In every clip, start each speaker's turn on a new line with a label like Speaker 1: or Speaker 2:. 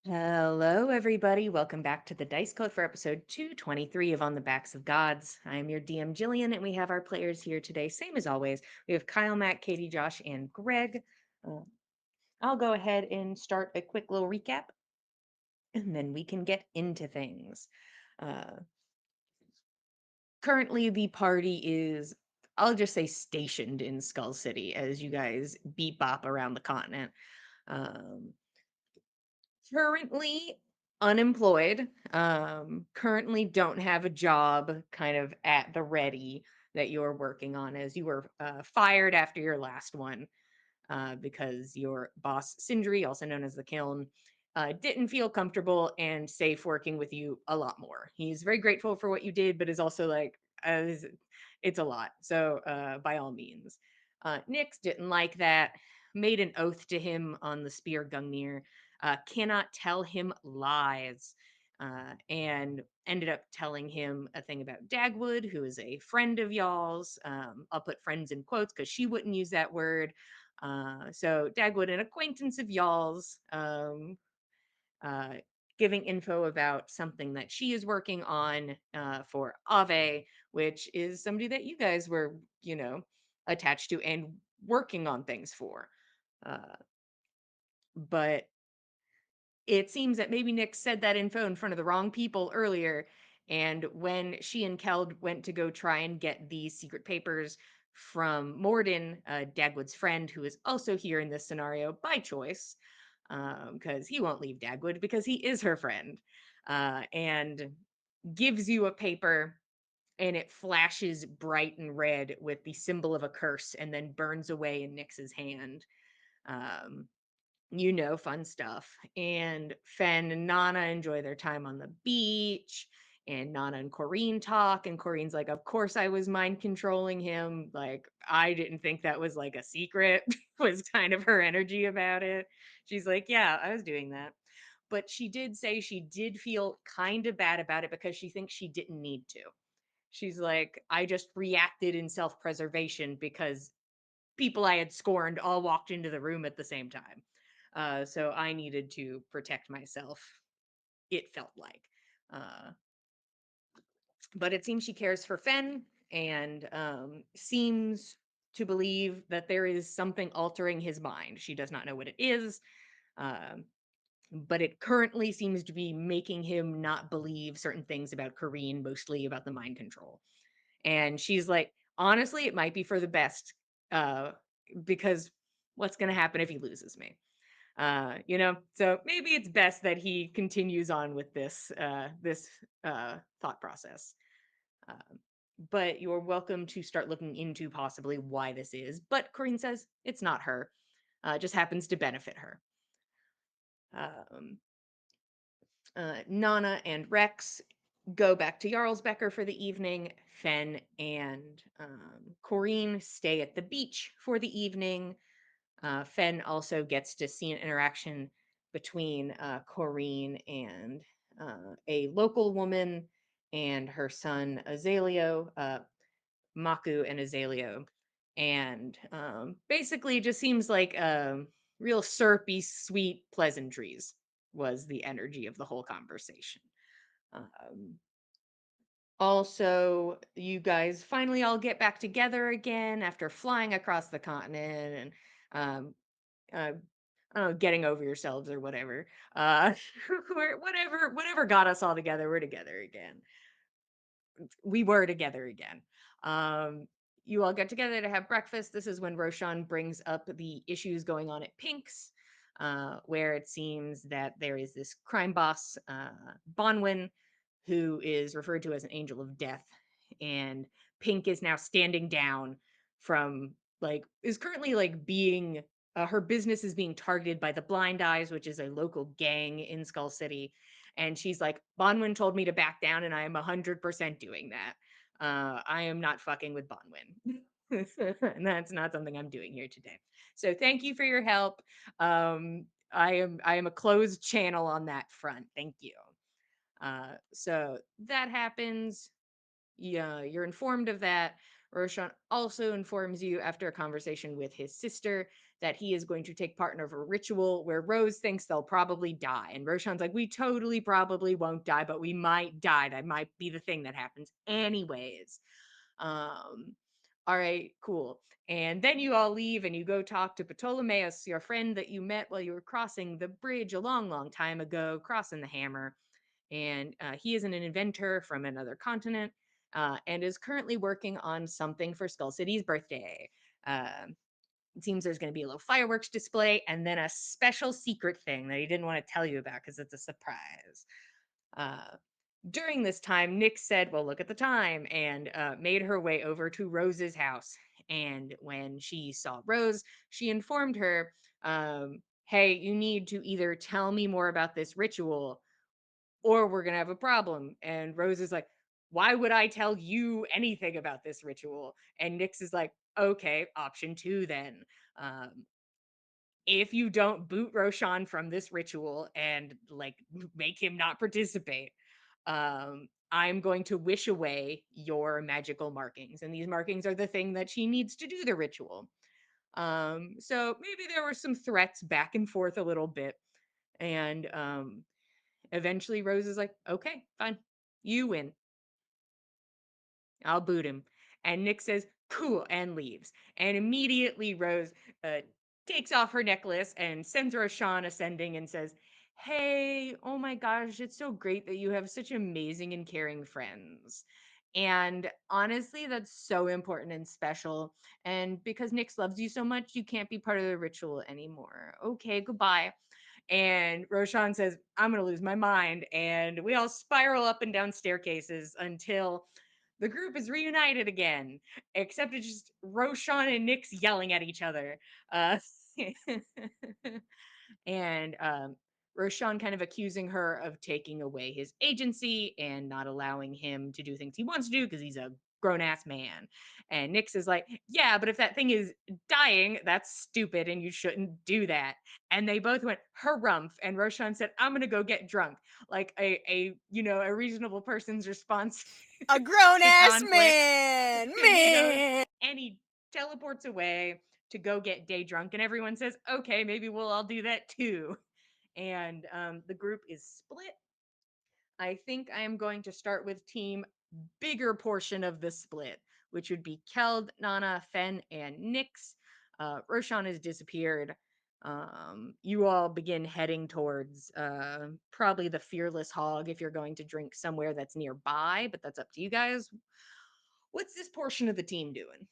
Speaker 1: Hello, everybody. Welcome back to the Dice Code for episode 223 of On the Backs of Gods. I'm your DM, Jillian, and we have our players here today. Same as always. We have Kyle, Matt, Katie, Josh, and Greg. Uh, I'll go ahead and start a quick little recap, and then we can get into things. Uh, Currently, the party is, I'll just say, stationed in Skull City as you guys beep bop around the continent. Um, Currently unemployed, currently don't have a job kind of at the ready that you're working on, as you were fired after your last one, because your boss Sindri, also known as the Kiln, didn't feel comfortable and safe working with you a lot more. He's very grateful for what you did, but is also like, it's a lot. So by all means. Nyx didn't like that, made an oath to him on the Spear Gungnir, cannot tell him lies, and ended up telling him a thing about Dagwood, who is a friend of y'all's. I'll put friends in quotes because she wouldn't use that word. So Dagwood, an acquaintance of y'all's, uh, giving info about something that she is working on for Ave, which is somebody that you guys were, attached to and working on things for. Uh, but it seems that maybe Nick said that info in front of the wrong people earlier. And when she and Keld went to go try and get these secret papers from Morden, Dagwood's friend, who is also here in this scenario by choice, because he won't leave Dagwood because he is her friend, and gives you a paper, and it flashes bright and red with the symbol of a curse and then burns away in Nyx's hand. Um, Fun stuff. And Fen and Nana enjoy their time on the beach. And Nana and Corrine talk. And Corrine's like, of course I was mind controlling him. Like, I didn't think that was like a secret, was kind of her energy about it. She's like, yeah, I was doing that. But she did say she did feel kind of bad about it because she thinks she didn't need to. She's like, I just reacted in self preservation because people I had scorned all walked into the room at the same time. So I needed to protect myself, it felt like. Uh, but it seems she cares for Fen and seems to believe that there is something altering his mind. She does not know what it is, um, but it currently seems to be making him not believe certain things about Kareen, mostly about the mind control. And she's like, honestly, it might be for the best, uh, because what's going to happen if he loses me? So maybe it's best that he continues on with this thought process. Um, but you're welcome to start looking into possibly why this is. But Corinne says it's not her; it just happens to benefit her. Um, Nana and Rex go back to Jarlsbecker for the evening. Fen and Corrine stay at the beach for the evening. Fen also gets to see an interaction between Corrine and a local woman and her son Azaleo, Maku and Azaleo. And basically, it just seems like real syrupy, sweet pleasantries was the energy of the whole conversation. Um, Also, you guys finally all get back together again after flying across the continent and um, uh, I don't know, getting over yourselves or whatever. Uh, whatever got us all together, we're together again. We were together again. Um, you all get together to have breakfast. This is when Roshan brings up the issues going on at Pink's, where it seems that there is this crime boss, Bonwin, who is referred to as an angel of death. And Pink is now standing down from, like, is currently like being, her business is being targeted by the Blind Eyes, which is a local gang in Skull City. And she's like, Bonwin told me to back down, and I am 100% doing that. I am not fucking with Bonwin. And that's not something I'm doing here today. So thank you for your help. I am a closed channel on that front. Thank you. So that happens. Yeah, you're informed of that. Roshan also informs you after a conversation with his sister that he is going to take part in a ritual where Rose thinks they'll probably die. And Roshan's like, we totally probably won't die, but we might die. That might be the thing that happens anyways. All right, cool. And then you all leave and you go talk to Ptolemaeus, your friend that you met while you were crossing the bridge a long, long time ago, crossing the Hammer. And he is an inventor from another continent and is currently working on something for Skull City's birthday. It seems there's going to be a little fireworks display and then a special secret thing that he didn't want to tell you about because it's a surprise. During this time, Nick said, well, look at the time, and made her way over to Rose's house. And when she saw Rose, she informed her, hey, you need to either tell me more about this ritual or we're going to have a problem. And Rose is like, why would I tell you anything about this ritual? And Nyx is like, okay, option 2 then. Um, if you don't boot Roshan from this ritual and like make him not participate, I'm going to wish away your magical markings. And these markings are the thing that she needs to do the ritual. So maybe there were some threats back and forth a little bit. And eventually Rose is like, okay, fine. You win. I'll boot him. And Nick says, cool, and leaves. And immediately Rose takes off her necklace and sends Roshan ascending and says, hey, oh my gosh, it's so great that you have such amazing and caring friends. And honestly, that's so important and special. And because Nyx loves you so much, you can't be part of the ritual anymore. Okay, goodbye. And Roshan says, I'm going to lose my mind. And we all spiral up and down staircases until the group is reunited again, except it's just Roshan and Nyx yelling at each other. Uh, and Roshan kind of accusing her of taking away his agency and not allowing him to do things he wants to do because he's a grown ass man. And Nyx is like, yeah, but if that thing is dying, that's stupid and you shouldn't do that. And they both went harumph. And Roshan said, I'm gonna go get drunk. Like a reasonable person's response
Speaker 2: A grown
Speaker 1: to
Speaker 2: ass
Speaker 1: conflict.
Speaker 2: man. Man.
Speaker 1: And he teleports away to go get day drunk. And everyone says, okay, maybe we'll all do that too. And the group is split. I think I am going to start with team bigger portion of the split, which would be Keld, Nana, Fen, and Nyx. Roshan has disappeared. You all begin heading towards probably the Fearless Hog if you're going to drink somewhere that's nearby, but that's up to you guys. What's this portion of the team doing?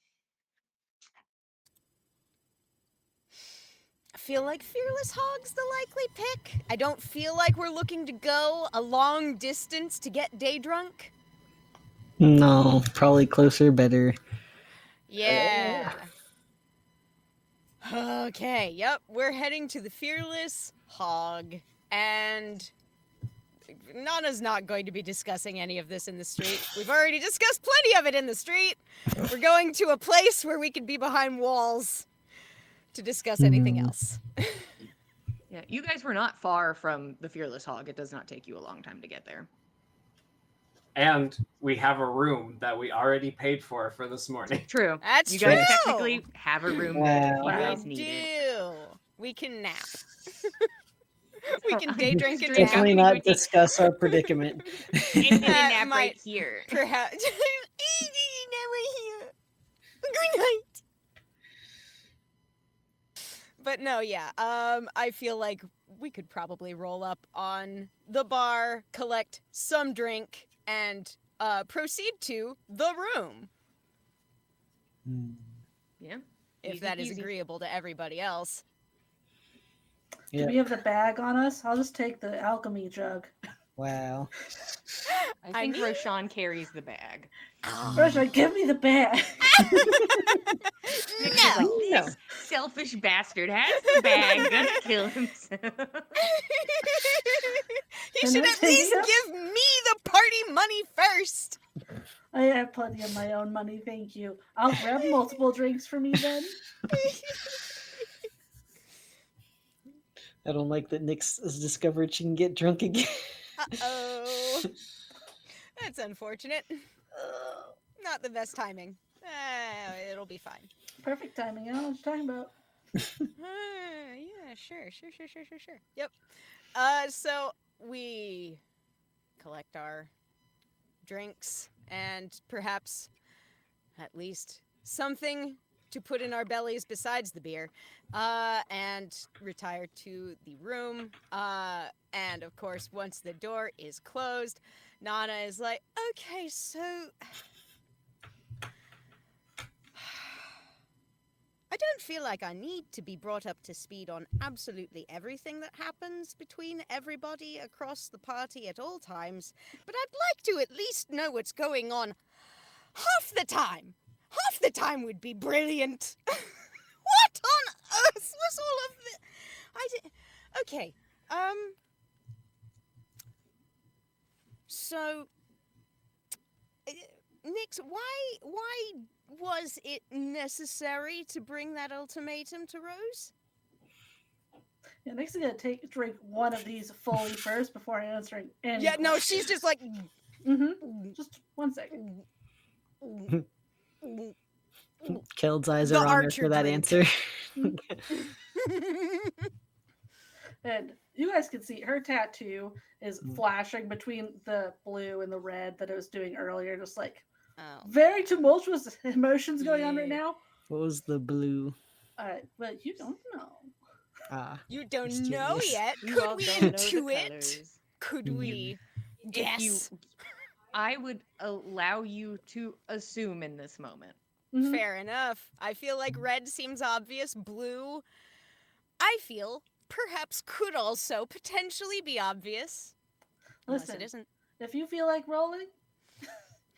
Speaker 2: I feel like Fearless Hog's the likely pick. I don't feel like we're looking to go a long distance to get day drunk.
Speaker 3: No, probably closer, better.
Speaker 2: Yeah. Okay, yep, we're heading to the Fearless Hog. And Nana's not going to be discussing any of this in the street. We've already discussed plenty of it in the street. We're going to a place where we can be behind walls to discuss anything else.
Speaker 1: Yeah, you guys were not far from the Fearless Hog. It does not take you a long time to get there.
Speaker 4: And we have a room that we already paid for this morning.
Speaker 1: True.
Speaker 2: That's
Speaker 1: you
Speaker 2: true.
Speaker 1: guys technically have a room that if you
Speaker 3: Wow.
Speaker 1: guys
Speaker 2: We
Speaker 1: need it.
Speaker 2: do. We can nap. We can day drink and
Speaker 1: Drink.
Speaker 2: nap.
Speaker 3: Definitely
Speaker 1: I'm gonna
Speaker 3: not
Speaker 1: go take-
Speaker 3: discuss our predicament.
Speaker 1: I'm gonna
Speaker 2: That
Speaker 1: nap right
Speaker 2: might-
Speaker 1: here.
Speaker 2: Perhaps. Good night. But no, yeah. I feel like we could probably roll up on the bar, collect some drink, and proceed to the room.
Speaker 1: Yeah.
Speaker 2: If
Speaker 1: Easy
Speaker 2: that is
Speaker 1: peasy.
Speaker 2: agreeable to everybody else.
Speaker 3: Yeah.
Speaker 5: Do we have the bag on us? I'll just take the alchemy jug.
Speaker 3: Wow.
Speaker 1: I think Roshan carries the bag.
Speaker 5: Roshan, give me the bag.
Speaker 1: Nick is like,
Speaker 2: No.
Speaker 1: this selfish bastard has the bag, gonna kill himself.
Speaker 2: He
Speaker 5: Can
Speaker 2: should
Speaker 5: I
Speaker 2: at
Speaker 5: take
Speaker 2: least
Speaker 5: it?
Speaker 2: give me the party money first.
Speaker 5: I have plenty of my own money, thank you. I'll grab multiple drinks for me then.
Speaker 3: I don't like that Nyx has discovered she can get drunk again.
Speaker 2: Uh-oh. That's unfortunate. Not the best timing. It'll be fine.
Speaker 5: Perfect timing. I don't know what you're talking about.
Speaker 2: Yeah, sure. Yep. So we collect our drinks and perhaps at least something to put in our bellies besides the beer, and retire to the room. And of course, once the door is closed, Nana is like, okay, so I don't feel like I need to be brought up to speed on absolutely everything that happens between everybody across the party at all times, but I'd like to at least know what's going on half the time. Half the time would be brilliant. What on earth was all of this? Okay, so, Nix, why was it necessary to bring that ultimatum to Rose?
Speaker 5: Yeah, Nick's gonna drink one of these fully first before answering any.
Speaker 2: Yeah, no, she's just like.
Speaker 5: Just 1 second.
Speaker 3: Keld's eyes
Speaker 2: The
Speaker 3: are on her
Speaker 2: archer
Speaker 3: for that
Speaker 2: drink.
Speaker 3: answer.
Speaker 5: And you guys can see her tattoo is flashing between the blue and the red that it was doing earlier. Just like
Speaker 2: Oh.
Speaker 5: very tumultuous emotions going on right
Speaker 2: Yeah.
Speaker 5: now.
Speaker 3: What was the blue?
Speaker 5: But you don't know.
Speaker 2: You don't
Speaker 3: Just
Speaker 2: know
Speaker 3: curious.
Speaker 2: yet.
Speaker 1: You
Speaker 2: Could
Speaker 1: all
Speaker 2: we
Speaker 1: don't know the
Speaker 2: intuit?
Speaker 1: colors.
Speaker 2: Could we
Speaker 1: If you-
Speaker 2: guess?
Speaker 1: I would allow you to assume in this moment.
Speaker 5: Mhm.
Speaker 2: Fair enough. I feel like red seems obvious. Blue, I feel, perhaps could also potentially be obvious. Unless
Speaker 5: Listen,
Speaker 2: it isn't.
Speaker 5: if you feel like rolling,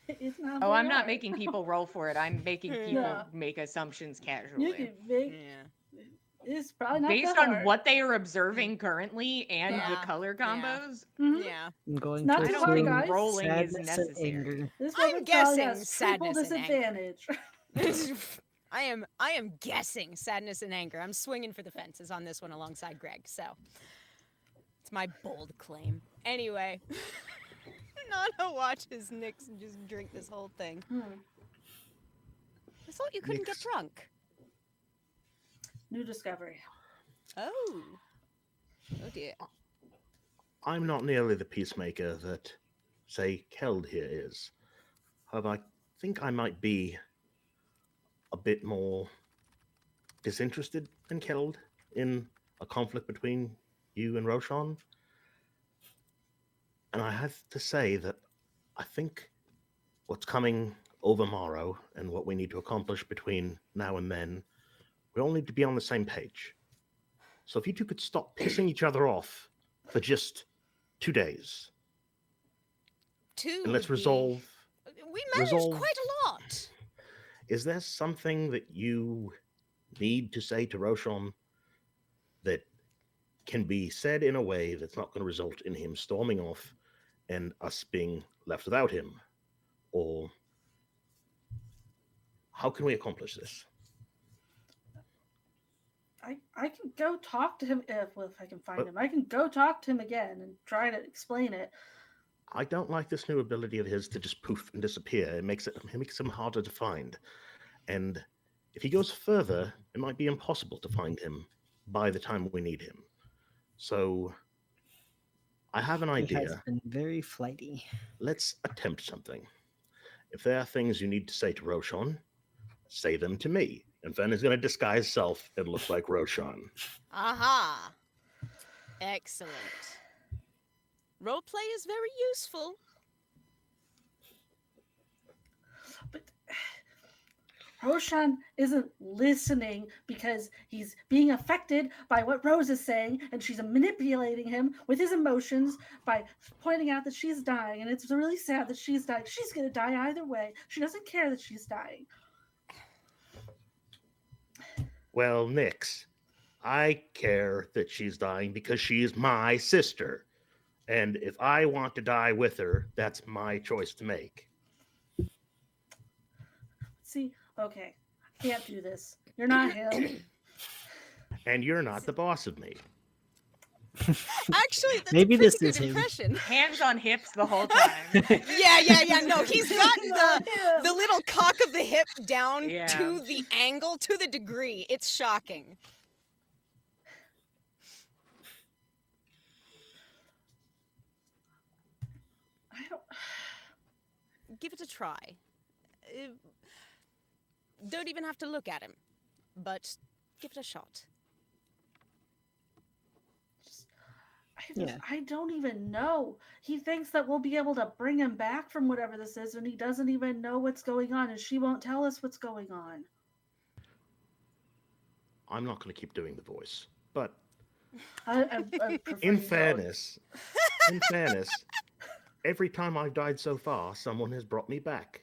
Speaker 5: it's not.
Speaker 1: Oh,
Speaker 5: very
Speaker 1: I'm not
Speaker 5: hard.
Speaker 1: making people roll for it. I'm making people
Speaker 5: Yeah.
Speaker 1: make assumptions
Speaker 5: You
Speaker 1: casually.
Speaker 5: can make.
Speaker 2: Yeah.
Speaker 5: It's probably not
Speaker 1: Based
Speaker 5: that
Speaker 1: on
Speaker 5: hard.
Speaker 1: what they are observing currently and the
Speaker 2: Yeah.
Speaker 1: color
Speaker 2: Yeah.
Speaker 1: combos,
Speaker 5: Mhm.
Speaker 2: Yeah.
Speaker 3: I'm going
Speaker 5: Not
Speaker 3: to
Speaker 5: too
Speaker 1: I don't
Speaker 5: hard,
Speaker 1: think
Speaker 3: assume
Speaker 5: guys.
Speaker 1: rolling is
Speaker 3: sadness and
Speaker 1: necessary.
Speaker 3: anger.
Speaker 5: This
Speaker 2: I'm
Speaker 5: woman probably
Speaker 2: guessing
Speaker 5: has triple
Speaker 2: sadness and anger.
Speaker 5: disadvantage.
Speaker 2: I am guessing sadness and anger. I'm swinging for the fences on this one alongside Greg, so it's my bold claim. Anyway, Nana watches Nix just drink this whole thing. I thought you couldn't
Speaker 6: Nix.
Speaker 2: get drunk.
Speaker 5: New discovery.
Speaker 2: Oh. Oh dear.
Speaker 6: I'm not nearly the peacemaker that, say, Keld here is. However, I think I might be a bit more disinterested than Keld in a conflict between you and Roshan. And I have to say that I think what's coming over Morrow and what we need to accomplish between now and then, we all need to be on the same page. So if you two could stop pissing each other off for just 2 days,
Speaker 2: Two.
Speaker 6: and let's
Speaker 2: would be-
Speaker 6: resolve.
Speaker 2: We managed
Speaker 6: resolve-
Speaker 2: quite a lot.
Speaker 6: Is there something that you need to say to Roshan that can be said in a way that's not going to result in him storming off and us being left without him? Or how can we accomplish this?
Speaker 5: I can go talk to him if I can find
Speaker 6: But-
Speaker 5: him. I can go talk to him again and try to explain it.
Speaker 6: I don't like this new ability of his to just poof and disappear. It makes him harder to find. And if he goes further, it might be impossible to find him by the time we need him. So I have an
Speaker 3: He has
Speaker 6: idea.
Speaker 3: been very flighty.
Speaker 6: Let's attempt something. If there are things you need to say to Roshan, say them to me. And Fen is going to disguise self and look like Roshan.
Speaker 2: Aha. Excellent. Roleplay is very useful.
Speaker 5: But Roshan isn't listening because he's being affected by what Rose is saying, and she's manipulating him with his emotions by pointing out that she's dying, and it's really sad that she's dying. She's gonna die either way. She doesn't care that she's dying.
Speaker 6: Well, Nix, I care that she's dying because she is my sister. And if I want to die with her, that's my choice to make.
Speaker 5: See, okay, I can't do this. You're not him.
Speaker 6: And you're not the boss of me.
Speaker 2: Actually, that's
Speaker 3: Maybe
Speaker 2: a pretty
Speaker 3: this
Speaker 2: good
Speaker 3: is him.
Speaker 2: impression.
Speaker 1: Hands on hips the whole time.
Speaker 2: Yeah. No, he's got
Speaker 5: Not him.
Speaker 2: the little cock of the hip down
Speaker 1: Yeah.
Speaker 2: to the angle, to the degree. It's shocking. give it a try. Uh, don't even have to look at him, but give it a shot.
Speaker 3: Yeah.
Speaker 5: I don't even know. He thinks that we'll be able to bring him back from whatever this is, and he doesn't even know what's going on, and she won't tell us what's going on.
Speaker 6: I'm not going to keep doing the voice, but
Speaker 5: I prefer
Speaker 6: in
Speaker 5: you don't.
Speaker 6: fairness, in fairness, every time I've died so far, someone has brought me back,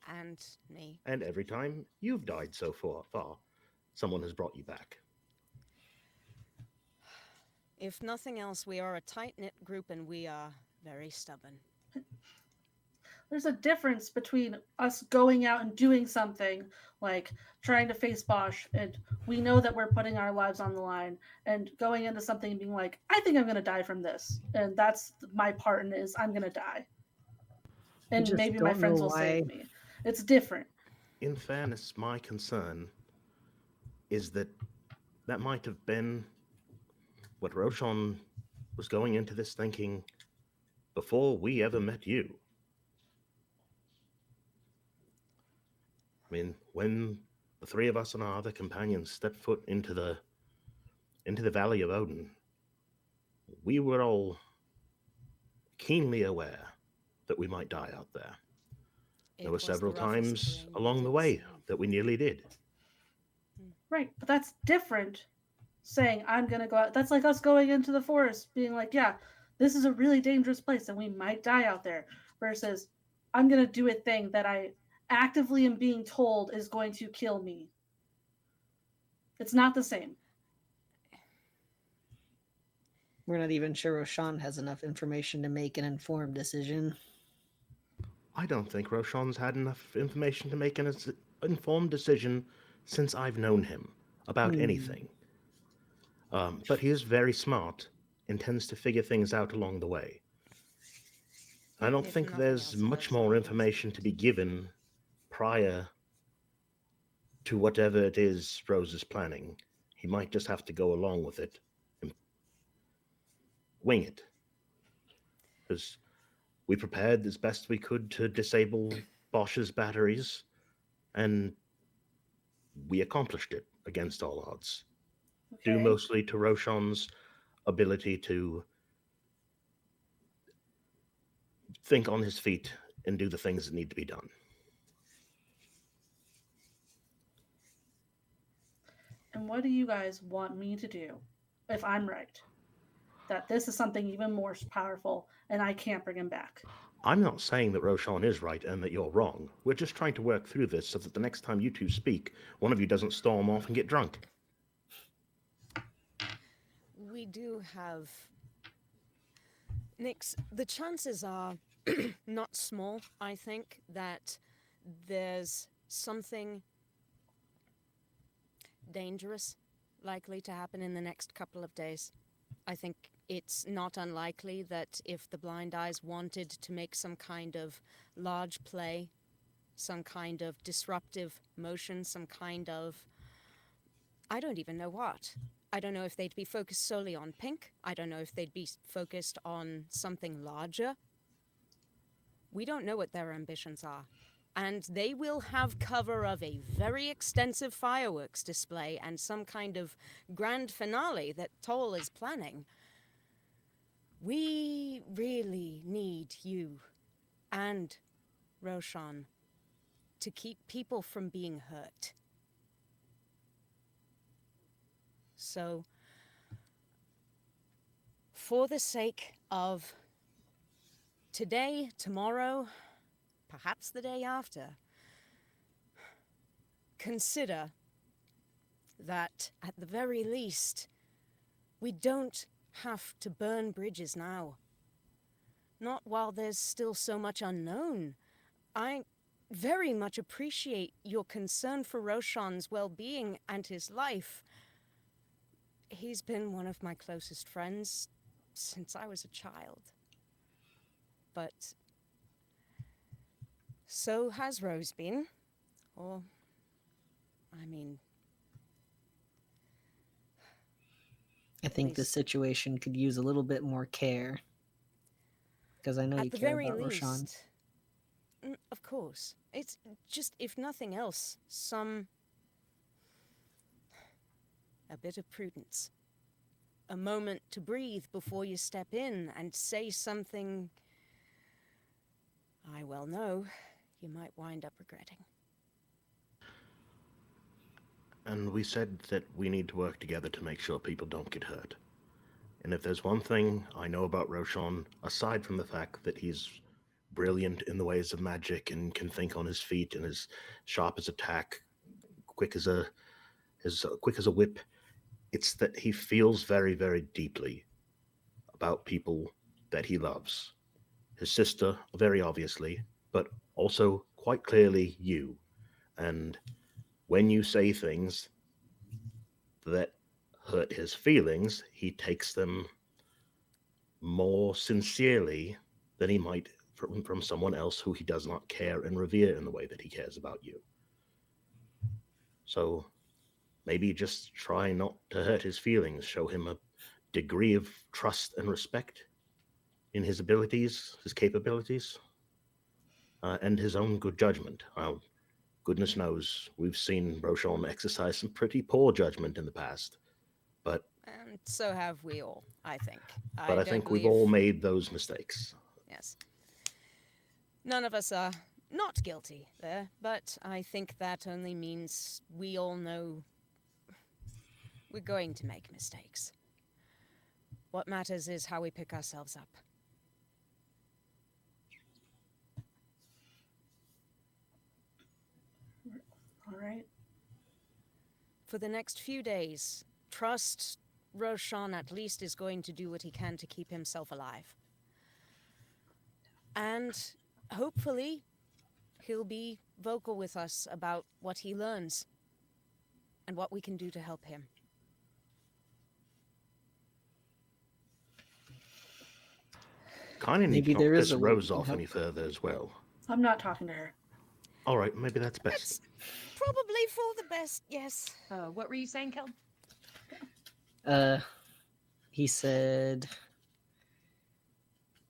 Speaker 2: And me.
Speaker 6: and every time you've died so far, someone has brought you back.
Speaker 2: If nothing else, we are a tight-knit group and we are very stubborn.
Speaker 5: There's a difference between us going out and doing something like trying to face Bosch, and we know that we're putting our lives on the line, and going into something and being like, I think I'm going to die from this. And that's my part in it, is I'm going to die. And
Speaker 3: just
Speaker 5: maybe my
Speaker 3: don't
Speaker 5: friends
Speaker 3: know
Speaker 5: will save
Speaker 3: why.
Speaker 5: me. It's different.
Speaker 6: In fairness, my concern is that might have been what Roshan was going into this thinking before we ever met you. I mean, when the three of us and our other companions stepped foot into the Valley of Odin, we were all keenly aware that we might die out there. There were several times along the way that we nearly did.
Speaker 5: Right. But that's different saying, I'm going to go out. That's like us going into the forest, being like, yeah, this is a really dangerous place and we might die out there, versus I'm going to do a thing that I actively am being told is going to kill me. It's not the same.
Speaker 3: We're not even sure Roshan has enough information to make an informed decision.
Speaker 6: I don't think Roshan's had enough information to make an informed decision since I've known him about anything. But he is very smart and tends to figure things out along the way. I don't think there's much more information to be given prior to whatever it is Rose is planning. He might just have to go along with it and wing it. Because we prepared as best we could to disable Bosch's batteries, and we accomplished it against all odds.
Speaker 5: Okay.
Speaker 6: Due mostly to Roshan's ability to think on his feet and do the things that need to be done.
Speaker 5: And what do you guys want me to do if I'm right? That this is something even more powerful and I can't bring him back.
Speaker 6: I'm not saying that Roshan is right and that you're wrong. We're just trying to work through this so that the next time you two speak, one of you doesn't storm off and get drunk.
Speaker 2: We do have... Nix, the chances are not small, I think, that there's something dangerous likely to happen in the next couple of days. I think it's not unlikely that if the Blind Eyes wanted to make some kind of large play, some kind of disruptive motion, some kind of... I don't even know what. I don't know if they'd be focused solely on Pink. I don't know if they'd be focused on something larger. We don't know what their ambitions are. And they will have cover of a very extensive fireworks display and some kind of grand finale that Toll is planning. We really need you and Roshan to keep people from being hurt. So, for the sake of today, tomorrow, perhaps the day after, consider that, at the very least, we don't have to burn bridges now. Not while there's still so much unknown. I very much appreciate your concern for Roshan's well-being and his life. He's been one of my closest friends since I was a child. But so has Rose been. Or, I mean...
Speaker 3: I think the situation could use a little bit more care. Because I know you
Speaker 2: At the
Speaker 3: care
Speaker 2: very
Speaker 3: about Roshan.
Speaker 2: least, Of course. It's just, if nothing else, a bit of prudence. A moment to breathe before you step in and say something I well know you might wind up regretting.
Speaker 6: And we said that we need to work together to make sure people don't get hurt. And if there's one thing I know about Roshan, aside from the fact that he's brilliant in the ways of magic and can think on his feet and is sharp as a tack, quick as a whip, it's that he feels very, very deeply about people that he loves. His sister, very obviously, but also quite clearly you. And when you say things that hurt his feelings, he takes them more sincerely than he might from someone else who he does not care and revere in the way that he cares about you. So maybe just try not to hurt his feelings, show him a degree of trust and respect in his abilities, his capabilities, and his own good judgment. Goodness knows, we've seen Roshan exercise some pretty poor judgment in the past, but
Speaker 2: And so have we all, I think.
Speaker 6: I
Speaker 2: don't
Speaker 6: think we've
Speaker 2: believe-
Speaker 6: all made those mistakes.
Speaker 2: Yes. None of us are not guilty there, but I think that only means we all know we're going to make mistakes. What matters is how we pick ourselves up.
Speaker 5: All right.
Speaker 2: For the next few days, trust Roshan at least is going to do what he can to keep himself alive. And hopefully, he'll be vocal with us about what he learns and what we can do to help him.
Speaker 6: Kind of need
Speaker 3: Maybe
Speaker 6: to
Speaker 3: there
Speaker 6: knock
Speaker 3: is
Speaker 6: this
Speaker 3: a way we
Speaker 6: Rose
Speaker 3: can
Speaker 6: off
Speaker 3: help.
Speaker 6: any further as well.
Speaker 5: I'm not talking to her.
Speaker 6: All right, maybe that's best.
Speaker 2: Probably for the best, yes.
Speaker 1: What were you saying, Kel?
Speaker 3: He said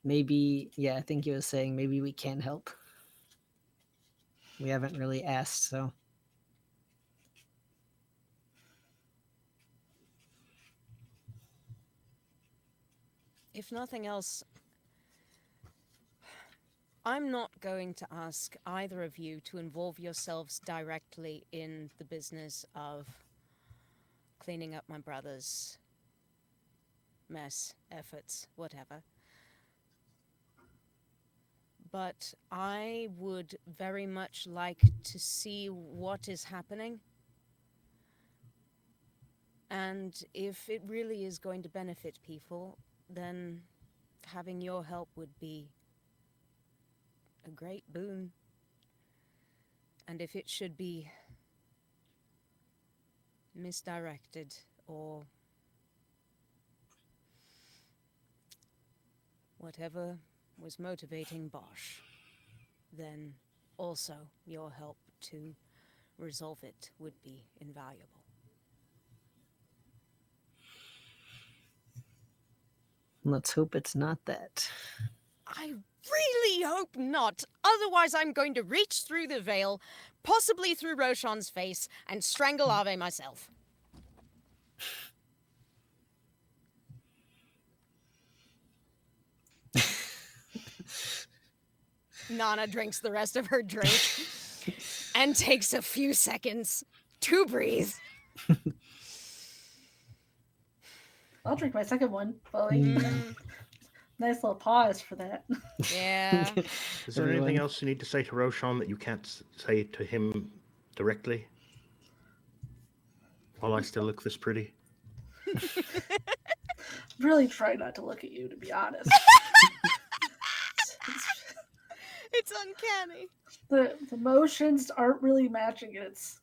Speaker 3: maybe, yeah, I think he was saying maybe we can help. We haven't really asked, so.
Speaker 2: If nothing else, I'm not going to ask either of you to involve yourselves directly in the business of cleaning up my brother's mess, efforts, whatever. But I would very much like to see what is happening. And if it really is going to benefit people, then having your help would be a great boon. And if it should be misdirected or whatever was motivating Bosch, then also your help to resolve it would be invaluable.
Speaker 3: Let's hope it's not that.
Speaker 2: I really hope not. Otherwise, I'm going to reach through the veil, possibly through Roshan's face, and strangle Ave myself. Nana drinks the rest of her drink and takes a few seconds to breathe.
Speaker 5: I'll drink my second one. Chloe. Nice little pause for that.
Speaker 2: Yeah.
Speaker 6: Is there anything
Speaker 3: Everyone.
Speaker 6: else you need to say to Roshan that you can't say to him directly? While I still look this pretty?
Speaker 5: Really try not to look at you, to be honest.
Speaker 2: It's uncanny.
Speaker 5: The motions aren't really matching it. It's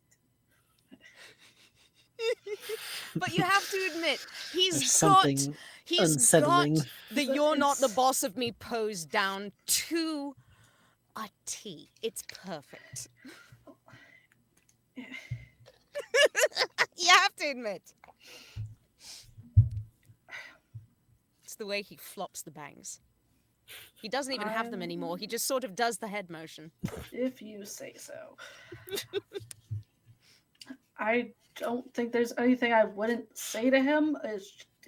Speaker 2: But you have to admit,
Speaker 3: There's
Speaker 2: he's
Speaker 3: something unsettling.
Speaker 2: got the "you're not the
Speaker 5: It's-
Speaker 2: boss of me" pose down to a T. It's perfect. You have to admit. It's the way he flops the bangs. He doesn't even have them anymore. He just sort of does the head motion.
Speaker 5: If you say so. I don't think there's anything I wouldn't say to him.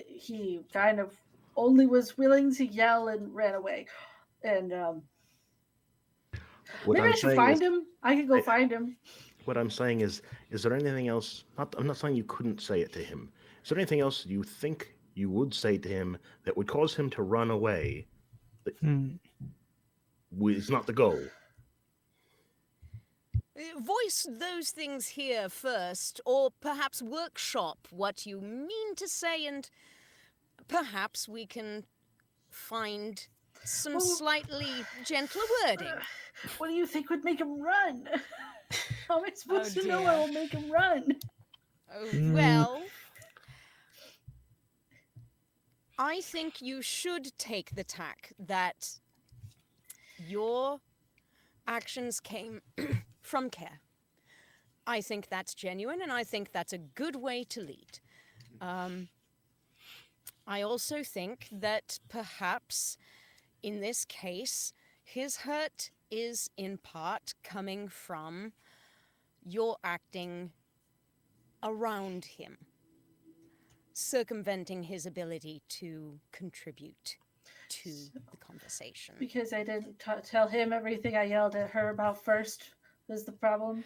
Speaker 5: He kind of only was willing to yell and ran away. And
Speaker 6: What
Speaker 5: maybe
Speaker 6: I'm
Speaker 5: I should
Speaker 6: saying
Speaker 5: find
Speaker 6: is-
Speaker 5: him. I could go find him.
Speaker 6: What I'm saying is there anything else? I'm not saying you couldn't say it to him. Is there anything else you think you would say to him that would cause him to run away? That is not the goal.
Speaker 2: Voice those things here first, or perhaps workshop what you mean to say, and perhaps we can find some
Speaker 5: Well,
Speaker 2: slightly gentler wording.
Speaker 5: What do you think would make him run? How am I supposed
Speaker 2: Oh,
Speaker 5: to know
Speaker 2: dear.
Speaker 5: what will make him run?
Speaker 2: Oh, well, I think you should take the tack that your actions came from care. I think that's genuine, and I think that's a good way to lead. I also think that perhaps in this case, his hurt is in part coming from your acting around him, circumventing his ability to contribute to the conversation.
Speaker 5: Because I didn't tell him everything I yelled at her about first was the problem.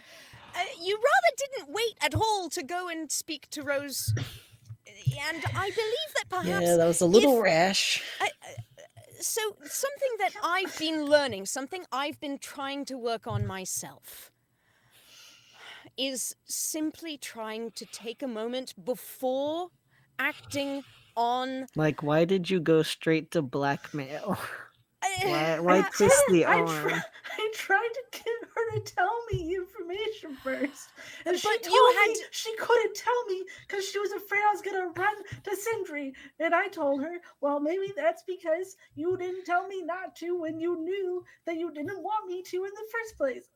Speaker 2: You rather didn't wait at all to go and speak to Rose, and I believe that perhaps
Speaker 3: Yeah, that was a little
Speaker 2: if-
Speaker 3: rash.
Speaker 2: So, something that I've been learning, something I've been trying to work on myself, is simply trying to take a moment before acting on.
Speaker 3: Like, why did you go straight to blackmail? Why twist the arm?
Speaker 5: I tried to get her to tell me information first, and she
Speaker 2: But you
Speaker 5: told
Speaker 2: had
Speaker 5: me
Speaker 2: to-
Speaker 5: she couldn't tell me because she was afraid I was gonna run to Sindri. And I told her, well, maybe that's because you didn't tell me not to when you knew that you didn't want me to in the first place.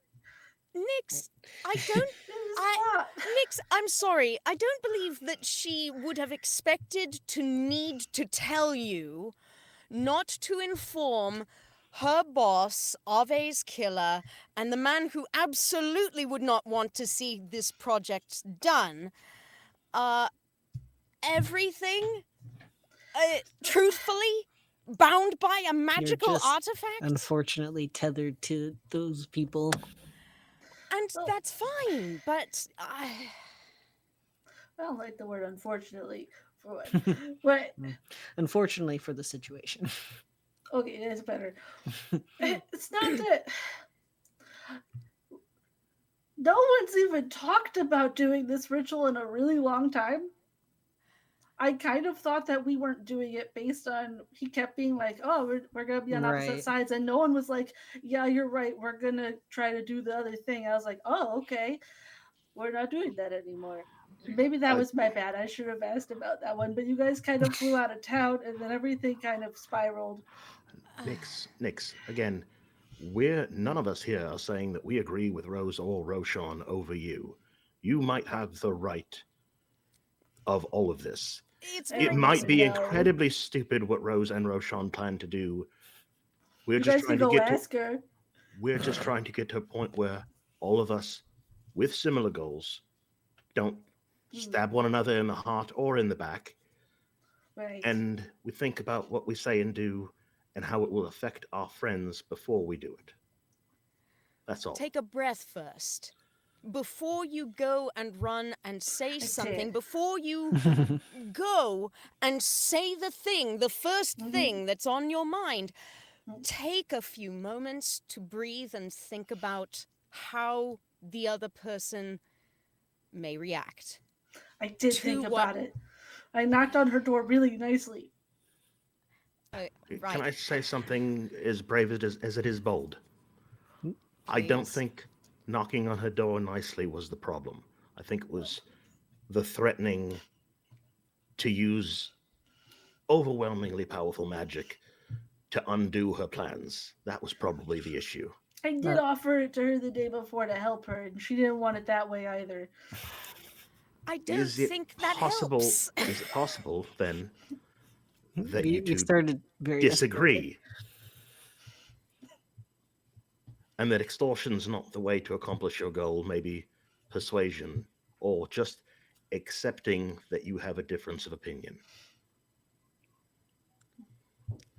Speaker 2: Nix, I don't.
Speaker 5: It was
Speaker 2: I-
Speaker 5: a lot.
Speaker 2: Nix, I'm sorry. I don't believe that she would have expected to need to tell you not to inform her boss, Ave's killer, and the man who absolutely would not want to see this project done. Everything, truthfully, bound by a magical
Speaker 3: just
Speaker 2: artifact?
Speaker 3: Unfortunately, tethered to those people.
Speaker 2: And
Speaker 5: Well-
Speaker 2: that's fine, but
Speaker 5: I don't like the word unfortunately for what. But
Speaker 3: Unfortunately for the situation.
Speaker 5: okay, it's better. It's not that no one's even talked about doing this ritual in a really long time. I kind of thought that we weren't doing it based on he kept being like, "Oh, we're gonna be on opposite
Speaker 3: Right.
Speaker 5: sides," and no one was like, "Yeah, you're right. We're gonna try to do the other thing." I was like, "Oh, okay. We're not doing that anymore." Maybe that was my bad. I should have asked about that one, but you guys kind of flew out of town, and then everything kind of spiraled.
Speaker 6: Nix, again, none of us here are saying that we agree with Rose or Roshan over you. You might have the right of all of this.
Speaker 2: it's
Speaker 5: It
Speaker 6: It
Speaker 2: very
Speaker 6: might be
Speaker 5: No.
Speaker 6: incredibly stupid what Rose and Roshan plan to do. We're
Speaker 5: You
Speaker 6: just
Speaker 5: guys
Speaker 6: trying
Speaker 5: can
Speaker 6: to
Speaker 5: go
Speaker 6: get to
Speaker 5: ask her.
Speaker 6: we're just trying to get to a point where all of us with similar goals don't stab one another in the heart or in the back,
Speaker 5: Right.
Speaker 6: and we think about what we say and do and how it will affect our friends before we do it. That's all.
Speaker 2: Take a breath first. Before you go and run and say something,
Speaker 5: did.
Speaker 2: before you go and say the thing, the 1st
Speaker 5: Mhm.
Speaker 2: thing that's on your mind,
Speaker 5: Mhm.
Speaker 2: take a few moments to breathe and think about how the other person may react.
Speaker 5: I did
Speaker 2: to
Speaker 5: think
Speaker 2: what-
Speaker 5: about it. I knocked on her door really nicely.
Speaker 6: Can
Speaker 2: right.
Speaker 6: I say something as brave as it is bold? I don't
Speaker 2: Please.
Speaker 6: think knocking on her door nicely was the problem. I think it was the threatening to use overwhelmingly powerful magic to undo her plans. That was probably the issue.
Speaker 5: I did
Speaker 3: But-
Speaker 5: offer it to her the day before to help her, and she didn't want it that way either.
Speaker 2: I don't
Speaker 6: Is it
Speaker 2: think that
Speaker 6: possible?
Speaker 2: helps.
Speaker 6: Is it possible then that
Speaker 3: we
Speaker 6: you two
Speaker 3: started very
Speaker 6: disagree? and that extortion's not the way to accomplish your goal, maybe persuasion, or just accepting that you have a difference of opinion.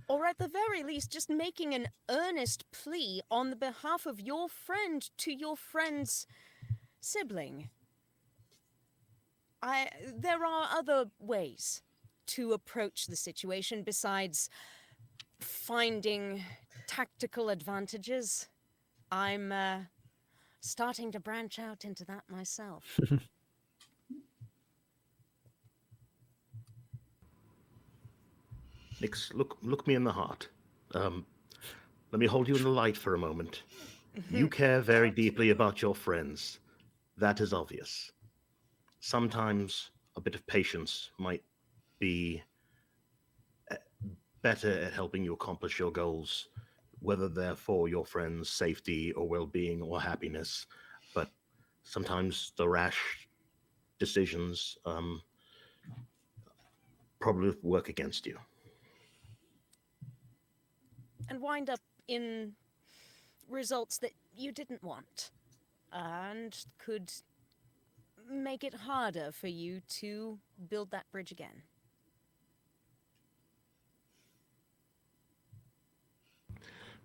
Speaker 2: Or at the very least, just making an earnest plea on the behalf of your friend to your friend's sibling. There are other ways to approach the situation besides finding tactical advantages. I'm starting to branch out into that myself.
Speaker 6: Nix, look me in the heart. Let me hold you in the light for a moment. You care very deeply about your friends. That is obvious. Sometimes a bit of patience might be better at helping you accomplish your goals, whether they're for your friends' safety or well-being or happiness. But sometimes the rash decisions probably work against you.
Speaker 2: And wind up in results that you didn't want. And could make it harder for you to build that bridge again.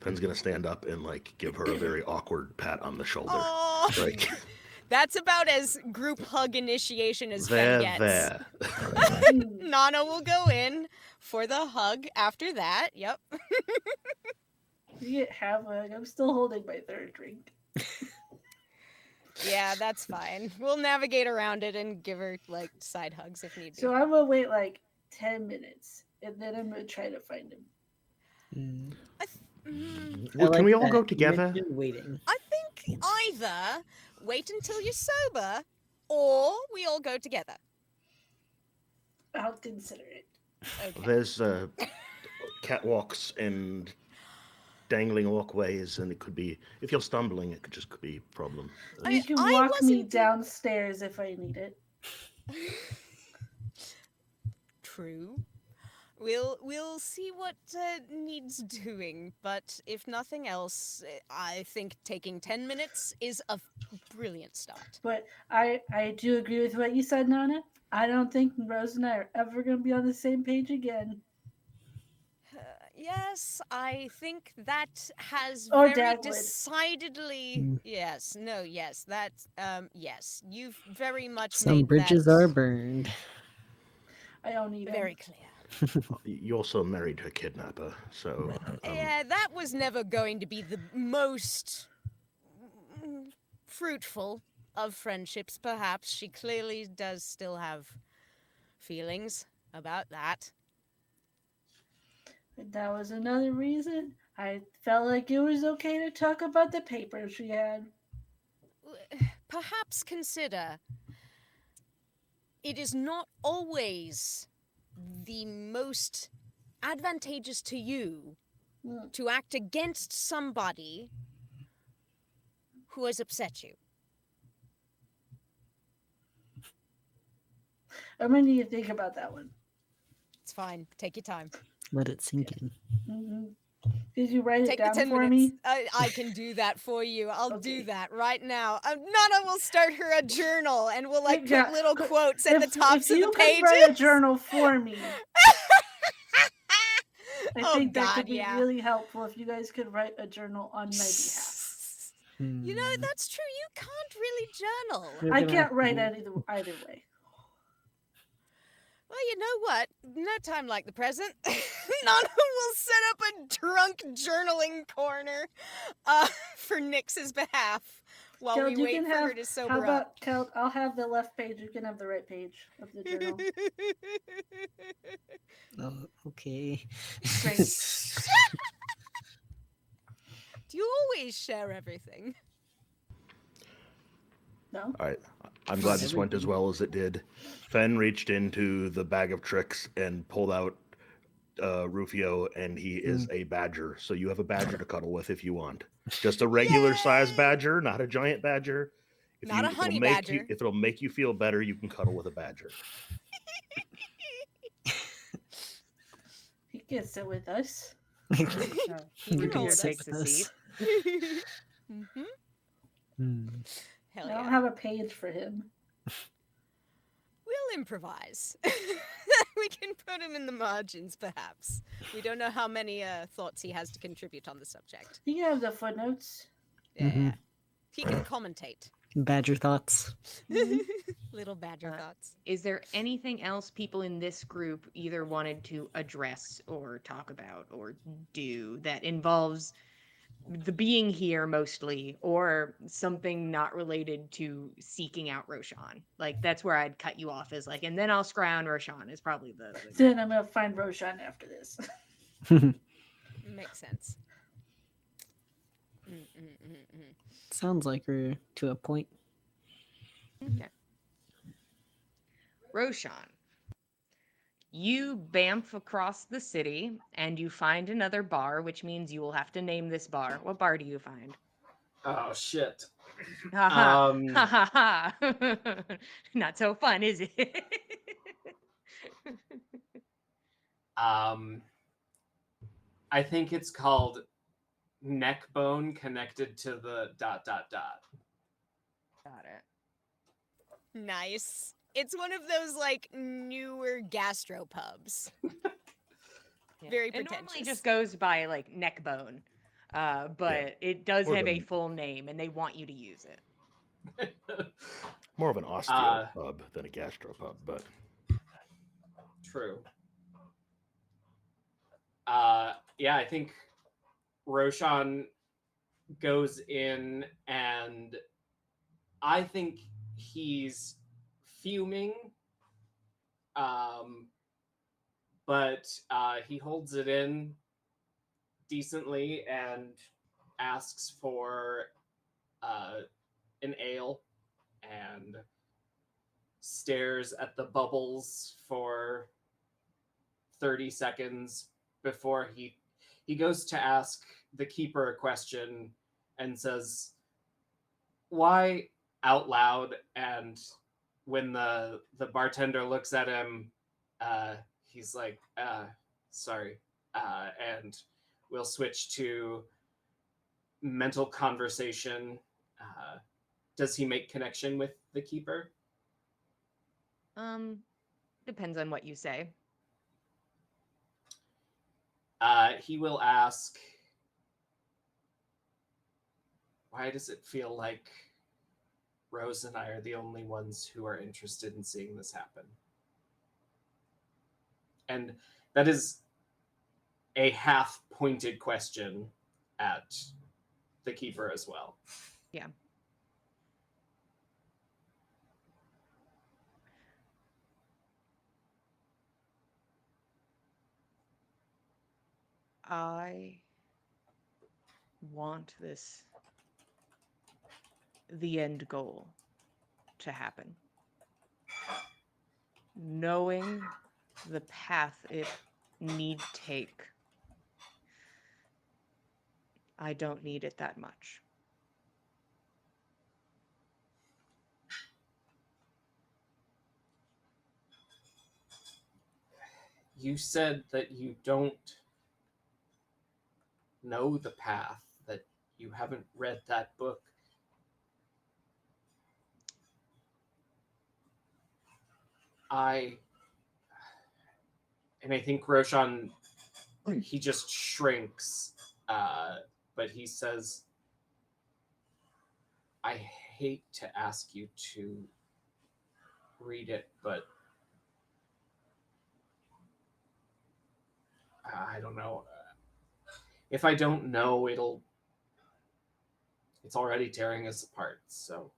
Speaker 6: Fenn's gonna stand up and like give her a very awkward pat on the shoulder.
Speaker 2: Oh,
Speaker 6: Like,
Speaker 2: that's about as group hug initiation as Fen gets.
Speaker 6: there.
Speaker 2: Nana will go in for the hug after that. Yep.
Speaker 5: You get half a. I'm still holding my third drink.
Speaker 2: Yeah, that's fine. We'll navigate around it and give her like side hugs if need be.
Speaker 5: So I'm gonna wait like 10 minutes, and then I'm gonna try to find him.
Speaker 6: Well,
Speaker 3: I
Speaker 6: can we
Speaker 3: like
Speaker 6: all go
Speaker 3: that. You
Speaker 6: together?
Speaker 3: mentioned waiting.
Speaker 2: I think either wait until you're sober, or we all go together.
Speaker 5: I'll consider it.
Speaker 2: Okay.
Speaker 6: There's catwalks and dangling walkways, and it could be, if you're stumbling, it could just be a problem.
Speaker 5: You can
Speaker 2: I
Speaker 5: walk me
Speaker 2: wasn't-
Speaker 5: downstairs if I need it.
Speaker 2: True. We'll see what needs doing, but if nothing else, I think taking 10 minutes is a brilliant start.
Speaker 5: But I do agree with what you said, Nana. I don't think Rose and I are ever going to be on the same page again.
Speaker 2: Yes, I think that has
Speaker 5: Or
Speaker 2: very
Speaker 5: Dagwood.
Speaker 2: decidedly. Yes, that yes, you've very much
Speaker 3: Some
Speaker 2: made
Speaker 3: bridges
Speaker 2: that
Speaker 3: are burned.
Speaker 5: I don't need
Speaker 2: very
Speaker 5: him.
Speaker 2: clear.
Speaker 6: You also married her kidnapper, so
Speaker 2: Yeah, that was never going to be the most fruitful of friendships, perhaps. She clearly does still have feelings about that.
Speaker 5: And that was another reason I felt like it was okay to talk about the paper she had.
Speaker 2: Perhaps consider it is not always the most advantageous to you to act against somebody who has upset you.
Speaker 5: I'm going to need to think about that one.
Speaker 2: It's fine. Take your time.
Speaker 3: Let it sink in.
Speaker 5: Mm-hmm. Did you write
Speaker 2: Take
Speaker 5: it down
Speaker 2: the 10
Speaker 5: for
Speaker 2: minutes.
Speaker 5: me?
Speaker 2: I can do that for you. I'll
Speaker 5: Okay.
Speaker 2: do that right now. Nana will start her a journal and we'll like
Speaker 5: Yeah,
Speaker 2: put little
Speaker 5: could-
Speaker 2: quotes at the tops of
Speaker 5: if you
Speaker 2: the
Speaker 5: could
Speaker 2: pages.
Speaker 5: write a journal for me, I
Speaker 2: Oh,
Speaker 5: think that
Speaker 2: God,
Speaker 5: could be
Speaker 2: yeah.
Speaker 5: really helpful if you guys could write a journal on my behalf.
Speaker 2: You know, that's true. You can't really journal.
Speaker 3: We're
Speaker 5: I
Speaker 3: gonna
Speaker 5: can't
Speaker 3: have to
Speaker 5: write
Speaker 3: do-
Speaker 5: either way.
Speaker 2: Well, you know what? No time like the present. Nana will set up a drunk journaling corner for Nix's behalf while
Speaker 5: Kel,
Speaker 2: we
Speaker 5: you
Speaker 2: wait
Speaker 5: can
Speaker 2: for her
Speaker 5: have.
Speaker 2: to sober
Speaker 5: How
Speaker 2: up.
Speaker 5: about Kel? I'll have the left page. You can have the right page of the journal.
Speaker 3: Oh, okay.
Speaker 5: Great.
Speaker 2: Do you always share everything?
Speaker 5: No.
Speaker 6: all right. I'm glad this went as well as it did. Fen reached into the bag of tricks and pulled out Rufio, and he is a badger. So you have a badger to cuddle with if you want. Just a regular size
Speaker 2: Yay!
Speaker 6: badger, not a giant badger.
Speaker 2: Not a
Speaker 6: if it'll
Speaker 2: honey
Speaker 6: make
Speaker 2: badger.
Speaker 6: if it'll make you feel better, you can cuddle with a badger.
Speaker 5: He can sit with us.
Speaker 1: He
Speaker 2: can
Speaker 1: can
Speaker 2: roll
Speaker 1: take
Speaker 2: with
Speaker 1: the seat.
Speaker 2: Mm-hmm.
Speaker 3: Hmm.
Speaker 2: Hell
Speaker 5: I
Speaker 2: yeah.
Speaker 5: don't have a page for him.
Speaker 2: We'll improvise. We can put him in the margins, perhaps. We don't know how many thoughts he has to contribute on the subject.
Speaker 5: You can have the footnotes.
Speaker 2: Yeah.
Speaker 3: Mhm.
Speaker 2: He can commentate.
Speaker 3: Badger thoughts.
Speaker 5: Mhm.
Speaker 2: Little badger
Speaker 1: Uh,
Speaker 2: thoughts.
Speaker 1: Is there anything else people in this group either wanted to address or talk about or do that involves the being here mostly, or something not related to seeking out Roshan? Like that's where I'd cut you off, is like, and then I'll scrounge Roshan is probably the
Speaker 5: Then I'm gonna find Roshan after this.
Speaker 2: Makes sense. Mm-mm-mm-mm.
Speaker 3: Sounds like we're to a point.
Speaker 1: Okay. Roshan, you bamf across the city and you find another bar, which means you will have to name this bar. What bar do you find?
Speaker 4: Oh shit.
Speaker 1: Ha ha
Speaker 4: Um,
Speaker 1: ha ha ha. Not so fun, is it?
Speaker 4: um, I think it's called neck bone connected to the ... Got
Speaker 1: Got it.
Speaker 2: Nice. It's one of those like newer gastropubs.
Speaker 1: Yeah.
Speaker 2: Very
Speaker 1: It normally
Speaker 2: pretentious.
Speaker 1: just goes by like neck bone, but it does
Speaker 6: More
Speaker 1: have a
Speaker 6: than-
Speaker 1: full name, and they want you to use it.
Speaker 6: More of an osteopub than a gastropub, but
Speaker 4: True. Yeah, I think Roshan goes in and I think he's fuming. But he holds it in decently and asks for an ale and stares at the bubbles for 30 seconds before he goes to ask the keeper a question and says, "Why?" out loud. And when the bartender looks at him, he's like, sorry. And we'll switch to mental conversation. Does he make connection with the keeper?
Speaker 1: Depends on what you say.
Speaker 4: He will ask, why does it feel like Rose and I are the only ones who are interested in seeing this happen? And that is a half-pointed question at the keeper as well.
Speaker 1: Yeah. I want the end goal to happen. Knowing the path it need take, I don't need it that much.
Speaker 4: You said that you don't know the path, that you haven't read that book. I think Roshan, he just shrinks, but he says, I hate to ask you to read it, but I don't know. If I don't know, it's already tearing us apart, so.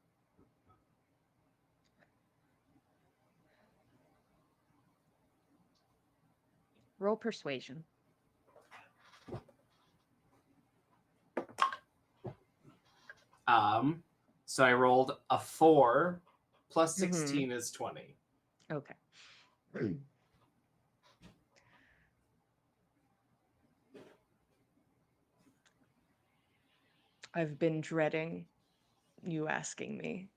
Speaker 1: Roll persuasion.
Speaker 4: So I rolled a 4 plus 16 is 20.
Speaker 1: Okay. I've been dreading you asking me.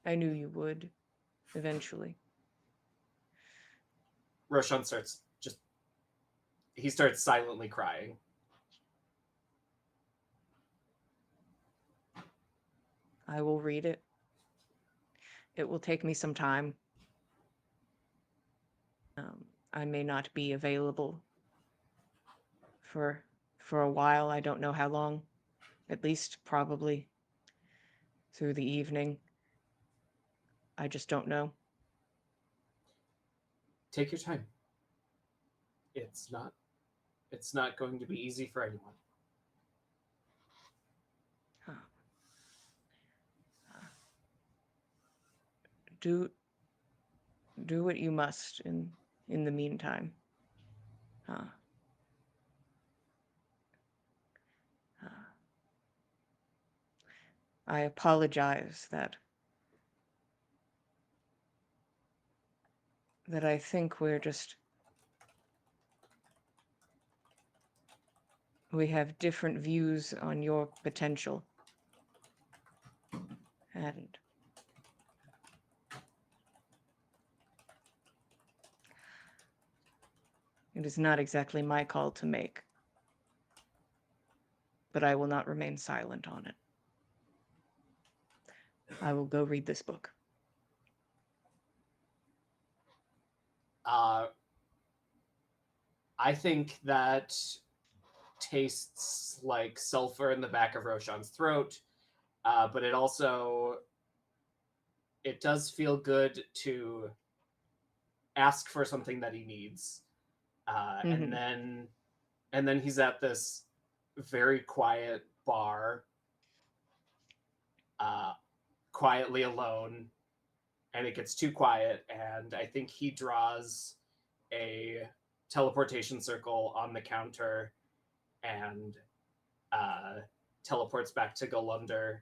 Speaker 1: I knew you would, eventually.
Speaker 4: Roshan he starts silently crying.
Speaker 1: I will read it. It will take me some time. I may not be available for a while. I don't know how long. At least probably through the evening. I just don't know.
Speaker 4: Take your time. It's not going to be easy for anyone.
Speaker 1: Huh. Do what you must in the meantime. Huh. Huh. I apologize that I think we have different views on your potential. And it is not exactly my call to make. But I will not remain silent on it. I will go read this book.
Speaker 4: I think that tastes like sulfur in the back of Roshan's throat, but it does feel good to ask for something that he needs,
Speaker 1: Mhm.
Speaker 4: and then he's at this very quiet bar, quietly alone, and it gets too quiet, and I think he draws a teleportation circle on the counter and teleports back to Golunder.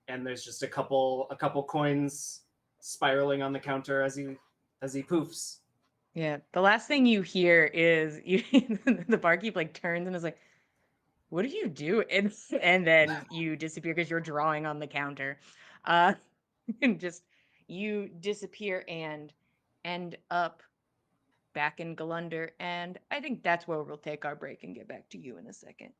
Speaker 4: And there's just a couple coins spiraling on the counter as he poofs.
Speaker 1: Yeah. The last thing you hear is the barkeep like turns and is like, "What do you do?" And then you disappear because you're drawing on the counter. Uh, and just you disappear and end up back in Golunder. And I think that's where we'll take our break and get back to you in a second.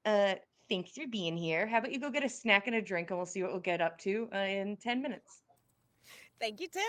Speaker 1: Uh, Thanks for being here. How about you go get a snack and a drink, and we'll see what we'll get up to in 10 minutes.
Speaker 2: Thank you, 10.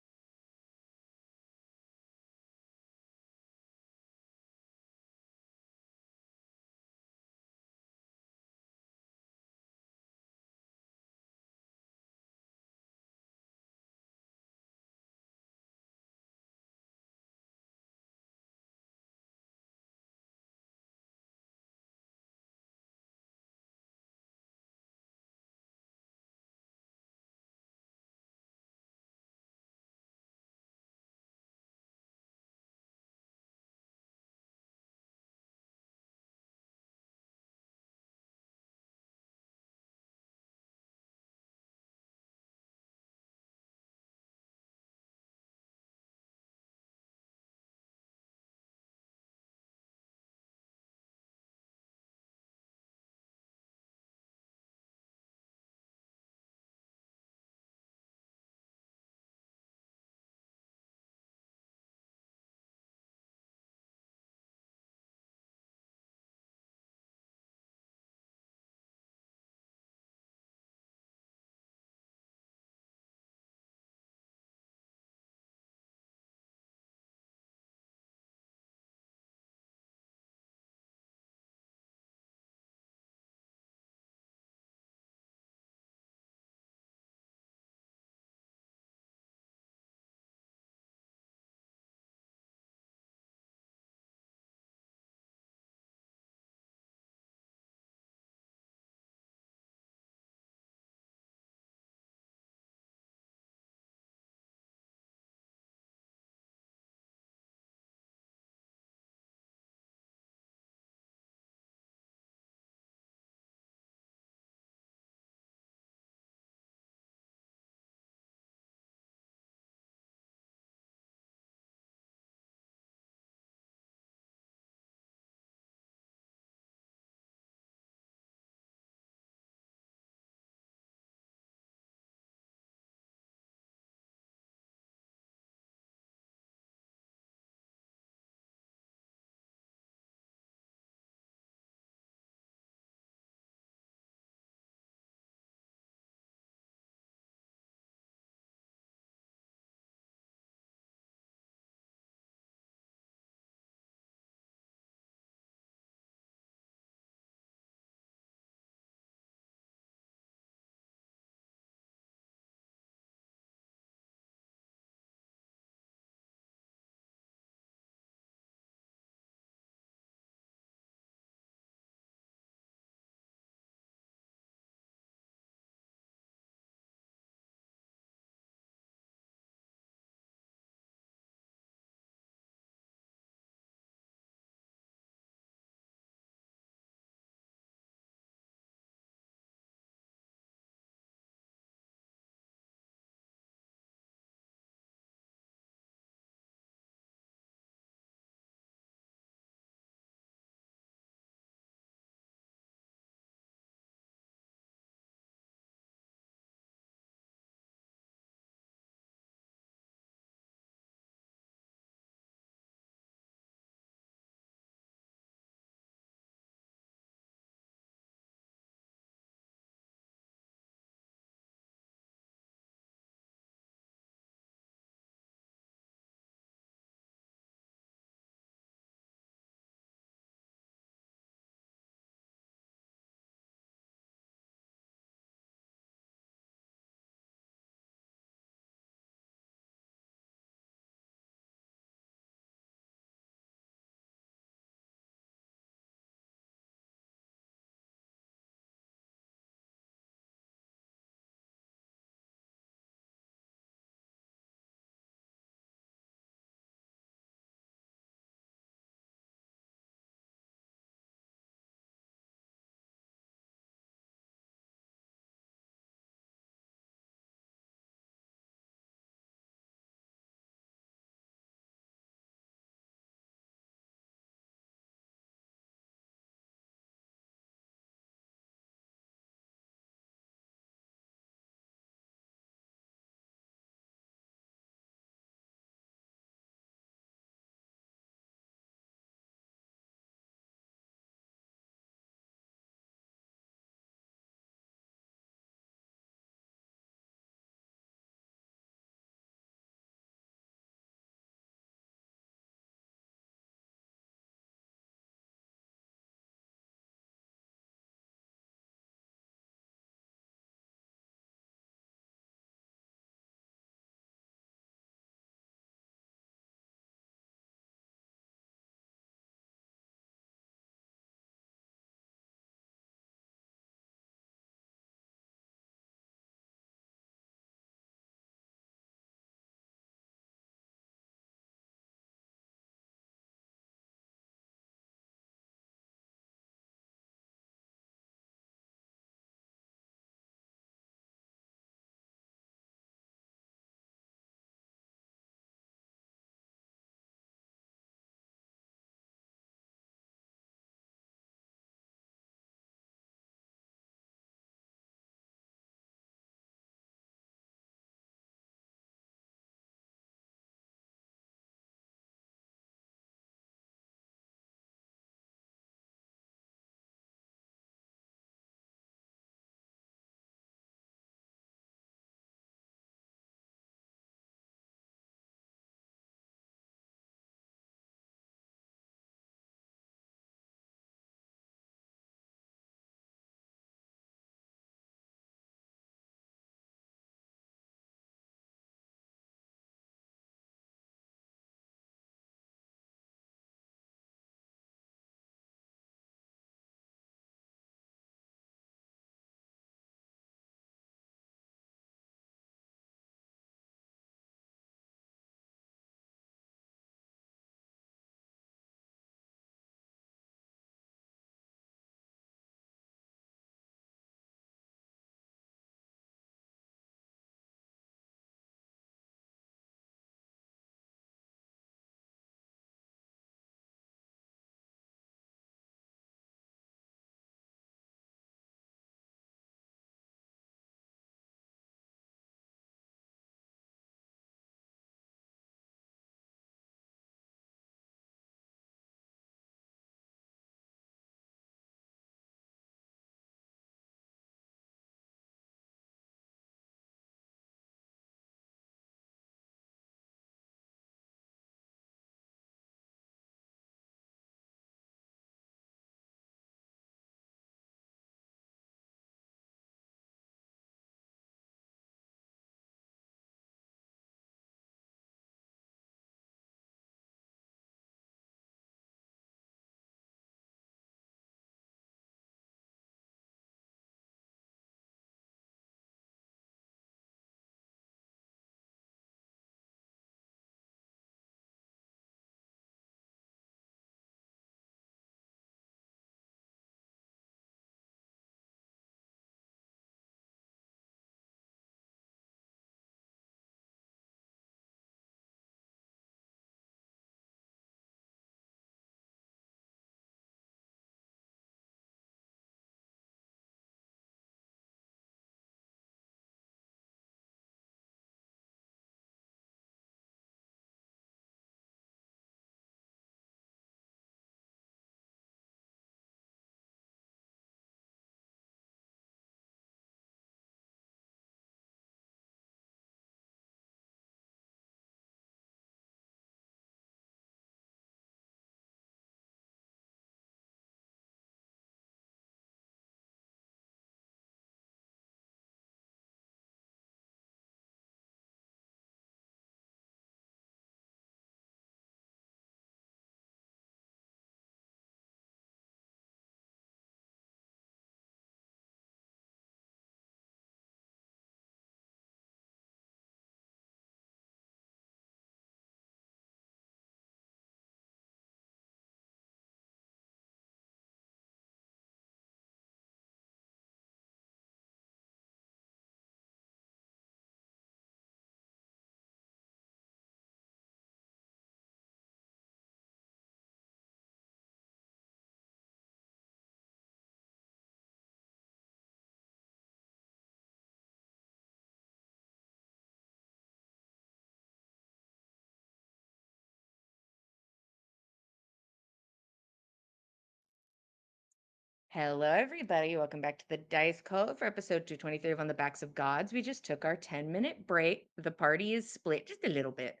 Speaker 1: Hello, everybody. Welcome back to the Dice Cove for episode 223 of On the Backs of Gods. We just took our 10-minute break. The party is split just a little bit,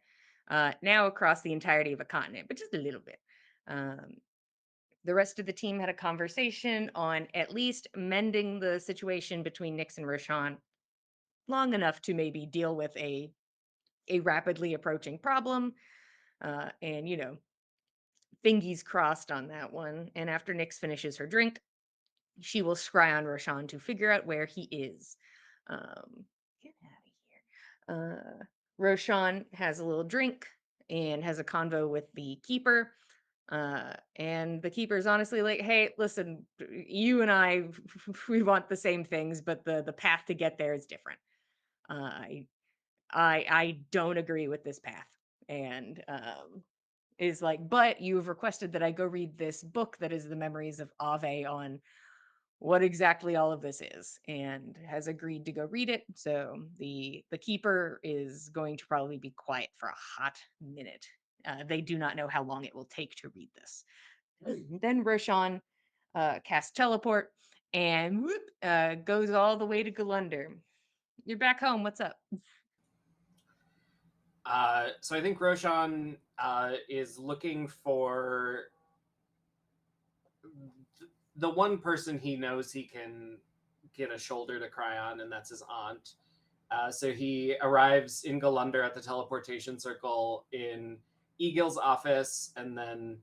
Speaker 1: now across the entirety of a continent, but just a little bit. The rest of the team had a conversation on at least mending the situation between Nyx and Roshan long enough to maybe deal with a rapidly approaching problem. And, fingies crossed on that one. And after Nyx finishes her drink, she will scry on Roshan to figure out where he is. Get out of here. Roshan has a little drink and has a convo with the keeper. And the keeper's honestly like, hey, listen, you and I, we want the same things, but the path to get there is different. I don't agree with this path. And is like, but you've requested that I go read this book that is the memories of Ave on what exactly all of this is, and has agreed to go read it. So the keeper is going to probably be quiet for a hot minute. They do not know how long it will take to read this. Then Roshan casts teleport and whoop, goes all the way to Galunder. You're back home. What's up?
Speaker 4: So I think Roshan is looking for the one person he knows he can get a shoulder to cry on, and that's his aunt. So he arrives in Galunder at the teleportation circle in Egil's office, and then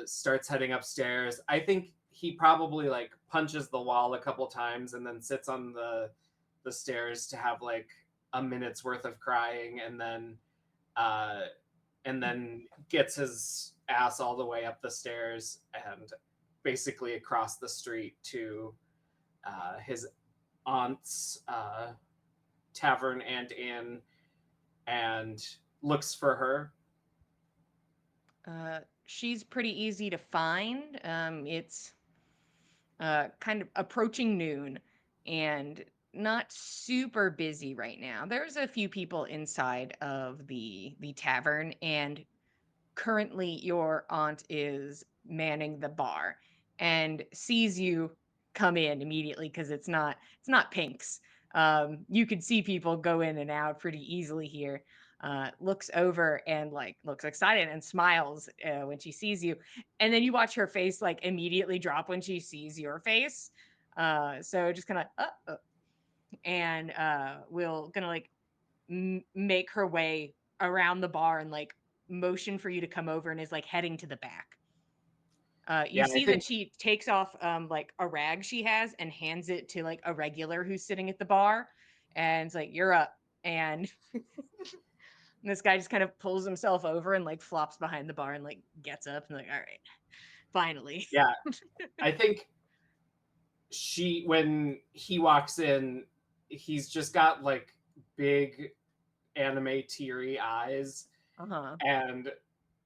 Speaker 4: starts heading upstairs. I think he probably like punches the wall a couple times and then sits on the stairs to have like a minute's worth of crying, and then gets his ass all the way up the stairs and basically across the street to his aunt's tavern and inn, and looks for her.
Speaker 1: She's pretty easy to find. It's kind of approaching noon and not super busy right now. There's a few people inside of the tavern, and currently your aunt is manning the bar and sees you come in immediately because it's not Pink's. You could see people go in and out pretty easily here. Looks over and like looks excited and smiles when she sees you, and then you watch her face like immediately drop when she sees your face. So just kind of and will gonna like make her way around the bar and like motion for you to come over, and is like heading to the back. You
Speaker 4: Yeah, I
Speaker 1: see
Speaker 4: think
Speaker 1: that she takes off like a rag she has and hands it to like a regular who's sitting at the bar, and it's like, you're up. And this guy just kind of pulls himself over and like flops behind the bar and like gets up and like, all right, finally.
Speaker 4: yeah, I think when he walks in, he's just got like big anime teary eyes,
Speaker 1: Uh-huh.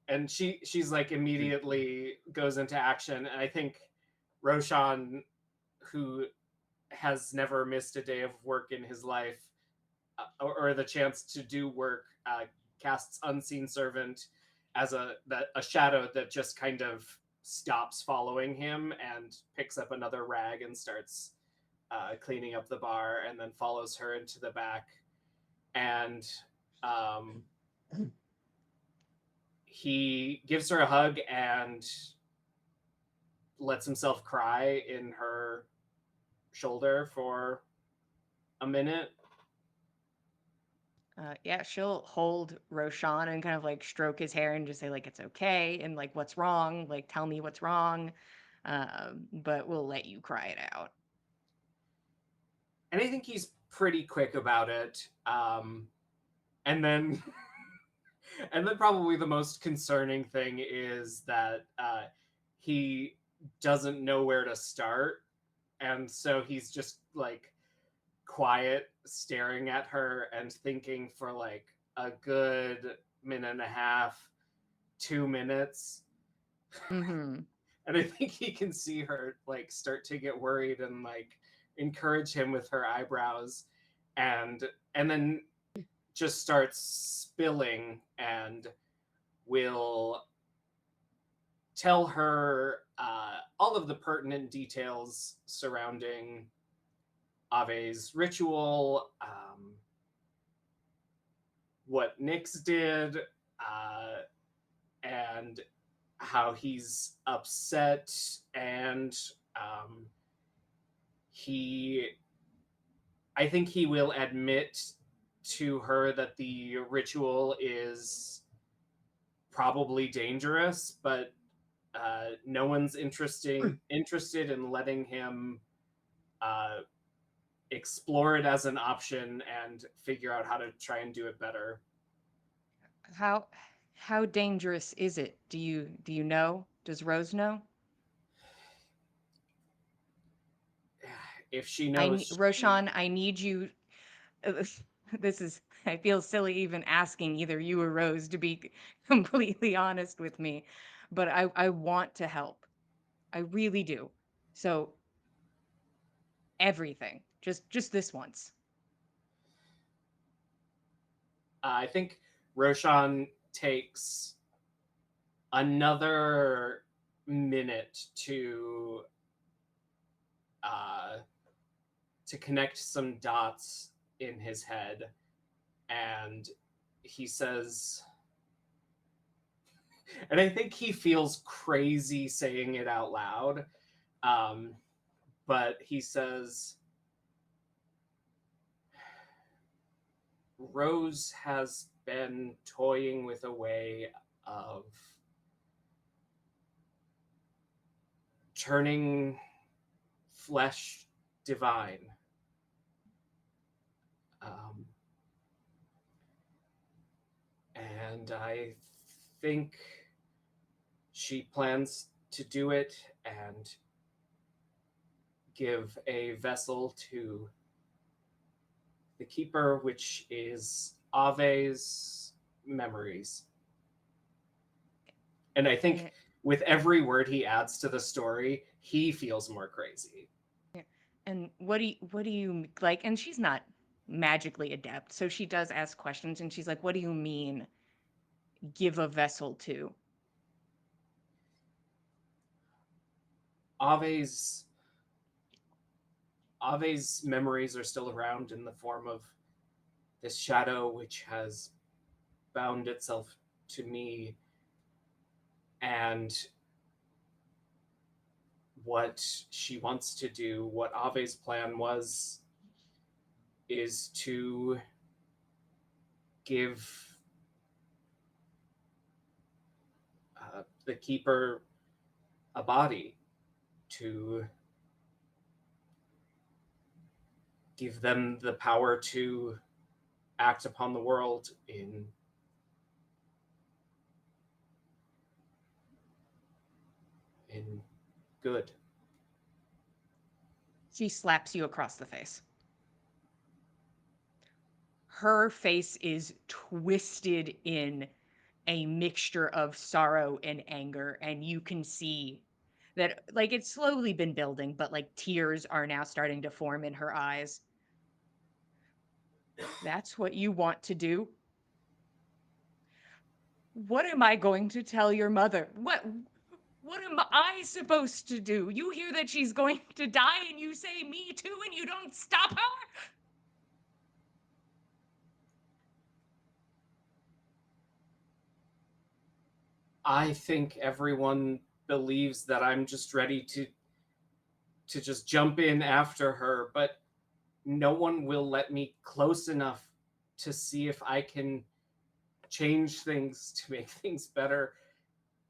Speaker 4: and she's like immediately goes into action. And I think Roshan, who has never missed a day of work in his life, or the chance to do work, casts Unseen Servant as a shadow that just kind of stops following him and picks up another rag and starts cleaning up the bar, and then follows her into the back. And he gives her a hug and lets himself cry in her shoulder for a minute.
Speaker 1: Yeah, she'll hold Roshan and kind of like stroke his hair and just say like, it's okay, and like, what's wrong, like tell me what's wrong. But we'll let you cry it out.
Speaker 4: And I think he's pretty quick about it. And then and then probably the most concerning thing is that he doesn't know where to start, and so he's just like quiet, staring at her and thinking for like a good minute and a half, 2 minutes.
Speaker 1: Mm-hmm.
Speaker 4: And I think he can see her like start to get worried and like encourage him with her eyebrows, and then just starts spilling and will tell her all of the pertinent details surrounding Ave's ritual, what Nyx did, and how he's upset, and I think he will admit to her that the ritual is probably dangerous, but no one's interested in letting him explore it as an option and figure out how to try and do it better.
Speaker 1: How dangerous is it? Do you know? Does Rose know?
Speaker 4: If she knows,
Speaker 1: Roshan, I need you. This is, I feel silly even asking either you or Rose to be completely honest with me, but I want to help. I really do. So everything, just this once.
Speaker 4: I think Roshan takes another minute to connect some dots in his head, and he says, and I think he feels crazy saying it out loud, but he says, Rose has been toying with a way of turning flesh divine. And I think she plans to do it and give a vessel to the Keeper, which is Ave's memories. And I think with every word he adds to the story, he feels more crazy.
Speaker 1: And what do you like? And she's not magically adept, so she does ask questions, and she's like, "What do you mean, give a vessel to?"
Speaker 4: Ave's memories are still around in the form of this shadow which has bound itself to me, and what she wants to do, what Ave's plan was, is to give the Keeper a body, to give them the power to act upon the world in good.
Speaker 1: She slaps you across the face. Her face is twisted in a mixture of sorrow and anger, and you can see that, like, it's slowly been building, but like tears are now starting to form in her eyes. That's what you want to do? What am I going to tell your mother? What am I supposed to do? You hear that she's going to die and you say me too and you don't stop her?
Speaker 4: I think everyone believes that I'm just ready to just jump in after her, but no one will let me close enough to see if I can change things to make things better.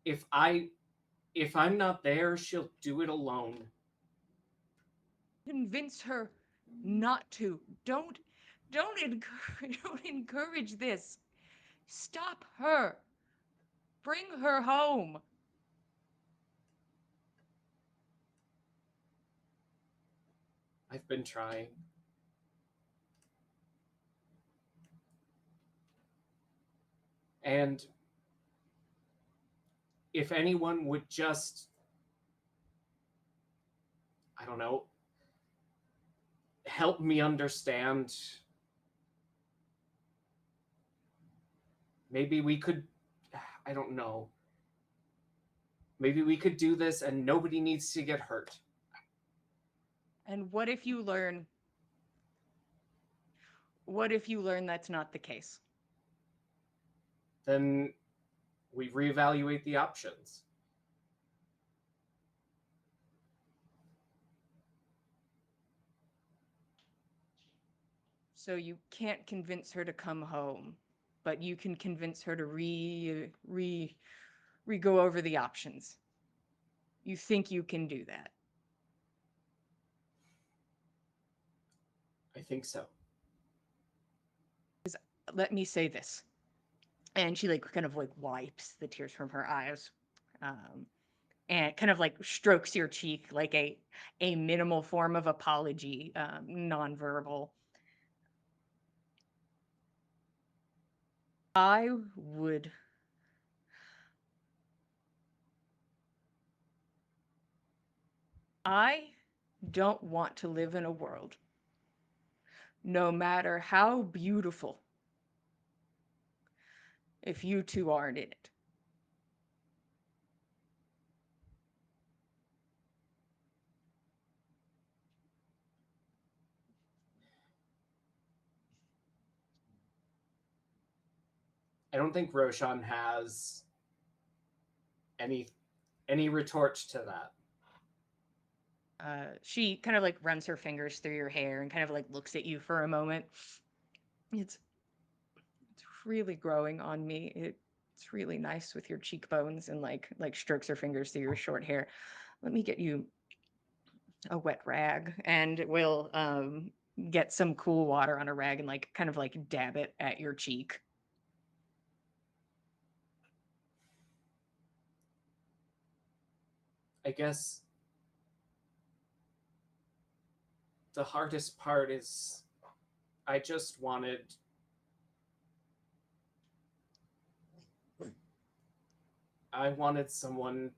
Speaker 4: If I'm not there, she'll do it alone.
Speaker 1: Convince her not to. Don't encourage this. Stop her. Bring her home.
Speaker 4: I've been trying. And if anyone would just, I don't know, help me understand, maybe we could, I don't know. Maybe we could do this and nobody needs to get hurt.
Speaker 1: And what if you learn? What if you learn that's not the case?
Speaker 4: Then we reevaluate the options.
Speaker 1: So you can't convince her to come home, but you can convince her to go over the options. You think you can do that?
Speaker 4: I think so.
Speaker 1: Let me say this. And she like kind of like wipes the tears from her eyes. And kind of like strokes your cheek like a minimal form of apology, nonverbal. I would I don't want to live in a world, no matter how beautiful, if you two aren't in it.
Speaker 4: I don't think Roshan has any retort to that.
Speaker 1: She kind of like runs her fingers through your hair and kind of like looks at you for a moment. It's really growing on me. It's really nice with your cheekbones, and like strokes her fingers through your short hair. Let me get you a wet rag, and we'll get some cool water on a rag and like kind of like dab it at your cheek.
Speaker 4: I guess the hardest part is I just wanted someone.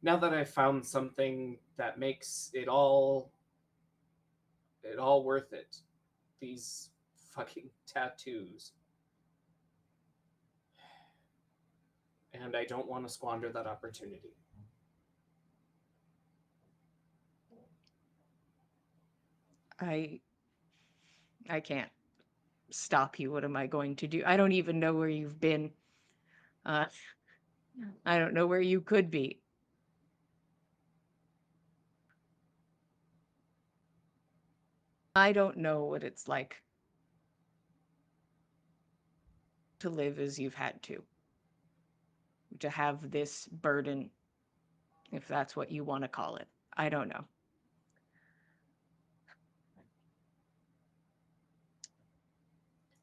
Speaker 4: Now that I've found something that makes it all worth it, these fucking tattoos. And I don't want to squander that opportunity.
Speaker 1: I can't stop you. What am I going to do? I don't even know where you've been. Uh, I don't know where you could be. I don't know what it's like to live as you've had to have this burden, if that's what you want to call it. I don't know.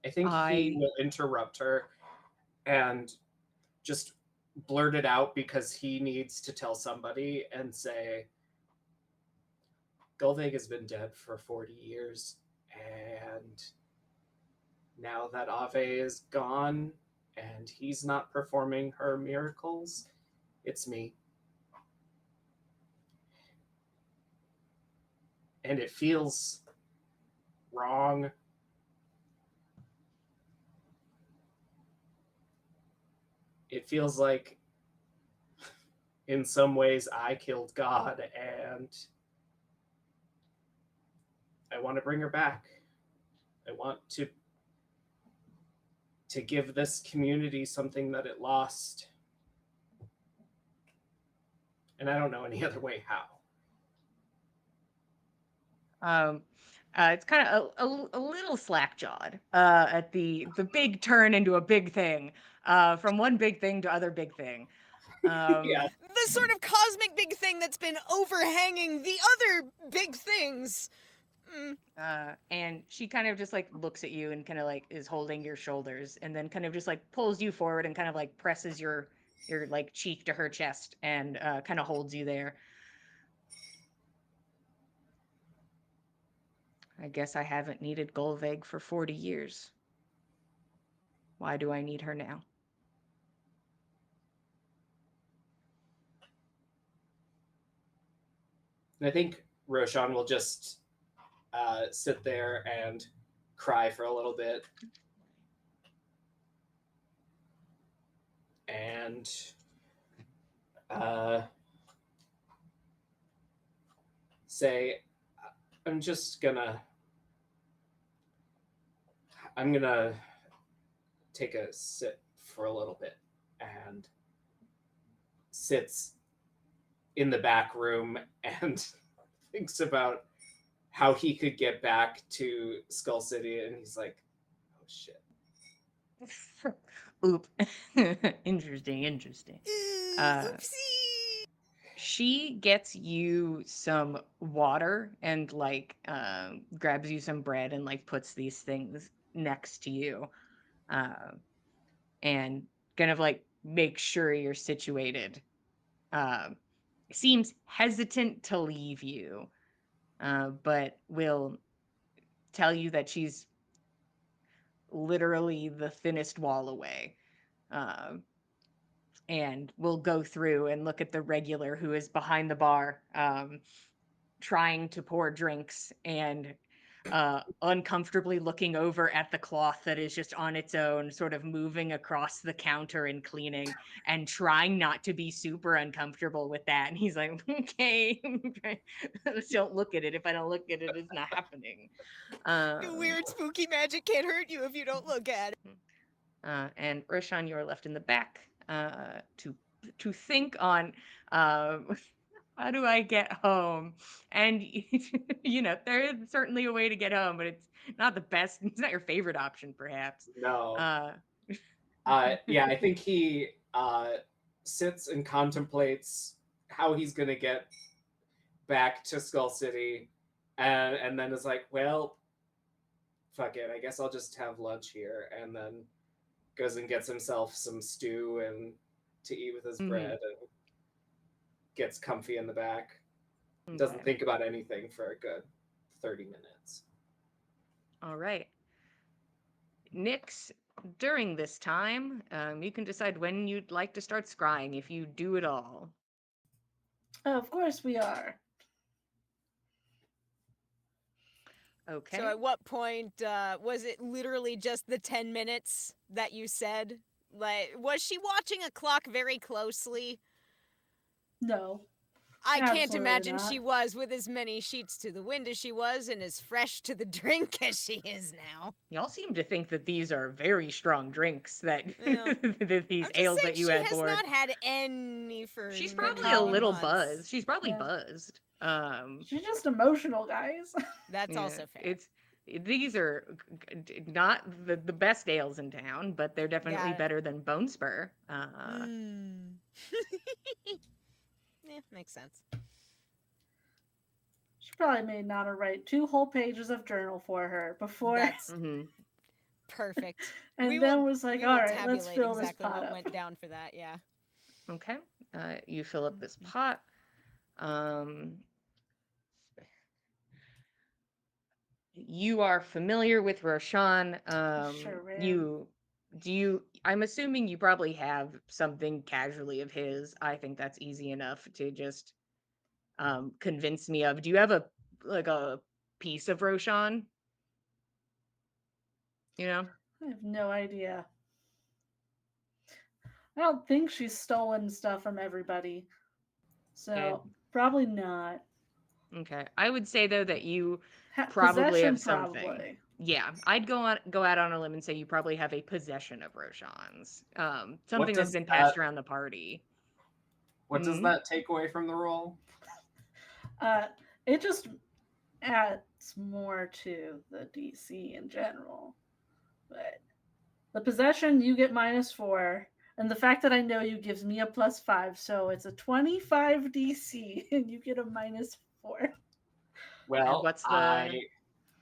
Speaker 4: I think he will interrupt her and just blurt it out because he needs to tell somebody and say, Golveg has been dead for 40 years, and now that Ave is gone and he's not performing her miracles, it's me. And it feels wrong. It feels like in some ways I killed God, and I want to bring her back. I want to give this community something that it lost. And I don't know any other way how.
Speaker 1: It's kind of a little slack-jawed at the big turn into a big thing, from one big thing to other big thing.
Speaker 4: Yeah.
Speaker 2: The sort of cosmic big thing that's been overhanging the other big things.
Speaker 1: And she kind of just like looks at you and kind of like is holding your shoulders, and then kind of just like pulls you forward and kind of like presses your like cheek to her chest and kind of holds you there. I guess I haven't needed Golveg for 40 years. Why do I need her now?
Speaker 4: And I think Roshan will just sit there and cry for a little bit. And uh, say, I'm just gonna, I'm gonna take a sit for a little bit, and sits in the back room and thinks about how he could get back to Skull City, and he's like, oh shit.
Speaker 1: Oop. Interesting. Uh,
Speaker 2: Oopsie.
Speaker 1: she gets you some water and like grabs you some bread and like puts these things next to you, uh, and kind of like make sure you're situated. Um, seems hesitant to leave you, but will tell you that she's literally the thinnest wall away. Um, and we'll go through and look at the regular who is behind the bar, trying to pour drinks and uncomfortably looking over at the cloth that is just on its own, sort of moving across the counter and cleaning, and trying not to be super uncomfortable with that. And he's like, okay, don't look at it. If I don't look at it, it's not happening.
Speaker 2: Weird spooky magic can't hurt you if you don't look at it.
Speaker 1: And Roshan, you are left in the back to think on how do I get home? And you know, there is certainly a way to get home, but it's not the best. It's not your favorite option, perhaps.
Speaker 4: No.
Speaker 1: Uh,
Speaker 4: Yeah, I think he sits and contemplates how he's gonna get back to Skull City, and then is like, well, fuck it, I guess I'll just have lunch here, and then goes and gets himself some stew and to eat with his bread, and gets comfy in the back. Doesn't
Speaker 1: okay.
Speaker 4: think about anything for a good 30 minutes.
Speaker 1: All right. Nyx, during this time, you can decide when you'd like to start scrying, if you do it all.
Speaker 5: Oh, of course we are.
Speaker 1: Okay.
Speaker 2: So at what point was it literally just the 10 minutes that you said? Like, was she watching a clock very closely?
Speaker 5: No.
Speaker 2: I can't
Speaker 5: Absolutely
Speaker 2: imagine
Speaker 5: not.
Speaker 2: she was, with as many sheets to the wind as she was and as fresh to the drink as she is now.
Speaker 1: Y'all seem to think that these are very strong drinks that,
Speaker 2: Yeah.
Speaker 1: that these
Speaker 2: I'm just
Speaker 1: ales
Speaker 2: saying
Speaker 1: that you
Speaker 2: she
Speaker 1: had
Speaker 2: has
Speaker 1: aboard.
Speaker 2: not had any for
Speaker 1: She's
Speaker 2: many,
Speaker 1: probably a
Speaker 2: many
Speaker 1: little
Speaker 2: months.
Speaker 1: buzzed. She's probably
Speaker 5: Yeah.
Speaker 1: buzzed.
Speaker 5: She's just emotional, guys.
Speaker 2: That's
Speaker 1: Yeah,
Speaker 2: also fair.
Speaker 1: these are not the best ales in town, but they're definitely
Speaker 2: Got it.
Speaker 1: better than Bone Spur.
Speaker 2: Yeah, makes sense.
Speaker 5: She probably made Nana write 2 whole pages of journal for her before,
Speaker 2: That's
Speaker 1: Mhm.
Speaker 2: perfect.
Speaker 5: and
Speaker 2: we
Speaker 5: then
Speaker 2: will,
Speaker 5: was like,
Speaker 2: we
Speaker 5: "All
Speaker 2: will
Speaker 5: right, let's
Speaker 2: tabulate
Speaker 5: fill
Speaker 2: exactly
Speaker 5: this pot
Speaker 2: what
Speaker 5: up."
Speaker 2: went down for that, yeah.
Speaker 1: Okay. You fill up this pot. You are familiar with Roshan.
Speaker 5: Sure am.
Speaker 1: I'm assuming you probably have something casually of his. I think that's easy enough to just convince me of. Do you have a piece of Roshan? You know?
Speaker 5: I have no idea. I don't think she's stolen stuff from everybody. So, probably not.
Speaker 1: Okay. I would say though that you probably
Speaker 5: Possession,
Speaker 1: have something.
Speaker 5: probably.
Speaker 1: Yeah, I'd go out on a limb and say you probably have a possession of Roshan's. Something that's
Speaker 4: does
Speaker 1: been
Speaker 4: that-
Speaker 1: passed around the party.
Speaker 4: What does
Speaker 1: Mhm.
Speaker 4: that take away from the roll?
Speaker 5: It just adds more to the DC in general. But the possession, you get -4. And the fact that I know you gives me a +5. So it's a 25 DC and you get a -4.
Speaker 4: Well,
Speaker 1: And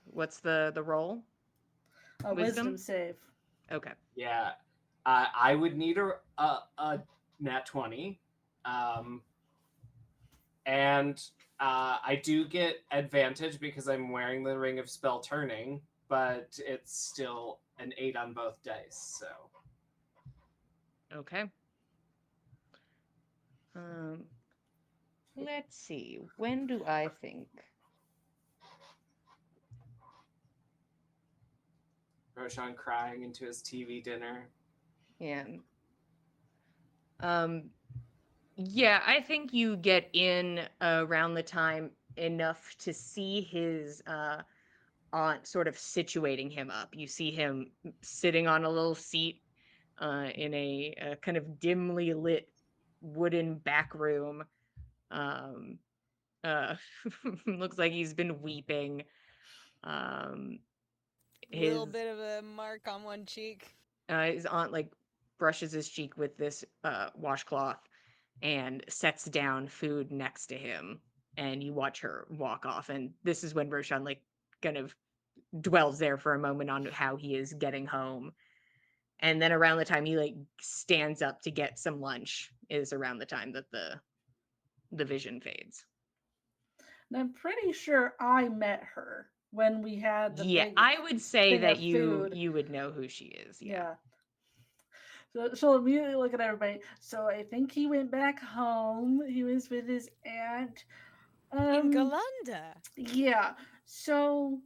Speaker 1: what's the roll?
Speaker 5: A wisdom save.
Speaker 1: Okay.
Speaker 4: Yeah, I would need a nat 20, and I do get advantage because I'm wearing the Ring of Spell Turning, but it's still an 8 on both dice. So
Speaker 1: Okay. Let's see. When do I think?
Speaker 4: Roshan crying into his TV dinner.
Speaker 1: Yeah. Yeah, I think you get in around the time enough to see his aunt sort of situating him up. You see him sitting on a little seat in a kind of dimly lit wooden back room. Um, uh, looks like he's been weeping. Um,
Speaker 2: Little
Speaker 1: his
Speaker 2: bit of a mark on one cheek.
Speaker 1: his aunt like brushes his cheek with this washcloth and sets down food next to him, and you watch her walk off. And this is when Roshan like kind of dwells there for a moment on how he is getting home. And then around the time he like stands up to get some lunch is around the time that the vision fades.
Speaker 5: And I'm pretty sure I met her when we had the
Speaker 1: Yeah,
Speaker 5: big
Speaker 1: I would say
Speaker 5: thing
Speaker 1: that
Speaker 5: of
Speaker 1: you
Speaker 5: food.
Speaker 1: you would know who she is. Yeah.
Speaker 5: Yeah. So she'll immediately look at everybody. So I think he went back home. He was with his aunt.
Speaker 2: In Galanda.
Speaker 5: Yeah. So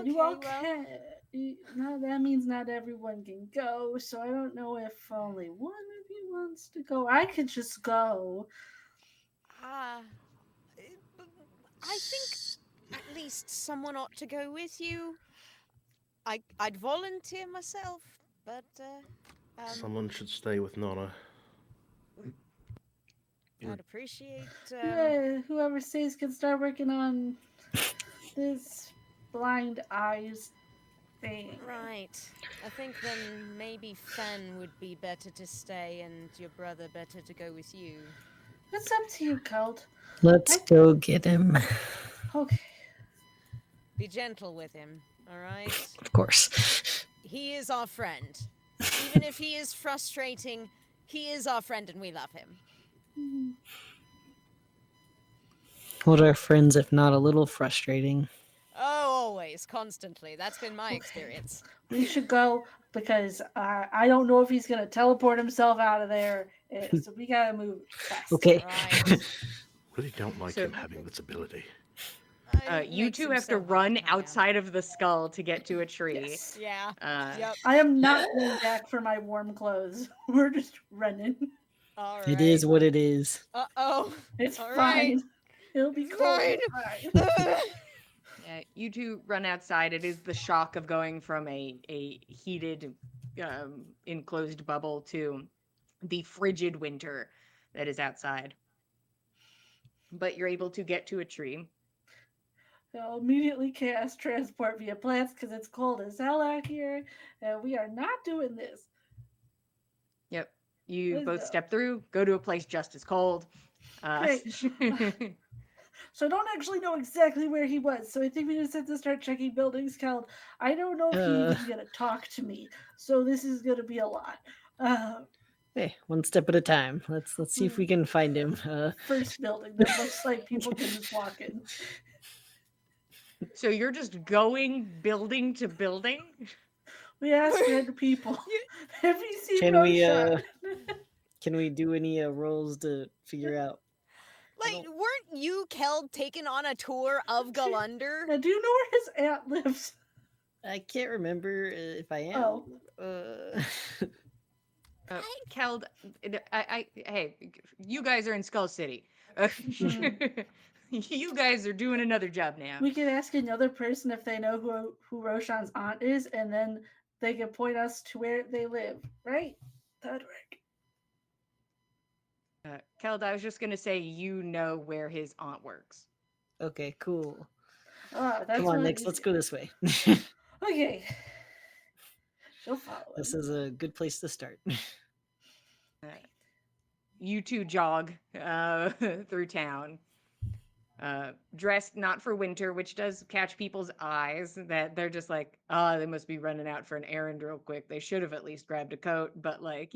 Speaker 5: you all
Speaker 2: Okay, well,
Speaker 5: can. No, that means not everyone can go. So I don't know if only one of you wants to go. I could just go.
Speaker 2: uh, I think at least someone ought to go with you. I'd volunteer myself, but
Speaker 6: Someone should stay with Nora.
Speaker 2: I'd appreciate.
Speaker 5: Yeah, whoever stays can start working on this blind eyes thing.
Speaker 2: Right. I think then maybe Fen would be better to stay, and your brother better to go with you.
Speaker 5: It's up to you, Cult.
Speaker 3: Let's go get him.
Speaker 5: Okay.
Speaker 2: Be gentle with him, all right?
Speaker 3: Of course.
Speaker 2: He is our friend. Even if he is frustrating, he is our friend and we love him.
Speaker 5: Mhm.
Speaker 3: What are friends if not a little frustrating?
Speaker 2: Oh, always, constantly. That's been my
Speaker 5: Okay.
Speaker 2: experience.
Speaker 5: We should go because I don't know if he's gonna teleport himself out of there. So we gotta move fast.
Speaker 3: Okay.
Speaker 2: Right.
Speaker 6: Really don't like
Speaker 1: So-
Speaker 6: him having this ability.
Speaker 2: It
Speaker 1: You
Speaker 2: makes
Speaker 1: two
Speaker 2: him
Speaker 1: have
Speaker 2: so
Speaker 1: to
Speaker 2: hard
Speaker 1: run
Speaker 2: to calm down.
Speaker 1: outside of the skull to get to a tree.
Speaker 5: Yes.
Speaker 2: Yeah.
Speaker 1: Uh,
Speaker 2: Yep.
Speaker 5: I am not going back for my warm clothes. We're just running.
Speaker 2: All right.
Speaker 3: It is what it is.
Speaker 2: Uh-oh.
Speaker 5: It's
Speaker 2: All
Speaker 5: fine.
Speaker 2: right.
Speaker 5: It'll be
Speaker 2: It's
Speaker 5: cold.
Speaker 2: fine.
Speaker 5: It's fine.
Speaker 1: you two run outside. It is the shock of going from a heated, enclosed bubble to the frigid winter that is outside. But you're able to get to a tree.
Speaker 5: I'll immediately cast transport via plants because it's cold as hell out here, and we are not doing this.
Speaker 1: Yep. You
Speaker 5: Let's
Speaker 1: both
Speaker 5: go.
Speaker 1: step through, go to a place just as cold.
Speaker 5: Great. So I don't actually know exactly where he was. So I think we just have to start checking buildings count. I don't know if he's gonna talk to me. So this is gonna be a lot.
Speaker 3: Hey, one step at a time. Let's see if we can find him.
Speaker 5: First building that looks like people can just walk in.
Speaker 1: So you're just going building to building?
Speaker 5: We asked random people. Have you seen
Speaker 3: Can we,
Speaker 5: Roshan?
Speaker 3: can we do any rolls to figure out?
Speaker 2: Like, weren't you, Kel, taken on a tour of Galander?
Speaker 5: Now, do you know where his aunt lives?
Speaker 3: I can't remember if I am.
Speaker 5: Oh.
Speaker 1: Keld, hey, you guys are in Skull City. You guys are doing another job now.
Speaker 5: We could ask another person if they know who Roshan's aunt is, and then they can point us to where they live, right? That'd work.
Speaker 1: Keld, I was just gonna say you know where his aunt works.
Speaker 3: Okay, cool.
Speaker 5: Oh, that's
Speaker 3: Come on,
Speaker 5: one
Speaker 3: Nix, let's
Speaker 5: easy-
Speaker 3: go this way.
Speaker 5: Okay. She'll follow.
Speaker 3: This
Speaker 5: him.
Speaker 3: is a good place to start.
Speaker 1: You two jog through town, dressed not for winter, which does catch people's eyes. That they're just like, oh, they must be running out for an errand real quick. They should have at least grabbed a coat, but like,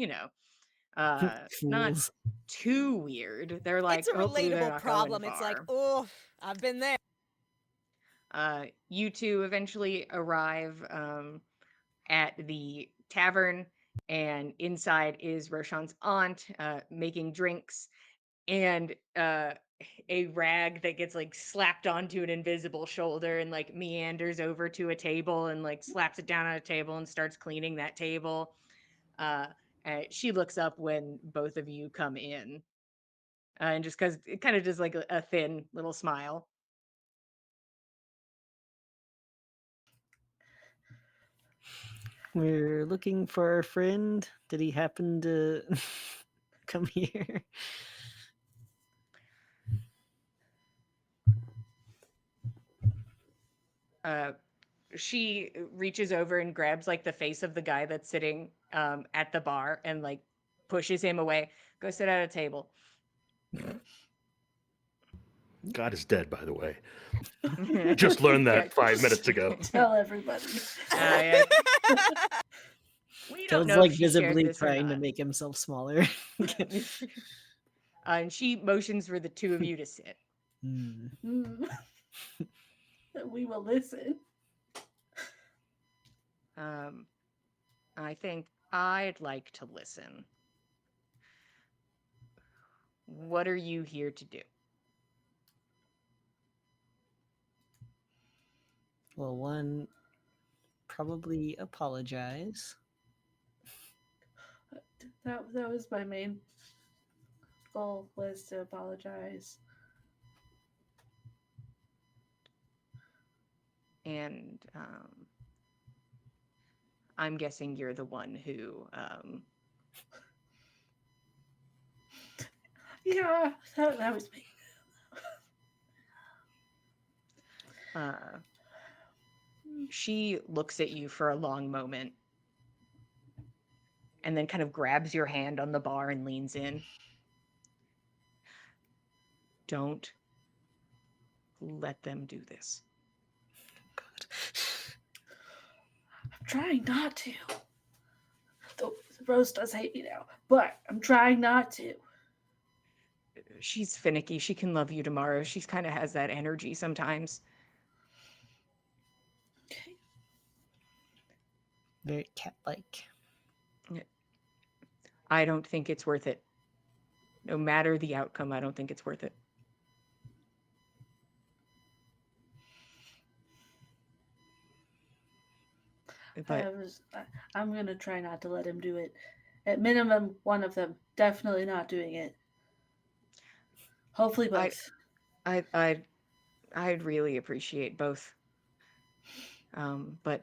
Speaker 1: not
Speaker 3: Fools.
Speaker 1: too weird. They're like,
Speaker 2: It's a
Speaker 1: hopefully they're
Speaker 2: relatable
Speaker 1: not
Speaker 2: problem.
Speaker 1: going
Speaker 2: It's like,
Speaker 1: far.
Speaker 2: oh, I've been there.
Speaker 1: You two eventually arrive at the tavern, and inside is Roshan's aunt making drinks, and a rag that gets like slapped onto an invisible shoulder and like meanders over to a table and like slaps it down on a table and starts cleaning that table. She looks up when both of you come in, and just because it kind of does like a thin little smile.
Speaker 3: We're looking for our friend. Did he happen to come here?
Speaker 1: She reaches over and grabs like the face of the guy that's sitting at the bar and like pushes him away. Go sit at a table.
Speaker 6: God is dead, by the way. Just learned that
Speaker 1: Yeah.
Speaker 6: 5 minutes ago.
Speaker 5: Tell everybody.
Speaker 1: Yeah. We don't
Speaker 3: Toad's
Speaker 1: know
Speaker 3: like
Speaker 1: if she shared
Speaker 3: visibly
Speaker 1: this or
Speaker 3: trying to
Speaker 1: not.
Speaker 3: make himself smaller.
Speaker 1: And she motions for the two of you to sit.
Speaker 3: Hmm.
Speaker 5: Mm. We will listen.
Speaker 1: I think I'd like to listen. What are you here to do?
Speaker 3: Well, one, probably apologize.
Speaker 5: That was my main goal, was to apologize.
Speaker 1: And I'm guessing you're the one who
Speaker 5: Yeah, that was me.
Speaker 1: She looks at you for a long moment and then kind of grabs your hand on the bar and leans in. Don't let them do this.
Speaker 3: God.
Speaker 5: I'm trying not to. Though Rose does hate me now, but I'm trying not to.
Speaker 1: She's finicky. She can love you tomorrow. She kind of has that energy sometimes.
Speaker 5: Okay.
Speaker 3: Very cat-like.
Speaker 1: I don't think it's worth it. No matter the outcome, I don't think it's worth it. But
Speaker 5: I'm gonna try not to let him do it. At minimum, one of them definitely not doing it. Hopefully both.
Speaker 1: I'd really appreciate both. But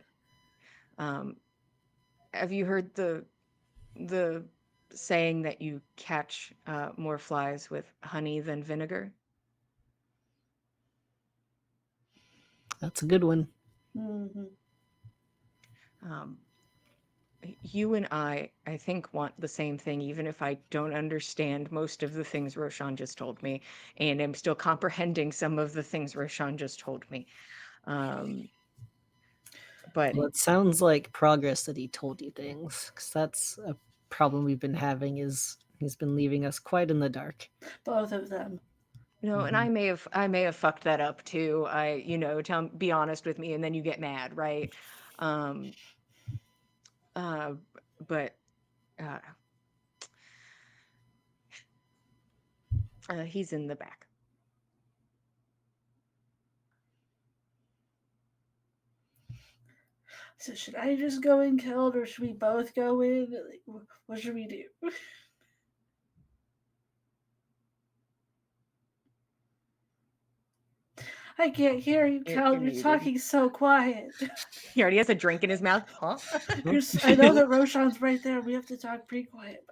Speaker 1: have you heard the saying that you catch more flies with honey than vinegar?
Speaker 3: That's a good one.
Speaker 5: Mm-hmm.
Speaker 1: You and I think, want the same thing, even if I don't understand most of the things Roshan just told me, and I'm still comprehending some of the things Roshan just told me. But
Speaker 3: Well, it sounds like progress that he told you things, because that's a problem we've been having. Is he's been leaving us quite in the dark.
Speaker 5: Both of them.
Speaker 1: and I may have fucked that up too. Be honest with me, and then you get mad, right? But he's in the back.
Speaker 5: So should I just go in, Keld, or should we both go in? Like, what should we do? I can't hear you,
Speaker 1: You're
Speaker 5: Keld. You're
Speaker 1: muted.
Speaker 5: talking so quiet.
Speaker 1: He already has a drink in his mouth. Huh?
Speaker 5: I know that Roshan's right there. We have to talk pretty quiet.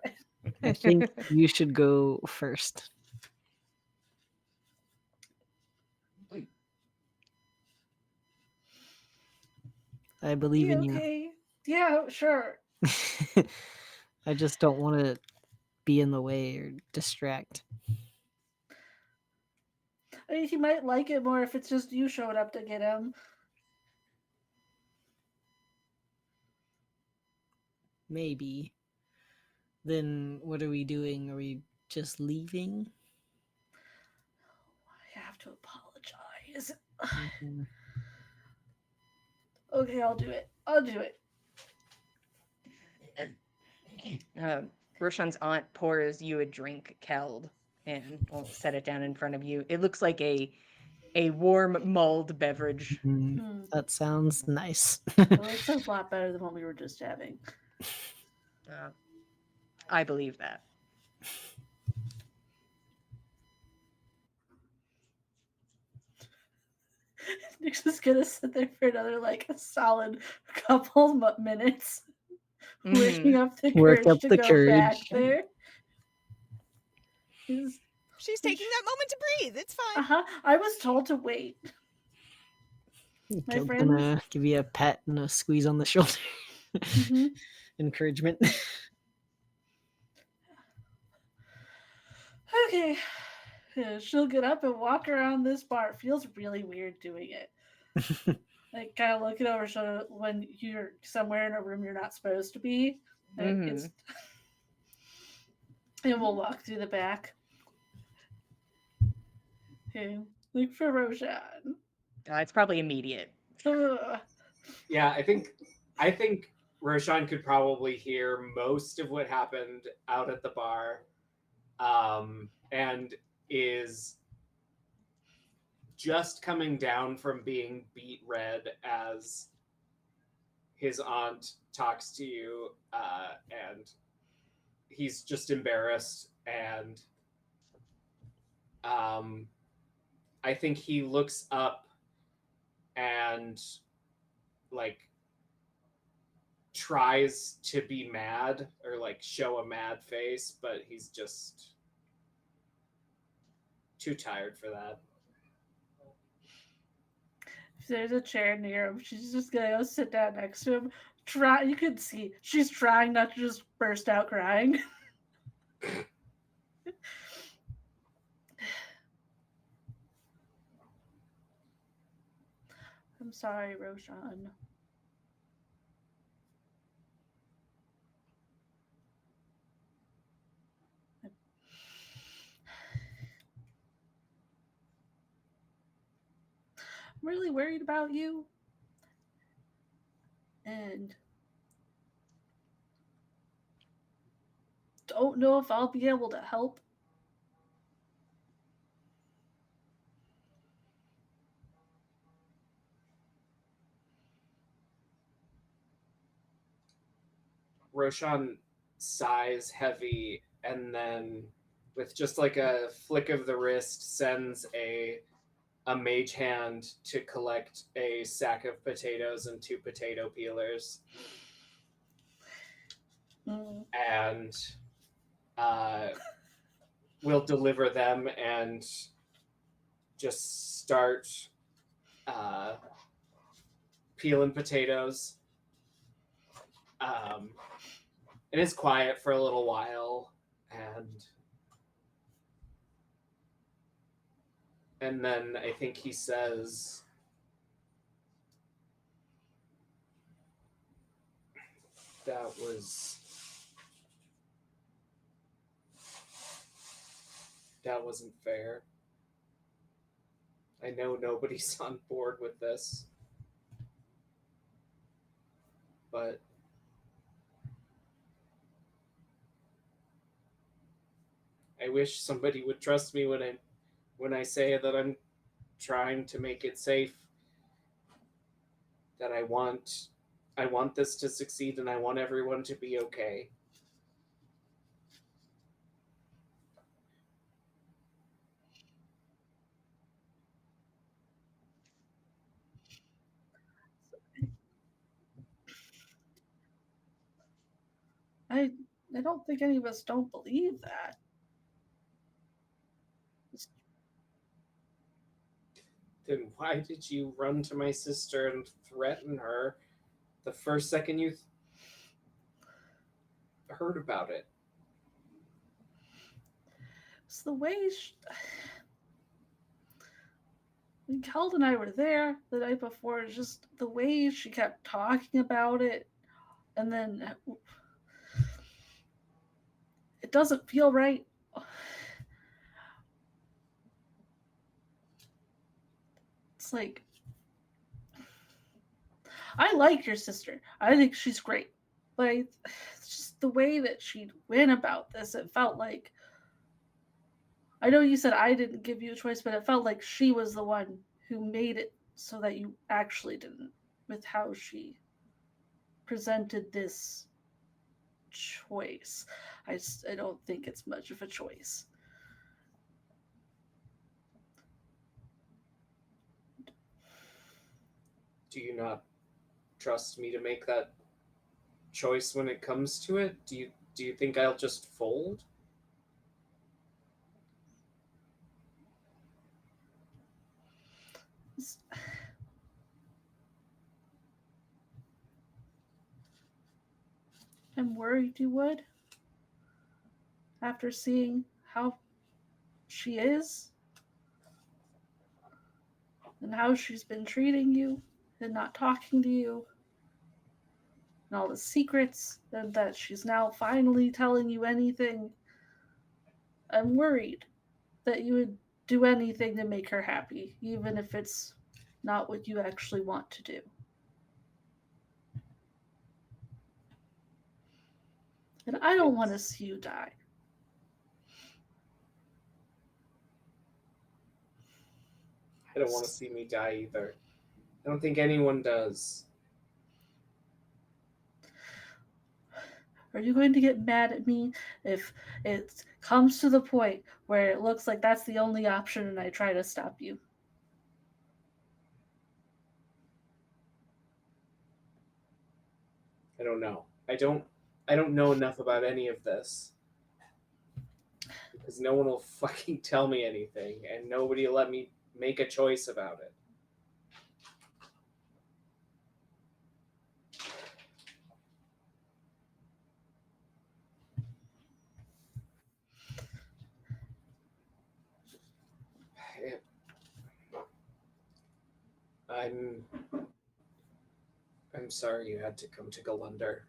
Speaker 3: I think you should go first. I believe in you.
Speaker 5: Okay. Yeah, sure.
Speaker 3: I just don't want to be in the way or distract.
Speaker 5: I mean, he might like it more if it's just you showed up to get him.
Speaker 3: Maybe. Then what are we doing? Are we just leaving?
Speaker 5: I have to apologize.
Speaker 3: Mhm.
Speaker 5: Okay, I'll do it. I'll do it.
Speaker 1: Roshan's aunt pours you a drink, Keld, and will set it down in front of you. It looks like a warm mulled beverage.
Speaker 3: Mhm. That sounds nice.
Speaker 5: Well, it sounds a lot better than what we were just having.
Speaker 1: I believe that.
Speaker 5: Nick's just gonna sit there for another like a solid couple minutes, working
Speaker 1: Mhm.
Speaker 5: up the
Speaker 3: Work
Speaker 5: courage
Speaker 3: up
Speaker 5: to
Speaker 3: the
Speaker 5: go back
Speaker 3: courage.
Speaker 5: there. He's,
Speaker 2: She's taking that moment to breathe. It's fine.
Speaker 5: I was told to wait. My
Speaker 3: I'm
Speaker 5: friends.
Speaker 3: gonna give you a pat and a squeeze on the shoulder.
Speaker 5: Mhm.
Speaker 3: Encouragement.
Speaker 5: Okay. Yeah, she'll get up and walk around this bar. It feels really weird doing it. Like kind of looking over her shoulder when you're somewhere in a room you're not supposed to be. It's and we'll walk through the back. Okay. Look for Roshan.
Speaker 1: It's probably immediate.
Speaker 5: Ugh.
Speaker 4: Yeah, I think Roshan could probably hear most of what happened out at the bar, and is just coming down from being beat red as his aunt talks to you, and he's just embarrassed, and I think he looks up and like tries to be mad or like show a mad face, but he's just too tired for that.
Speaker 5: If there's a chair near him, she's just gonna go sit down next to him. You can see she's trying not to just burst out crying. I'm sorry, Roshan. I'm really worried about you. And don't know if I'll be able to help.
Speaker 4: Roshan sighs heavy and then with just like a flick of the wrist sends a mage hand to collect a sack of potatoes and 2 potato peelers. And we'll deliver them and just start peeling potatoes. And it's quiet for a little while, and then I think he says, that wasn't fair. I know nobody's on board with this, but I wish somebody would trust me when I say that I'm trying to make it safe, that I want this to succeed and I want everyone to be okay.
Speaker 5: I don't think any of us don't believe that.
Speaker 4: Then why did you run to my sister and threaten her the first second you heard about it?
Speaker 5: It's the way when Keld and I were there the night before, just the way she kept talking about it, and then it doesn't feel right. It's like, I like your sister. I think she's great. But it's just the way that she went about this, it felt like, I know you said I didn't give you a choice, but it felt like she was the one who made it so that you actually didn't, with how she presented this choice. I don't think it's much of a choice.
Speaker 4: Do you not trust me to make that choice when it comes to it? Do you think I'll just fold?
Speaker 5: I'm worried you would. After seeing how she is and how she's been treating you and not talking to you and all the secrets and that she's now finally telling you anything, I'm worried that you would do anything to make her happy, even if it's not what you actually want to do. And I don't want to see you die.
Speaker 4: I don't want to see me die either. I don't think anyone does.
Speaker 5: Are you going to get mad at me if it comes to the point where it looks like that's the only option and I try to stop you?
Speaker 4: I don't know. I don't know enough about any of this. Because no one will fucking tell me anything and nobody will let me make a choice about it. I'm sorry you had to come to Galunder.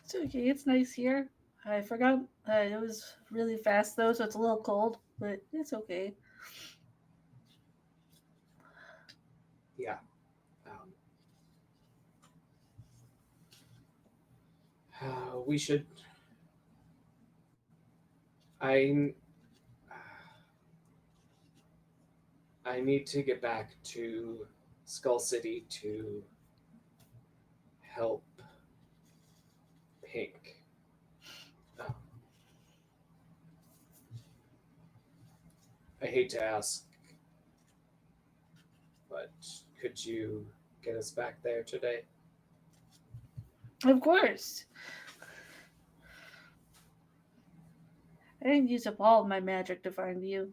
Speaker 5: It's okay. It's nice here. I forgot it was really fast though, so it's a little cold, but it's okay.
Speaker 4: Yeah. We should. I need to get back to Skull City to help Pink. I hate to ask, but could you get us back there today?
Speaker 5: Of course. I didn't use up all of my magic to find you.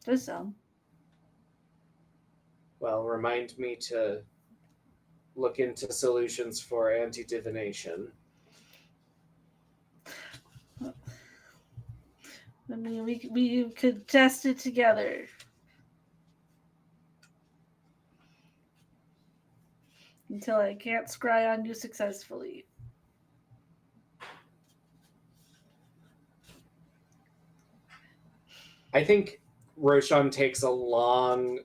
Speaker 5: Just some.
Speaker 4: Well, remind me to look into solutions for anti-divination.
Speaker 5: I mean, we could test it together. Until I can't scry on you successfully.
Speaker 4: I think Roshan takes a long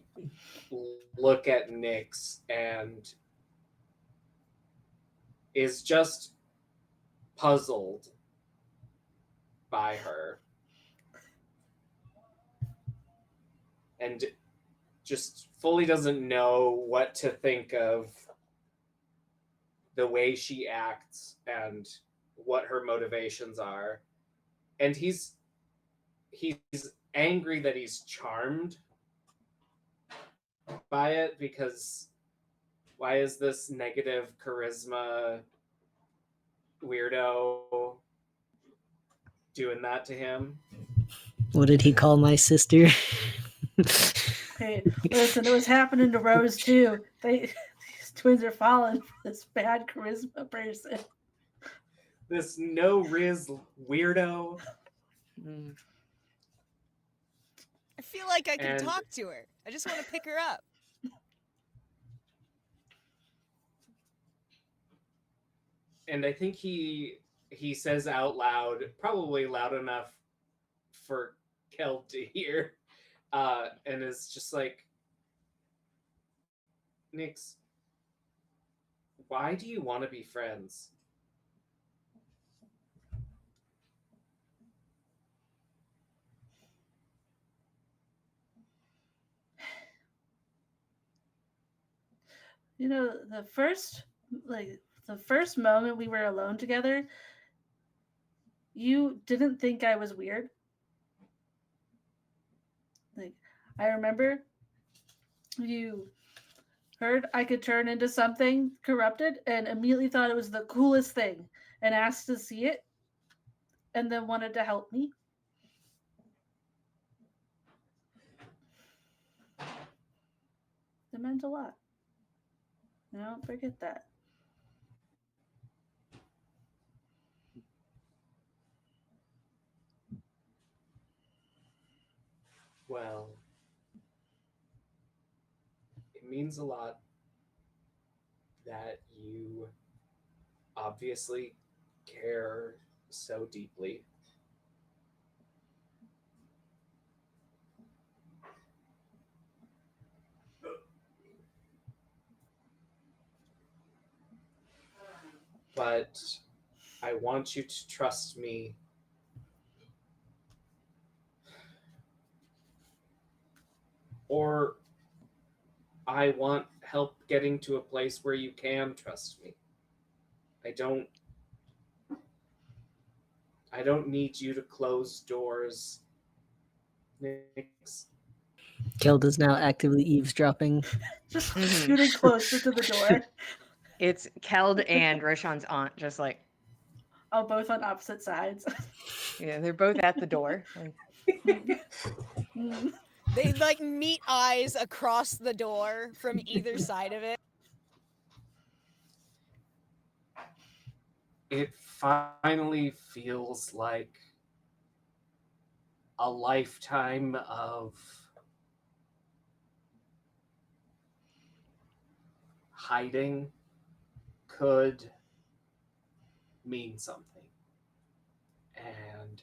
Speaker 4: look at Nyx and is just puzzled by her. And just fully doesn't know what to think of the way she acts and what her motivations are. And he's angry that he's charmed by it, because why is this negative charisma weirdo doing that to him?
Speaker 3: What did he call my sister?
Speaker 5: Hey, listen, it was happening to Rose too. These twins are falling for this bad charisma person.
Speaker 4: This no riz weirdo.
Speaker 1: Mm.
Speaker 2: I feel like I can
Speaker 4: And-
Speaker 2: talk to her. I just want to pick her up.
Speaker 4: And I think he says out loud, probably loud enough for Kel to hear, and is just like, Nyx, why do you want to be friends?
Speaker 5: You know, the first moment we were alone together, you didn't think I was weird. Like, I remember you heard I could turn into something corrupted and immediately thought it was the coolest thing and asked to see it and then wanted to help me. It meant a lot. Don't forget that.
Speaker 4: Well, it means a lot that you obviously care so deeply. But I want you to trust me. Or I want help getting to a place where you can trust me. I don't I don't need you to close doors. Nix.
Speaker 3: Kelda's now actively eavesdropping.
Speaker 5: Just
Speaker 1: Mhm.
Speaker 5: scooting closer to the door.
Speaker 1: It's Keld and Roshan's aunt, just like,
Speaker 5: Oh, both on opposite sides.
Speaker 1: yeah, they're both at the door. Like,
Speaker 5: Mm.
Speaker 2: They like meet eyes across the door from either side of it.
Speaker 4: It finally feels like a lifetime of hiding could mean something. And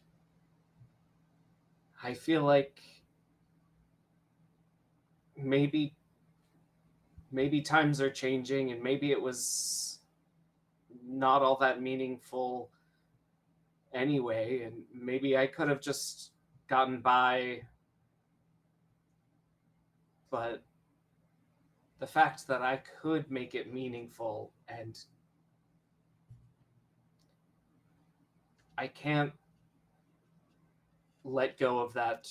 Speaker 4: I feel like maybe times are changing and maybe it was not all that meaningful anyway, and maybe I could have just gotten by, but the fact that I could make it meaningful, and I can't let go of that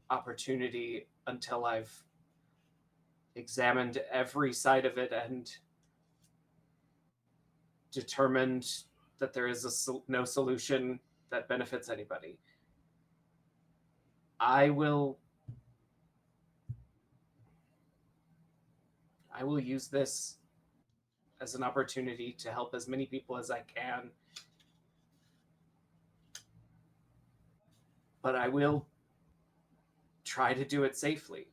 Speaker 4: opportunity until I've examined every side of it and determined that there is no solution that benefits anybody. I will use this as an opportunity to help as many people as I can. But I will try to do it safely.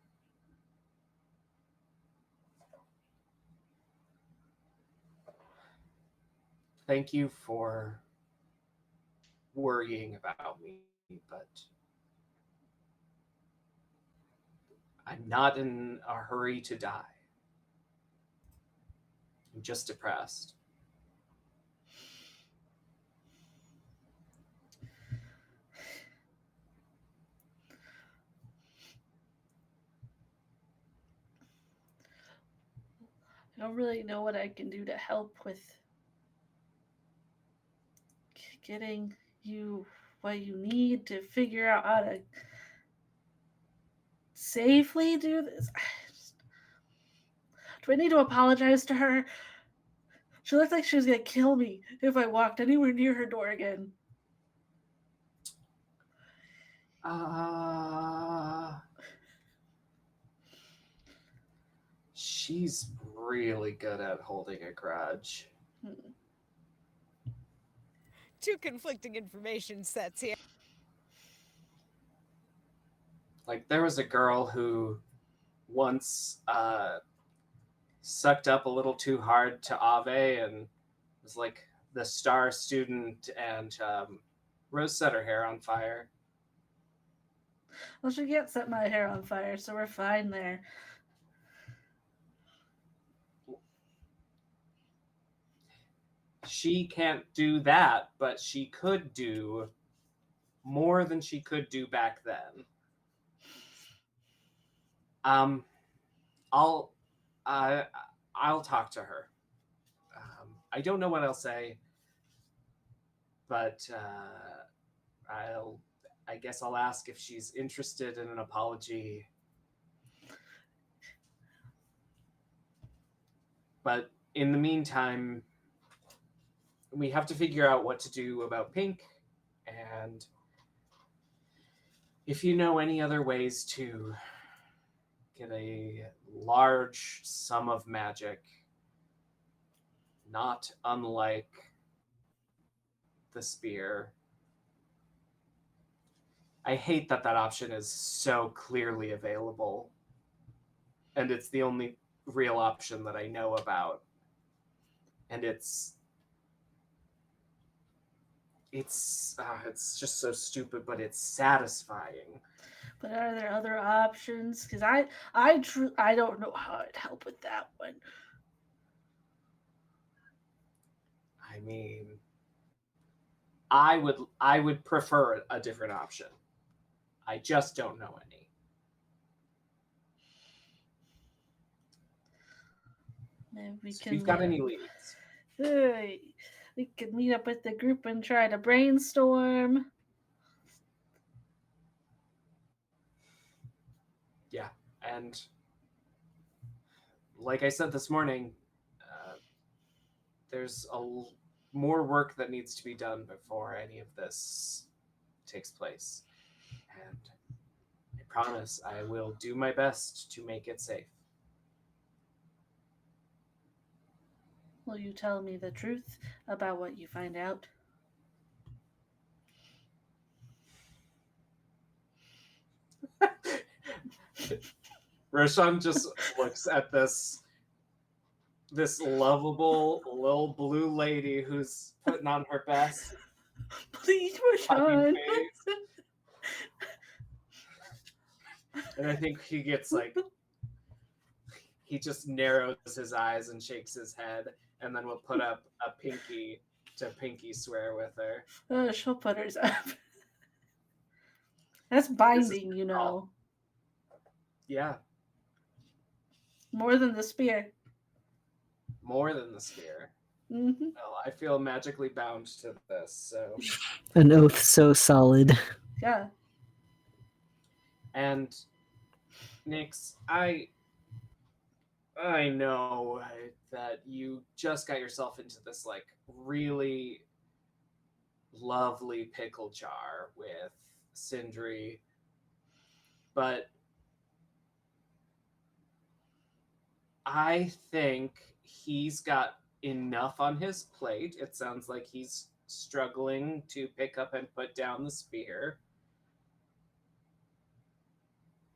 Speaker 4: Thank you for worrying about me, but I'm not in a hurry to die. I'm just depressed.
Speaker 5: I don't really know what I can do to help with getting you what you need to figure out how to safely do this. Do I need to apologize to her? She looked like she was gonna kill me if I walked anywhere near her door again.
Speaker 4: She's really good at holding a grudge.
Speaker 2: Two conflicting information sets here.
Speaker 4: Like, there was a girl who once sucked up a little too hard to Ave and was like the star student, and Rose set her hair on fire.
Speaker 5: Well, she can't set my hair on fire, so we're fine there.
Speaker 4: She can't do that, but she could do more than she could do back then. I'll I'll talk to her. I don't know what I'll say, but I guess I'll ask if she's interested in an apology. But in the meantime, we have to figure out what to do about Pink, and if you know any other ways to get a large sum of magic, not unlike the spear. I hate that that option is so clearly available, and it's the only real option that I know about. And it's just so stupid, but it's satisfying.
Speaker 5: But are there other options? Because I don't know how I'd help with that one.
Speaker 4: I mean, I would prefer a different option. I just don't know any.
Speaker 5: Maybe we
Speaker 4: So if
Speaker 5: can.
Speaker 4: you've got any leads,
Speaker 5: Hey, we could meet up with the group and try to brainstorm.
Speaker 4: yeah. And like I said this morning, there's more work that needs to be done before any of this takes place. And I promise I will do my best to make it safe.
Speaker 5: Will you tell me the truth about what you find out?
Speaker 4: Roshan just looks at this lovable little blue lady who's putting on her best
Speaker 5: Please,
Speaker 4: puppy
Speaker 5: Rashawn.
Speaker 4: face. And I think he gets like, he just narrows his eyes and shakes his head, and then we'll put up a pinky to pinky swear with her.
Speaker 5: She'll put hers up. That's binding, you know.
Speaker 4: Yeah,
Speaker 5: More than the spear.
Speaker 4: more than the spear.
Speaker 5: Mm-hmm.
Speaker 4: Well, I feel magically bound to this, so.
Speaker 3: An oath so solid.
Speaker 5: Yeah.
Speaker 4: And Nyx, I know that you just got yourself into this like really lovely pickle jar with Sindri, but I think he's got enough on his plate. It sounds like he's struggling to pick up and put down the spear.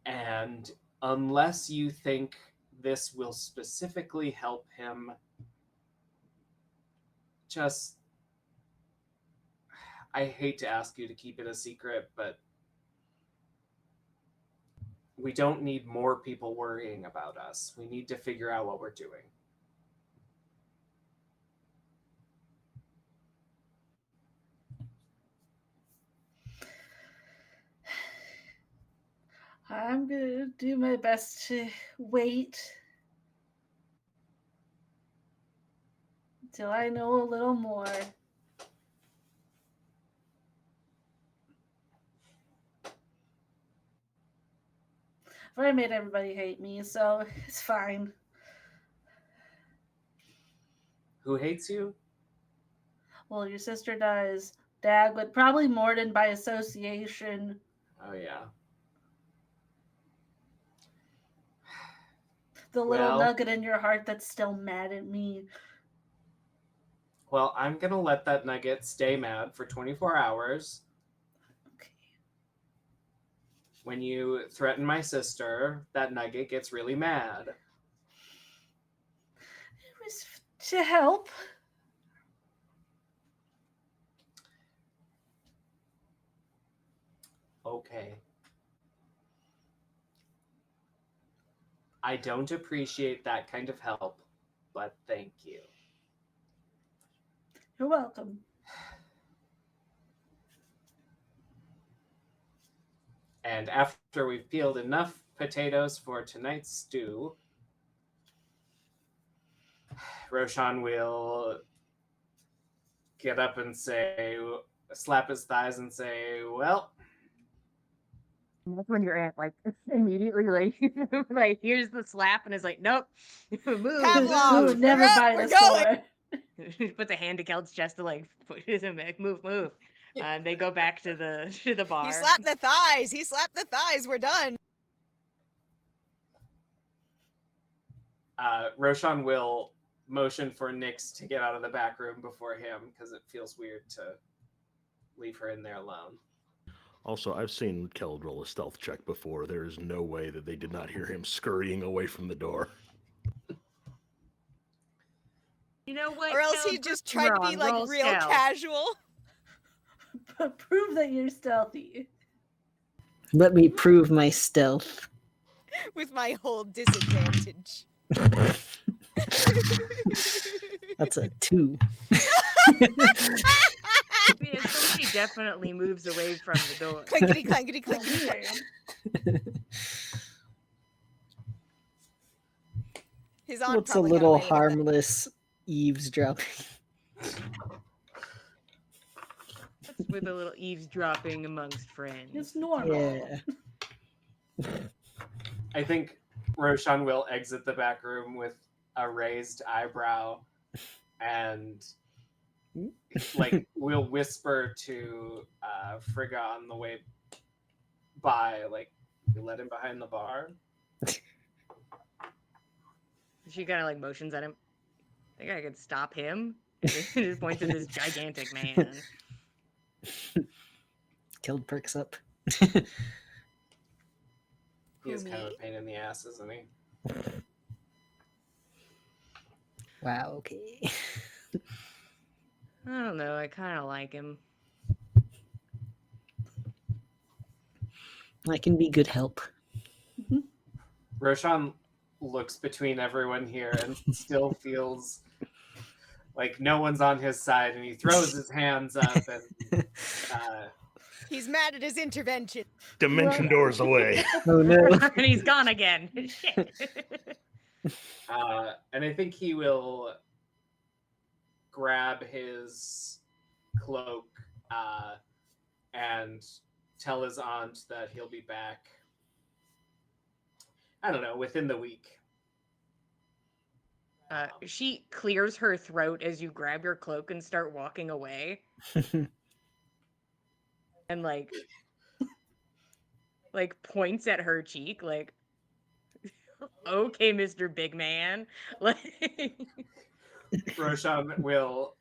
Speaker 4: And unless you think this will specifically help him, just, I hate to ask you to keep it a secret, but we don't need more people worrying about us. We need to figure out what we're doing.
Speaker 5: I'm gonna do my best to wait until I know a little more. I've already made everybody hate me, so it's fine.
Speaker 4: Who hates you?
Speaker 5: Well, your sister does. Dad, but probably Morden by association.
Speaker 4: Oh, yeah.
Speaker 5: The little
Speaker 4: Well-
Speaker 5: nugget in your heart that's still mad at me.
Speaker 4: Well, I'm going to let that nugget stay mad for 24 hours.
Speaker 5: Okay.
Speaker 4: When you threaten my sister, that nugget gets really mad.
Speaker 5: It was to help.
Speaker 4: Okay. I don't appreciate that kind of help, but thank you.
Speaker 5: You're welcome.
Speaker 4: And after we've peeled enough potatoes for tonight's stew, Roshan will get up and slap his thighs and say, "Well."
Speaker 1: And that's when your aunt like immediately like here's the slap and is like, nope, move.
Speaker 2: Pavlov,
Speaker 5: Who would never
Speaker 2: we're up,
Speaker 5: buy
Speaker 2: we're
Speaker 5: a
Speaker 2: going.
Speaker 5: store?
Speaker 1: Puts a hand to Kelt's chest to like put him back, move. They go back to the bar.
Speaker 2: He slapped the thighs. He slapped the thighs. We're done.
Speaker 4: Roshan will motion for Nyx to get out of the back room before him because it feels weird to leave her in there alone.
Speaker 6: Also, I've seen Keld roll a stealth check before. There is no way that they did not hear him scurrying away from the door.
Speaker 1: You know what?
Speaker 2: Or else
Speaker 1: Kel,
Speaker 2: he just
Speaker 1: prove
Speaker 2: tried to be
Speaker 1: wrong.
Speaker 2: like
Speaker 1: Roll
Speaker 2: real
Speaker 1: stealth.
Speaker 2: casual.
Speaker 5: But prove that you're stealthy.
Speaker 3: Let me prove my stealth.
Speaker 2: With my whole disadvantage.
Speaker 3: That's a 2.
Speaker 1: Yeah, somebody definitely moves away from the door.
Speaker 2: Clankety, clankety, clankety.
Speaker 5: Weird.
Speaker 2: His aunt
Speaker 3: What's a
Speaker 2: probably got
Speaker 3: little
Speaker 2: away with it.
Speaker 3: harmless eavesdropping?
Speaker 1: That's with a little eavesdropping amongst friends.
Speaker 5: It's normal.
Speaker 3: Yeah.
Speaker 4: I think Roshan will exit the back room with a raised eyebrow and like will whisper to Frigga on the way by, like, you let him behind the bar.
Speaker 1: She kind of like motions at him. Think I could stop him? He just points at this gigantic man.
Speaker 3: Killed perks up.
Speaker 4: He
Speaker 2: Who,
Speaker 4: is kind of
Speaker 2: me?
Speaker 4: a pain in the ass, isn't he?
Speaker 3: Wow, okay.
Speaker 1: I don't know. I kind of like him.
Speaker 3: I can be good help.
Speaker 4: Roshan looks between everyone here and still feels like no one's on his side, and he throws his hands up and
Speaker 2: He's mad at his intervention.
Speaker 6: Dimension doors away.
Speaker 3: Oh no.
Speaker 1: And he's gone again. Shit.
Speaker 4: and I think he will grab his cloak and tell his aunt that he'll be back, I don't know, within the week.
Speaker 1: She clears her throat as you grab your cloak and start walking away. And like points at her cheek like, okay, Mr. Big Man. Like
Speaker 4: Roshan will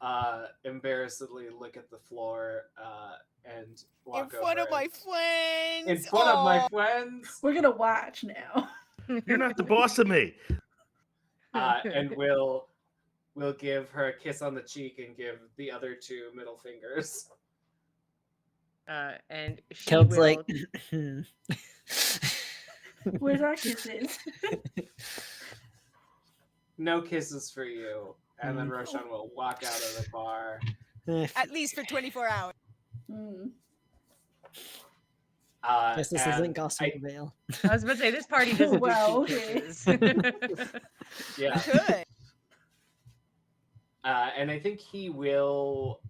Speaker 4: embarrassedly look at the floor and walk
Speaker 2: In front
Speaker 4: over
Speaker 2: of my friends.
Speaker 4: in front of my
Speaker 2: Aw.
Speaker 4: friends,
Speaker 5: We're gonna watch now.
Speaker 6: You're not the boss of me.
Speaker 4: and will give her a kiss on the cheek and give the other 2 middle fingers.
Speaker 1: and she
Speaker 3: Keld's
Speaker 1: will
Speaker 3: like,
Speaker 5: Where's our kisses?
Speaker 4: No kisses for you. And then Roshan will walk out of the bar.
Speaker 2: At least for 24 hours.
Speaker 5: Mm.
Speaker 3: guess this
Speaker 4: and
Speaker 3: isn't Gospel Veil.
Speaker 1: I was about to say this party doesn't
Speaker 5: Well,
Speaker 1: do cheek
Speaker 5: okay.
Speaker 1: kisses.
Speaker 4: Yeah.
Speaker 2: Good.
Speaker 4: And I think he will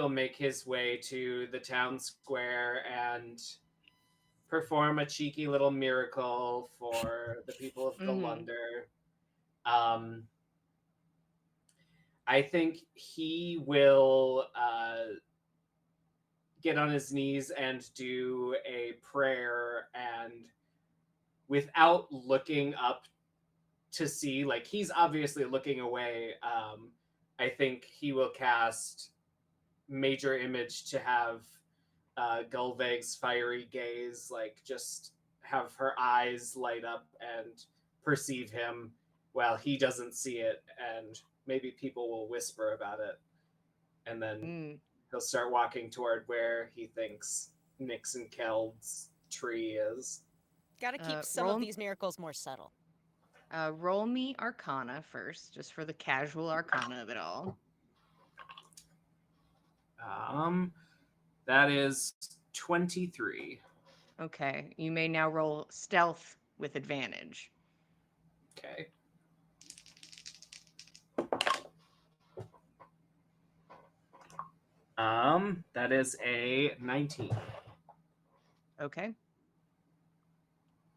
Speaker 4: make his way to the town square and perform a cheeky little miracle for the people of Golunder. I think he will get on his knees and do a prayer, and without looking up to see, like, he's obviously looking away, I think he will cast Major Image to have Gulveg's fiery gaze, like, just have her eyes light up and perceive him while he doesn't see it, and maybe people will whisper about it, and then he'll start walking toward where he thinks Nyx and Keld's tree is.
Speaker 2: Gotta keep some
Speaker 1: roll-
Speaker 2: of these miracles more subtle.
Speaker 1: Roll me Arcana first, just for the casual Arcana of it all.
Speaker 4: That is 23.
Speaker 1: Okay, you may now roll Stealth with advantage.
Speaker 4: Okay. That is a 19.
Speaker 1: Okay.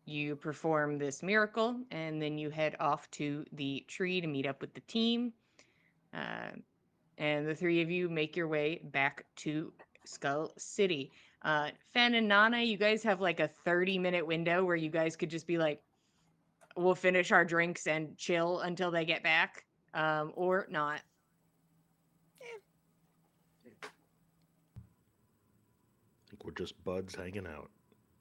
Speaker 1: You perform this miracle, and then you head off to the tree to meet up with the team. And the three of you make your way back to Skull City. Fen and Nana, you guys have like a 30-minute window where you guys could just be like, we'll finish our drinks and chill until they get back, or not.
Speaker 6: I think we're just buds hanging out.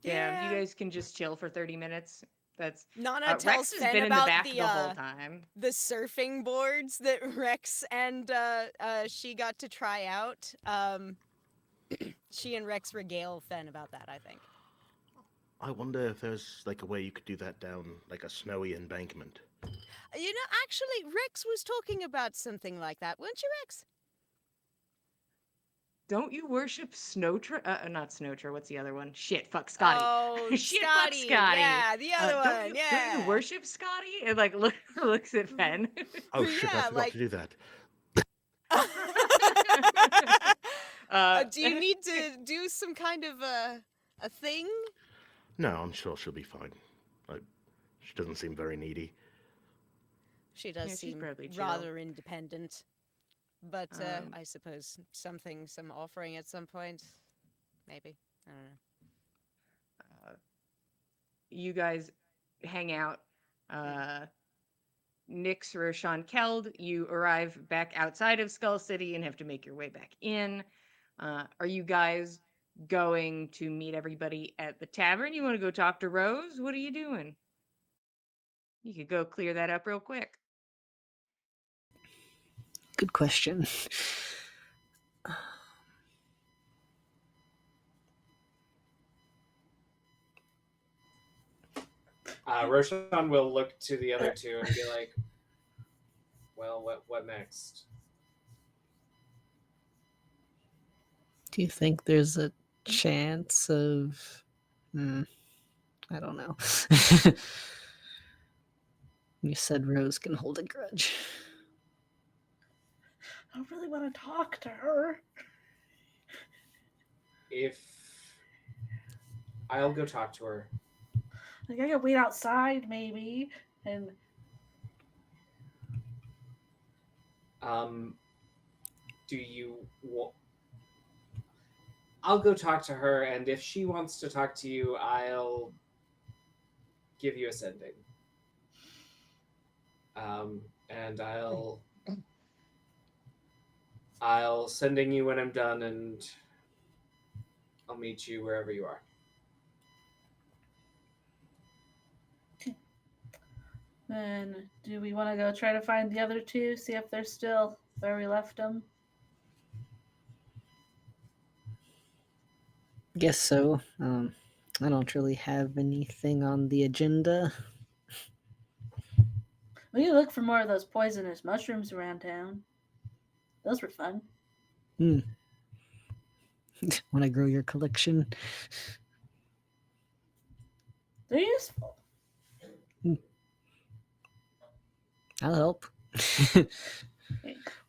Speaker 1: Yeah, you guys can just chill for 30 minutes. That's
Speaker 2: Nana
Speaker 1: Rex
Speaker 2: tells
Speaker 1: has
Speaker 2: Fen
Speaker 1: been in the
Speaker 2: about
Speaker 1: back the whole time.
Speaker 2: the surfing boards that Rex and she got to try out. She and Rex regale Fen about that, I think.
Speaker 6: I wonder if there's like a way you could do that down like a snowy embankment.
Speaker 2: You know, actually, Rex was talking about something like that, weren't you, Rex?
Speaker 1: Don't you worship Snowtra? Not Snowtra. What's the other one? Shit, fuck Scotty.
Speaker 2: Oh,
Speaker 1: Shit,
Speaker 2: Scotty.
Speaker 1: fuck Scotty.
Speaker 2: Yeah, the other one.
Speaker 1: Don't you worship Scotty? And like looks at Fen.
Speaker 6: Oh shit!
Speaker 2: Yeah,
Speaker 6: I forgot to do that.
Speaker 2: Do you need to do some kind of a thing?
Speaker 6: No, I'm sure she'll be fine. She doesn't seem very needy.
Speaker 2: She does
Speaker 1: she's
Speaker 2: seem
Speaker 1: probably chill.
Speaker 2: rather independent. But
Speaker 1: Um,
Speaker 2: I suppose some offering at some point. Maybe. I don't know.
Speaker 1: You guys hang out. Nyx, Roshan, Keld, you arrive back outside of Skull City and have to make your way back in. Are you guys going to meet everybody at the tavern? You want to go talk to Rose? What are you doing? You could go clear that up real quick.
Speaker 3: Good question.
Speaker 4: Roshan will look to the other two and be like, well, what next?
Speaker 3: Do you think there's a chance of... I don't know. You said Rose can hold a grudge.
Speaker 5: I really want to talk to her.
Speaker 4: If I'll go talk to her.
Speaker 5: Like I could wait outside maybe, and
Speaker 4: do you I'll go talk to her, and if she wants to talk to you, I'll give you a sending. And I'll sending you when I'm done, and I'll meet you wherever you are.
Speaker 5: then do we want to go try to find the other two, see if they're still where we left them?
Speaker 3: Guess so. I don't really have anything on the agenda.
Speaker 5: We could look for more of those poisonous mushrooms around town. Those were fun.
Speaker 3: Want to grow your collection?
Speaker 5: They're useful.
Speaker 3: I'll help.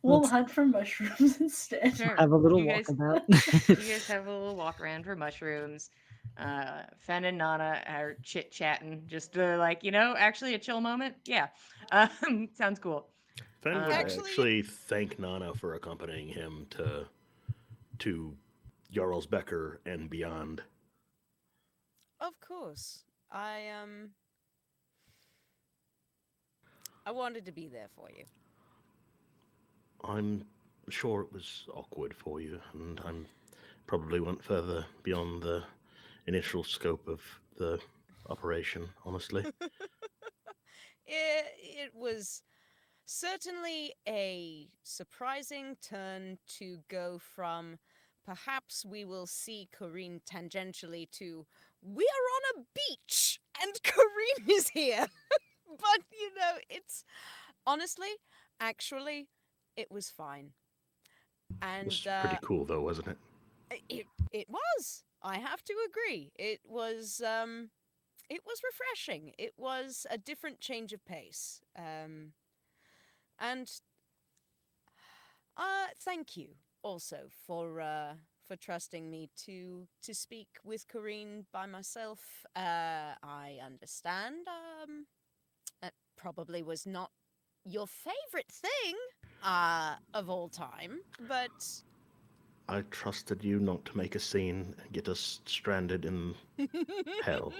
Speaker 5: We'll
Speaker 3: Let's-
Speaker 5: hunt for mushrooms instead.
Speaker 1: Sure.
Speaker 3: Have a little
Speaker 1: You guys-
Speaker 3: walkabout.
Speaker 1: You guys have a little walk around for mushrooms. Fen and Nana are chit chatting, just like, actually a chill moment. Yeah. Sounds cool.
Speaker 6: Fen would
Speaker 2: Actually-
Speaker 6: actually thank Nana for accompanying him to Jarlsbecker and beyond.
Speaker 2: Of course. I wanted to be there for you.
Speaker 6: I'm sure it was awkward for you, and I probably went further beyond the initial scope of the operation, honestly.
Speaker 2: It was certainly a surprising turn to go from perhaps we will see Corrine tangentially to we are on a beach and Corrine is here. But, it's honestly, actually, it was fine. And
Speaker 6: It was pretty cool, though, wasn't it?
Speaker 2: it was. I have to agree. It was it was refreshing. It was a different change of pace. And thank you also for trusting me to speak with Corrine by myself. I understand. That probably was not your favorite thing of all time, but
Speaker 6: I trusted you not to make a scene and get us stranded in hell.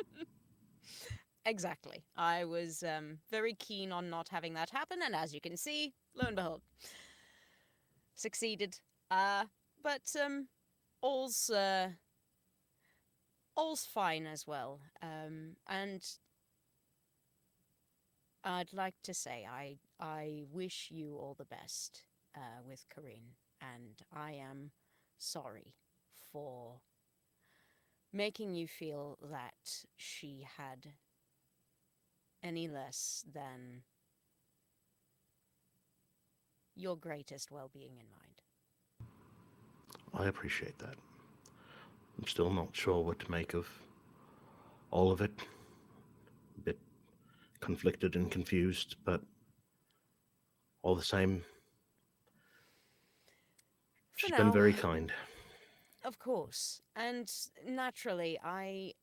Speaker 2: Exactly. I was very keen on not having that happen, and as you can see, lo and behold, succeeded. But all's fine as well. And I'd like to say I wish you all the best with Corrine, and I am sorry for making you feel that she had any less than your greatest well-being in mind.
Speaker 6: I appreciate that. I'm still not sure what to make of all of it. A bit conflicted and confused, but all the same,
Speaker 2: For
Speaker 6: she's
Speaker 2: now,
Speaker 6: been very kind.
Speaker 2: of course, and naturally, I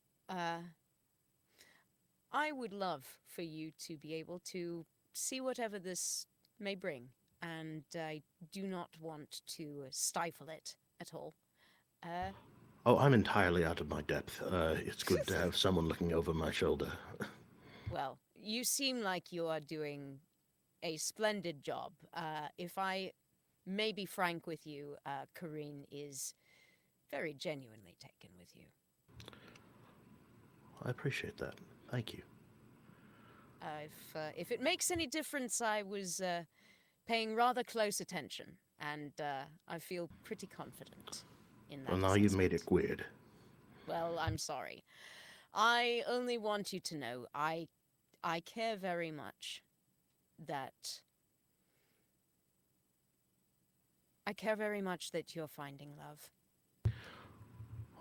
Speaker 2: would love for you to be able to see whatever this may bring, and I do not want to stifle it at all.
Speaker 6: Oh, I'm entirely out of my depth. It's good to have someone looking over my shoulder.
Speaker 2: Well, you seem like you are doing a splendid job. If I may be frank with you, Corrine is very genuinely taken with you.
Speaker 6: I appreciate that. Thank you.
Speaker 2: If it makes any difference, I was paying rather close attention, and I feel pretty confident in that.
Speaker 6: Well, now you've made it weird.
Speaker 2: Well, I'm sorry. I only want you to know I care very much that you're finding love.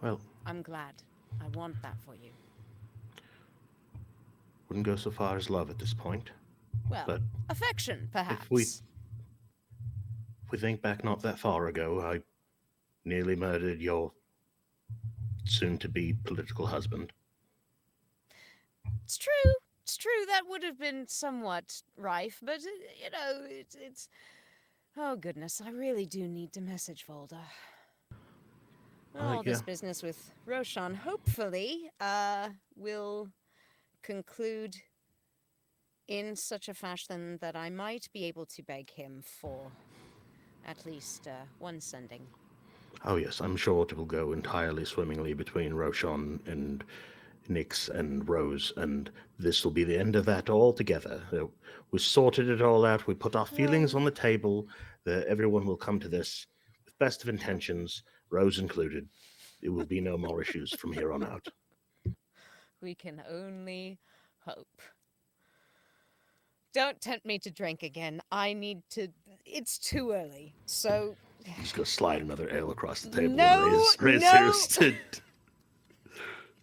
Speaker 6: Well,
Speaker 2: I'm glad. I want that for you.
Speaker 6: wouldn't go so far as love at this point.
Speaker 2: Well,
Speaker 6: but
Speaker 2: affection, perhaps.
Speaker 6: If we think back not that far ago, I nearly murdered your soon-to-be political husband.
Speaker 2: It's true. It's true. That would have been somewhat rife, but it's. Oh goodness, I really do need to message Volda. All this
Speaker 6: Yeah.
Speaker 2: business with Roshan hopefully will conclude in such a fashion that I might be able to beg him for at least one sending.
Speaker 6: Oh yes, I'm sure it will go entirely swimmingly between Roshan and Nyx and Rose, and this will be the end of that altogether. We sorted it all out, we put our feelings on the table, that everyone will come to this with best of intentions, Rose included. There will be no more issues from here on out.
Speaker 2: We can only hope. Don't tempt me to drink again. I need to... It's too early, so...
Speaker 6: Just go slide another ale across the table
Speaker 2: No,
Speaker 6: and raise
Speaker 2: no.
Speaker 6: hers to...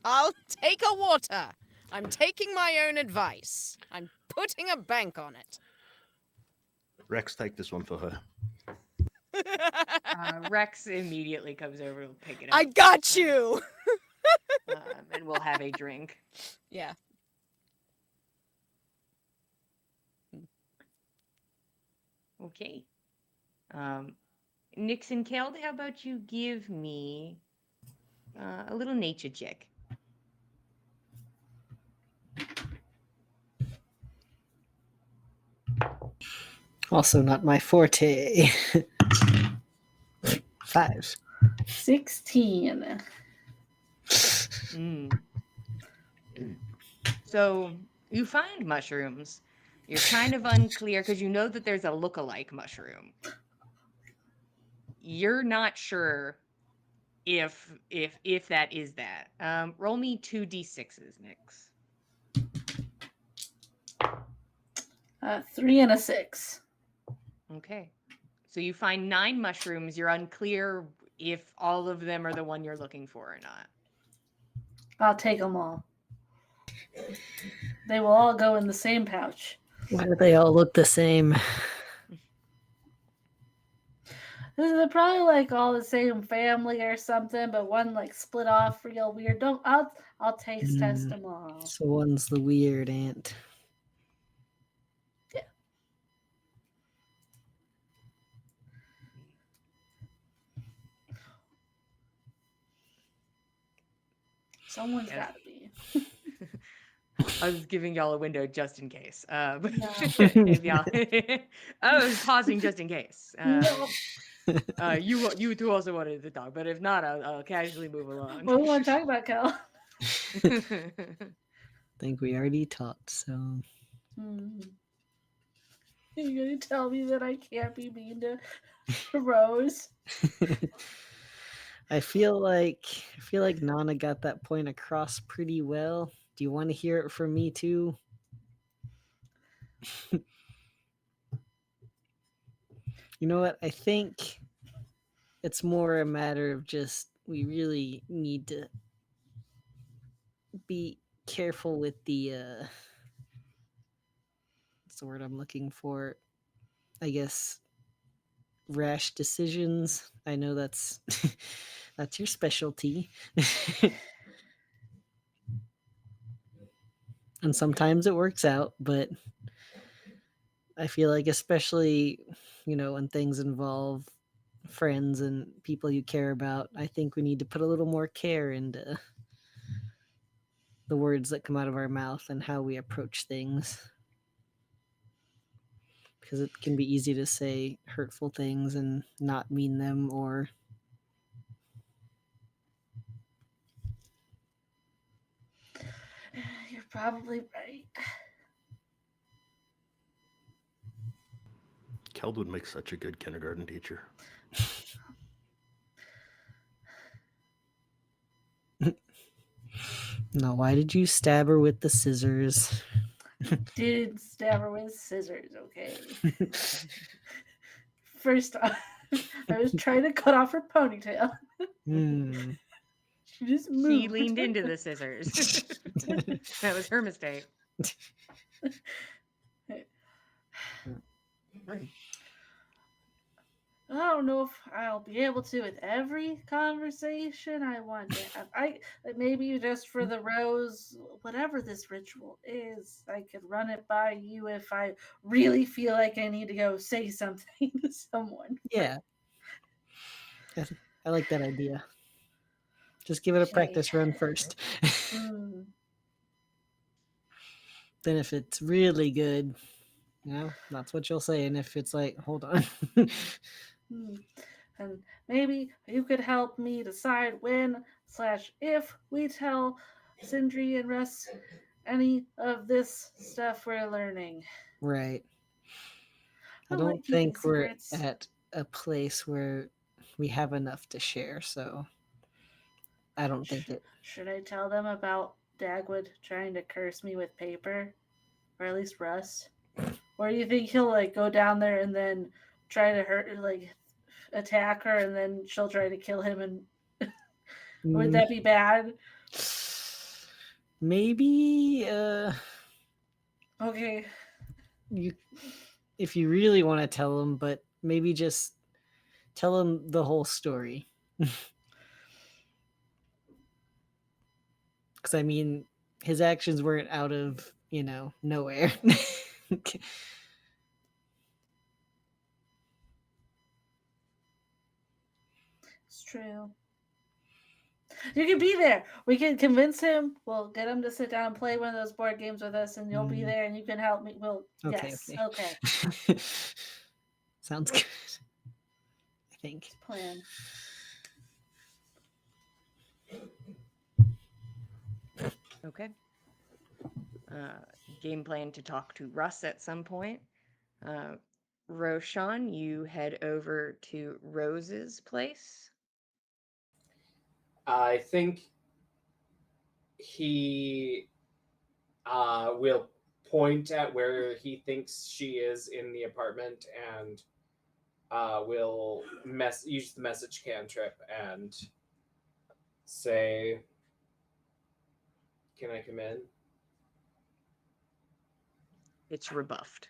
Speaker 2: I'll take a water. I'm taking my own advice. I'm putting a bank on it.
Speaker 6: Rex, take this one for her.
Speaker 1: Rex immediately comes over to pick it up.
Speaker 2: I got you!
Speaker 1: And we'll have a drink.
Speaker 2: Yeah.
Speaker 1: Okay. Nyx and Keld, how about you give me a little nature check?
Speaker 3: Also not my forte. 5.
Speaker 5: 16.
Speaker 1: Mm. So you find mushrooms. You're kind of unclear because you know that there's a look-alike mushroom. You're not sure if that is that. Roll me 2d6s, Nyx.
Speaker 5: 3 and a 6.
Speaker 1: Okay. So you find 9 mushrooms. You're unclear if all of them are the one you're looking for or not.
Speaker 5: I'll take them all. They will all go in the same pouch.
Speaker 3: Why do they all look the same?
Speaker 5: They're probably like all the same family or something, but one like split off real weird. Don't I'll taste test them all.
Speaker 3: So one's the weird ant.
Speaker 5: Yeah. Someone's
Speaker 1: Yes.
Speaker 5: got to be.
Speaker 1: I was giving y'all a window just in case. But
Speaker 5: No.
Speaker 1: if y'all, I was pausing just in case.
Speaker 5: No.
Speaker 1: You two also wanted to talk, but if not, I'll casually move along.
Speaker 5: What do you want to talk about, Kel?
Speaker 3: Think we already talked, so
Speaker 5: You're gonna tell me that I can't be mean to Rose?
Speaker 3: I feel like Nana got that point across pretty well. Do you want to hear it from me too? You know what? I think it's more a matter of just we really need to be careful with the what's the word I'm looking for? I guess rash decisions. I know that's that's your specialty. And sometimes it works out, but I feel like especially, when things involve friends and people you care about, I think we need to put a little more care into the words that come out of our mouth and how we approach things. Because it can be easy to say hurtful things and not mean them, or
Speaker 5: You're probably right.
Speaker 6: Keld would make such a good kindergarten teacher.
Speaker 3: no, why did you stab her with the scissors?
Speaker 5: Did stab her with scissors, okay? First off, I was trying to cut off her ponytail.
Speaker 3: Hmm.
Speaker 5: She just
Speaker 1: She
Speaker 5: moved.
Speaker 1: leaned into the scissors. That was her mistake.
Speaker 5: I don't know if I'll be able to with every conversation I want to have. Maybe just for the rose, whatever this ritual is, I could run it by you if I really feel like I need to go say something to someone.
Speaker 3: Yeah. I like that idea. Just give it a
Speaker 5: Okay.
Speaker 3: practice run first.
Speaker 5: Mm.
Speaker 3: Then if it's really good, that's what you'll say. And if it's like, hold on.
Speaker 5: And maybe you could help me decide when/if we tell Sindri and Russ any of this stuff we're learning.
Speaker 3: Right. I
Speaker 5: like
Speaker 3: don't
Speaker 5: keeping
Speaker 3: think we're
Speaker 5: secrets.
Speaker 3: at a place where we have enough to share, so I don't think it.
Speaker 5: Should I tell them about Dagwood trying to curse me with paper? Or at least Russ? Or do you think he'll like go down there and then try to attack her and then she'll try to kill him and would that be bad?
Speaker 3: Maybe
Speaker 5: Okay.
Speaker 3: if you really want to tell him, but maybe just tell him the whole story. Because I mean, his actions weren't out of nowhere.
Speaker 5: It's true. You can be there. We can convince him. We'll get him to sit down and play one of those board games with us, and you'll be there, and you can help me. Well,
Speaker 3: Okay,
Speaker 5: yes,
Speaker 3: okay.
Speaker 5: okay.
Speaker 3: Sounds good. I think.
Speaker 5: Plan.
Speaker 1: Okay. Game plan to talk to Russ at some point. Roshan, you head over to Rose's place.
Speaker 4: I think he will point at where he thinks she is in the apartment and will use the message cantrip and say, "Can I come in?"
Speaker 1: It's rebuffed.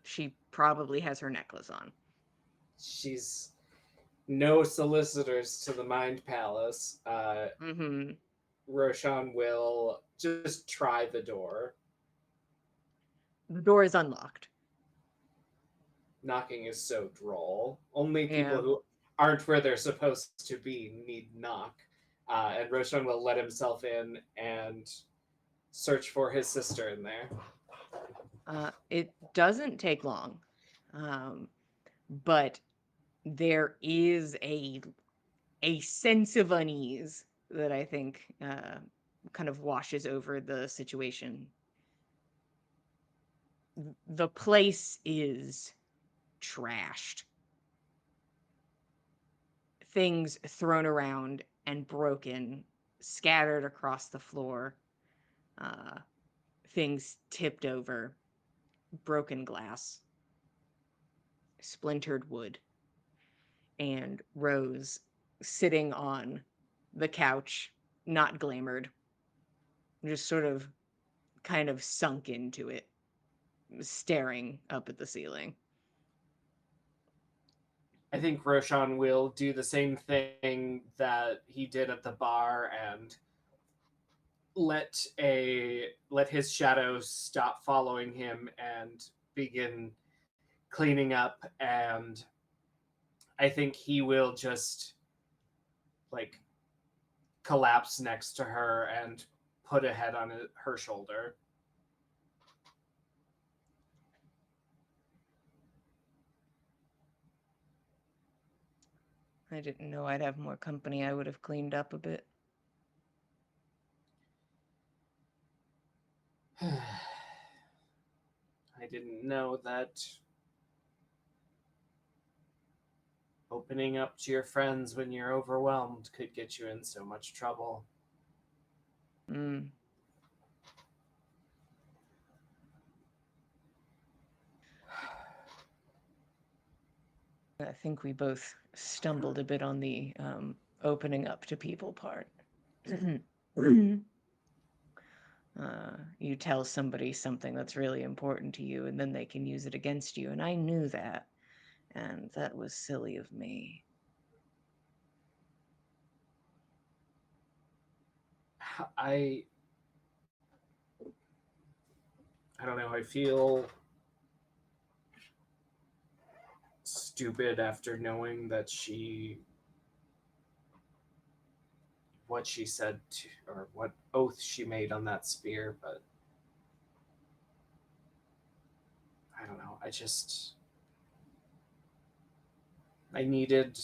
Speaker 1: She probably has her necklace on.
Speaker 4: She's no solicitors to the Mind Palace.
Speaker 1: Mm-hmm.
Speaker 4: Roshan will just try the door.
Speaker 1: The door is unlocked.
Speaker 4: Knocking is so droll. Only people
Speaker 1: Yeah.
Speaker 4: who aren't where they're supposed to be need knock. And Roshan will let himself in and search for his sister in there.
Speaker 1: It doesn't take long, but there is a sense of unease that I think kind of washes over the situation. The place is trashed. Things thrown around and broken, scattered across the floor. Things tipped over, broken glass, splintered wood, and Rose sitting on the couch, not glamored, just sort of kind of sunk into it, staring up at the ceiling.
Speaker 4: I think Roshan will do the same thing that he did at the bar and let his shadow stop following him and begin cleaning up. And I think he will just like collapse next to her and put a head on her shoulder.
Speaker 1: I didn't know I'd have more company. I would have cleaned up a bit.
Speaker 4: I didn't know that opening up to your friends when you're overwhelmed could get you in so much trouble.
Speaker 1: Mm. I think we both stumbled a bit on the opening up to people part. You tell somebody something that's really important to you, and then they can use it against you. And I knew that. And that was silly of me.
Speaker 4: I don't know. I feel stupid after knowing that what she said to, or what oath she made on that spear, but I don't know. I needed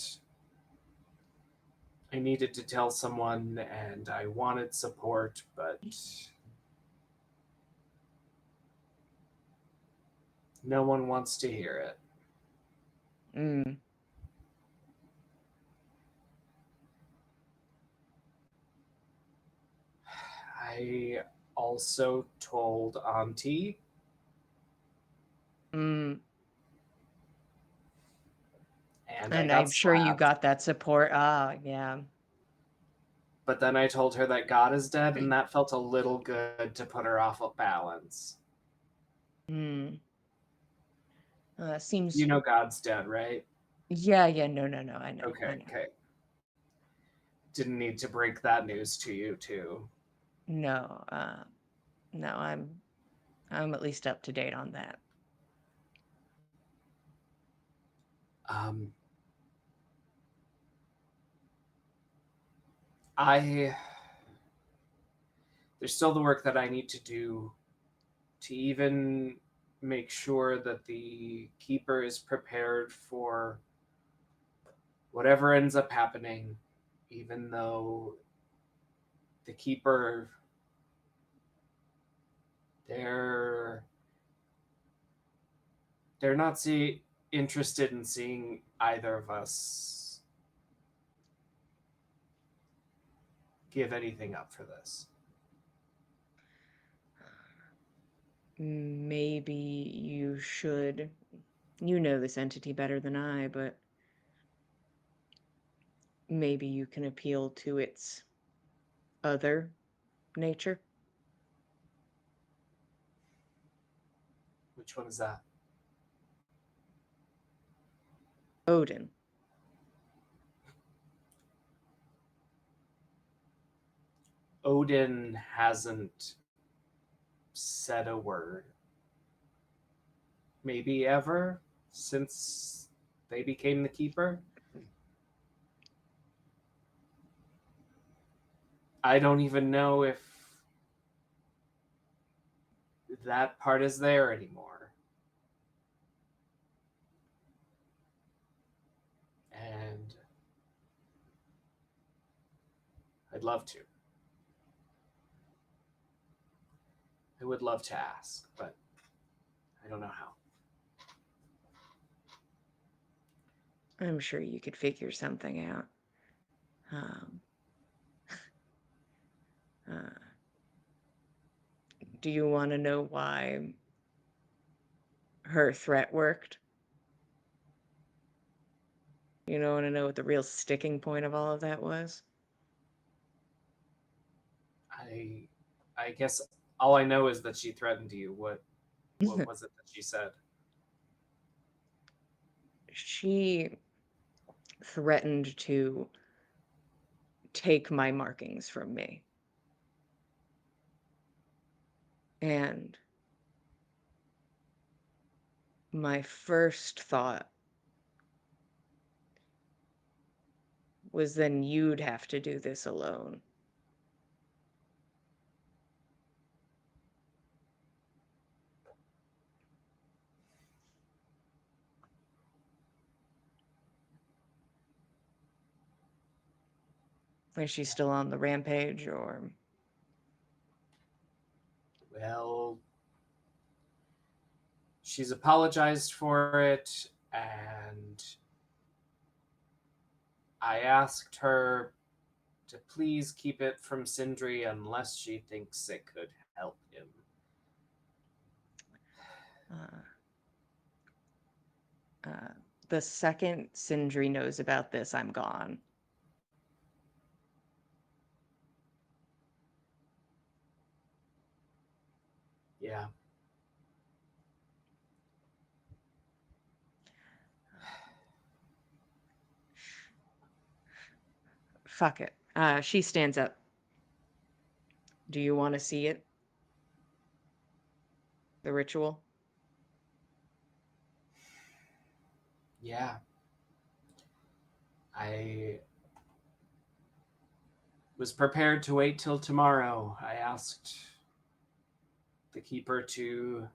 Speaker 4: to tell someone, and I wanted support, but no one wants to hear it.
Speaker 1: Mm.
Speaker 4: I also told Auntie.
Speaker 1: Mm.
Speaker 4: And I
Speaker 1: And
Speaker 4: got
Speaker 1: I'm sure you
Speaker 4: slapped.
Speaker 1: got that support. Ah, yeah.
Speaker 4: But then I told her that God is dead, and that felt a little good to put her off of balance.
Speaker 1: Mm. Seems.
Speaker 4: You know God's dead, right?
Speaker 1: Yeah, no, I know.
Speaker 4: Okay,
Speaker 1: I know.
Speaker 4: okay. Didn't need to break that news to you, too.
Speaker 1: No, no, I'm at least up to date on that.
Speaker 4: There's still the work that I need to do to even make sure that the keeper is prepared for whatever ends up happening, even though the keeper, they're not interested in seeing either of us give anything up for this.
Speaker 1: Maybe you should. You know this entity better than I, but maybe you can appeal to its other nature.
Speaker 4: Which one is that?
Speaker 1: Odin.
Speaker 4: Odin hasn't said a word. Maybe ever since they became the keeper. I don't even know if that part is there anymore. And I'd love to. I would love to ask, but I don't know how.
Speaker 1: I'm sure you could figure something out. Uh, do you want to know why her threat worked? You don't want to know what the real sticking point of all of that was?
Speaker 4: I guess all I know is that she threatened you. What was it that she said?
Speaker 1: She threatened to take my markings from me. And my first thought was then you'd have to do this alone. Is she still on the rampage, or?
Speaker 4: Well, she's apologized for it, and I asked her to please keep it from Sindri unless she thinks it could help him.
Speaker 1: The second Sindri knows about this, I'm gone.
Speaker 4: Yeah.
Speaker 1: Fuck it. She stands up. Do you want to see it? The ritual?
Speaker 4: Yeah. I was prepared to wait till tomorrow. I asked the keeper to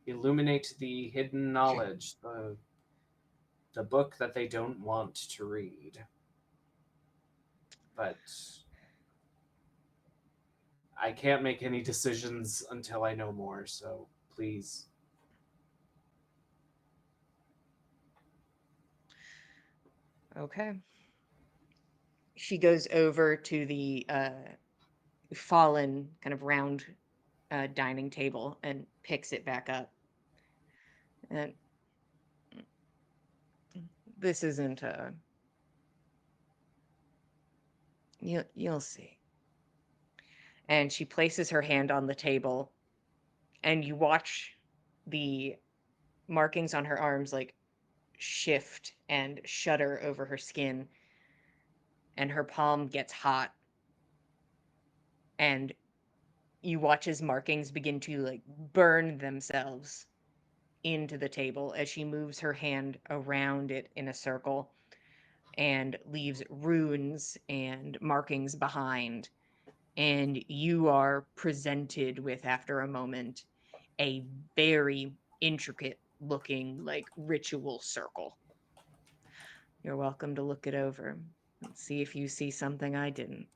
Speaker 4: illuminate the hidden knowledge, the book that they don't want to read. But I can't make any decisions until I know more, so please.
Speaker 1: Okay. She goes over to the fallen kind of round dining table and picks it back up. And this isn't you'll see. And she places her hand on the table, and you watch the markings on her arms like shift and shudder over her skin, and her palm gets hot, and you watch as markings begin to like burn themselves into the table as she moves her hand around it in a circle and leaves runes and markings behind. And you are presented with, after a moment, a very intricate looking like ritual circle. You're welcome to look it over and see if you see something I didn't.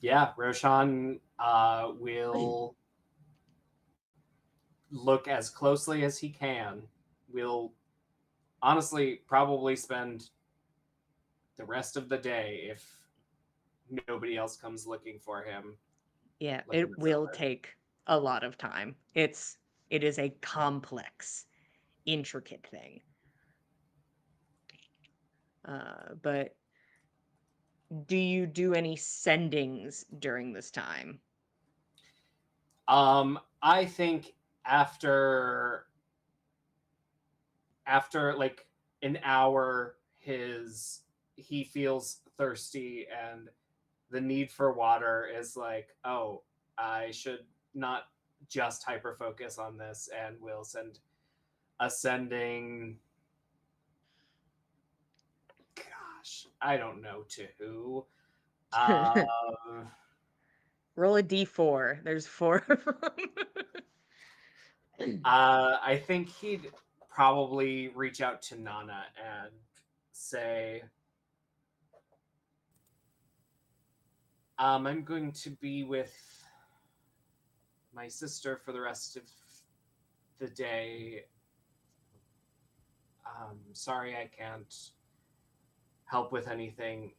Speaker 4: Yeah, Roshan will look as closely as he can. Will honestly probably spend the rest of the day if nobody else comes looking for him.
Speaker 1: Yeah,
Speaker 4: looking
Speaker 1: it
Speaker 4: this
Speaker 1: will
Speaker 4: over.
Speaker 1: take a lot of time. It is a complex, intricate thing. But do you do any sendings during this time?
Speaker 4: I think after like an hour, he feels thirsty, and the need for water is like, oh, I should not just hyper focus on this, and will send ascending. Gosh, I don't know to who.
Speaker 1: Roll a d4. There's 4 of them.
Speaker 4: I think he'd probably reach out to Nana and say, I'm going to be with my sister for the rest of the day. Sorry I can't help with anything.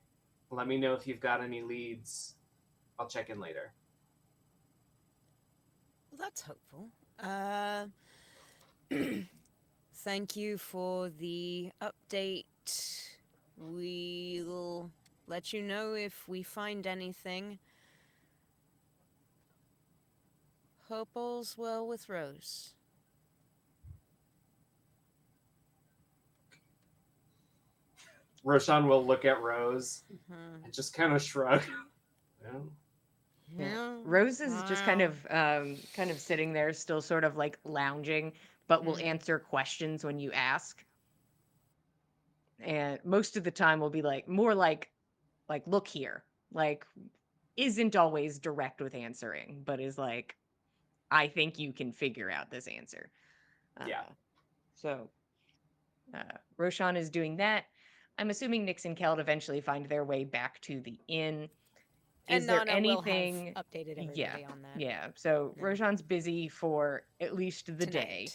Speaker 4: Let me know if you've got any leads. I'll check in later.
Speaker 2: Well, that's hopeful. Thank you for the update. We'll let you know if we find anything. Hope all's well with Rose.
Speaker 4: Roshan will look at Rose and just kind of shrug. Well,
Speaker 1: Yeah. Rose is just kind of sitting there, still sort of like lounging, but will answer questions when you ask. And most of the time will be like more like look here. Like isn't always direct with answering, but is like, I think you can figure out this answer.
Speaker 4: Yeah.
Speaker 1: So Roshan is doing that. I'm assuming Nix and Keld eventually find their way back to the inn. Is
Speaker 2: And
Speaker 1: there
Speaker 2: Nana
Speaker 1: anything?
Speaker 2: will have updated everybody on that.
Speaker 1: Yeah. So
Speaker 2: Yeah.
Speaker 1: Roshan's busy for at least the day.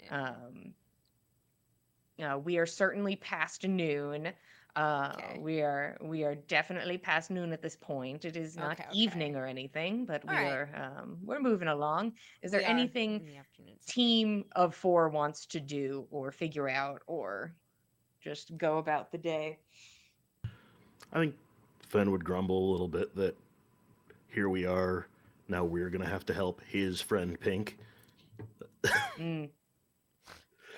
Speaker 2: Tonight.
Speaker 1: We are certainly past noon.
Speaker 2: Okay.
Speaker 1: We are definitely past noon at this point. It is not
Speaker 2: Okay.
Speaker 1: evening or anything, but
Speaker 2: All right.
Speaker 1: we're moving along. Is there
Speaker 2: We are
Speaker 1: anything
Speaker 2: in the afternoon.
Speaker 1: team of 4 wants to do or figure out or just go about the day?
Speaker 6: I think Fenn would grumble a little bit that here we are, now we're going to have to help his friend Pink.
Speaker 1: Mm.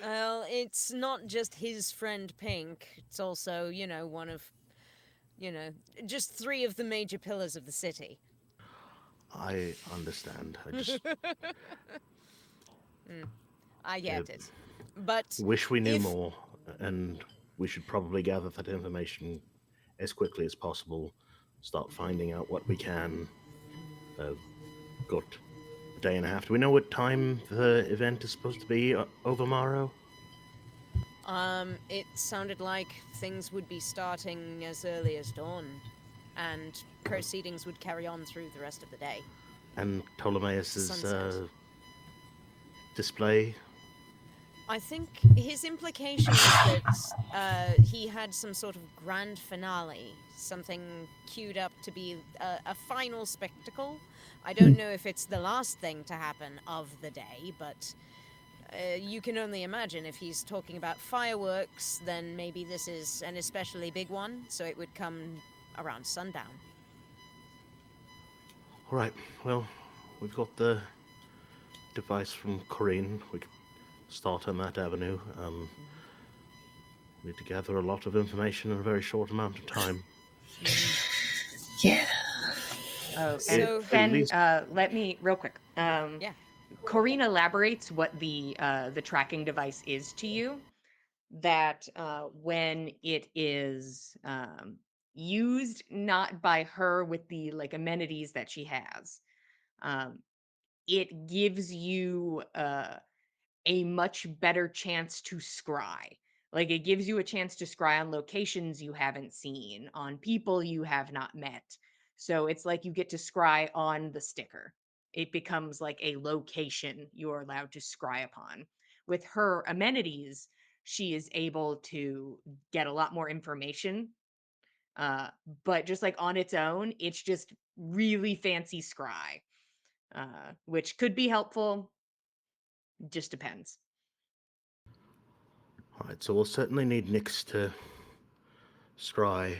Speaker 2: Well, it's not just his friend Pink. It's also, one of, just 3 of the major pillars of the city.
Speaker 6: I understand. I just
Speaker 2: I get
Speaker 6: Yeah.
Speaker 2: it. But
Speaker 6: wish we knew
Speaker 2: if-
Speaker 6: more, and we should probably gather that information as quickly as possible. Start finding out what we can. Got a day and a half. Do we know what time the event is supposed to be over Morrow?
Speaker 2: it sounded like things would be starting as early as dawn, and proceedings would carry on through the rest of the day.
Speaker 6: And Ptolemaeus's
Speaker 2: Sunset.
Speaker 6: display?
Speaker 2: I think his implication is that he had some sort of grand finale, something queued up to be a final spectacle. I don't know if it's the last thing to happen of the day, but you can only imagine if he's talking about fireworks, then maybe this is an especially big one, so it would come around sundown.
Speaker 6: All right. Well, we've got the device from Corinne. We could start on that avenue. We need to gather a lot of information in a very short amount of time.
Speaker 3: Yeah.
Speaker 1: Oh, and
Speaker 2: So-
Speaker 1: Fen,
Speaker 6: least-
Speaker 1: let me real quick.
Speaker 2: Yeah.
Speaker 1: Corrine elaborates what the tracking device is to you. That when it is used not by her with the like amenities that she has, it gives you a much better chance to scry. Like it gives you a chance to scry on locations you haven't seen, on people you have not met. So it's like you get to scry on the sticker. It becomes like a location you're allowed to scry upon. With her amenities, she is able to get a lot more information. But just like on its own, it's just really fancy scry, which could be helpful. Just depends.
Speaker 6: All right, so we'll certainly need Nyx to scry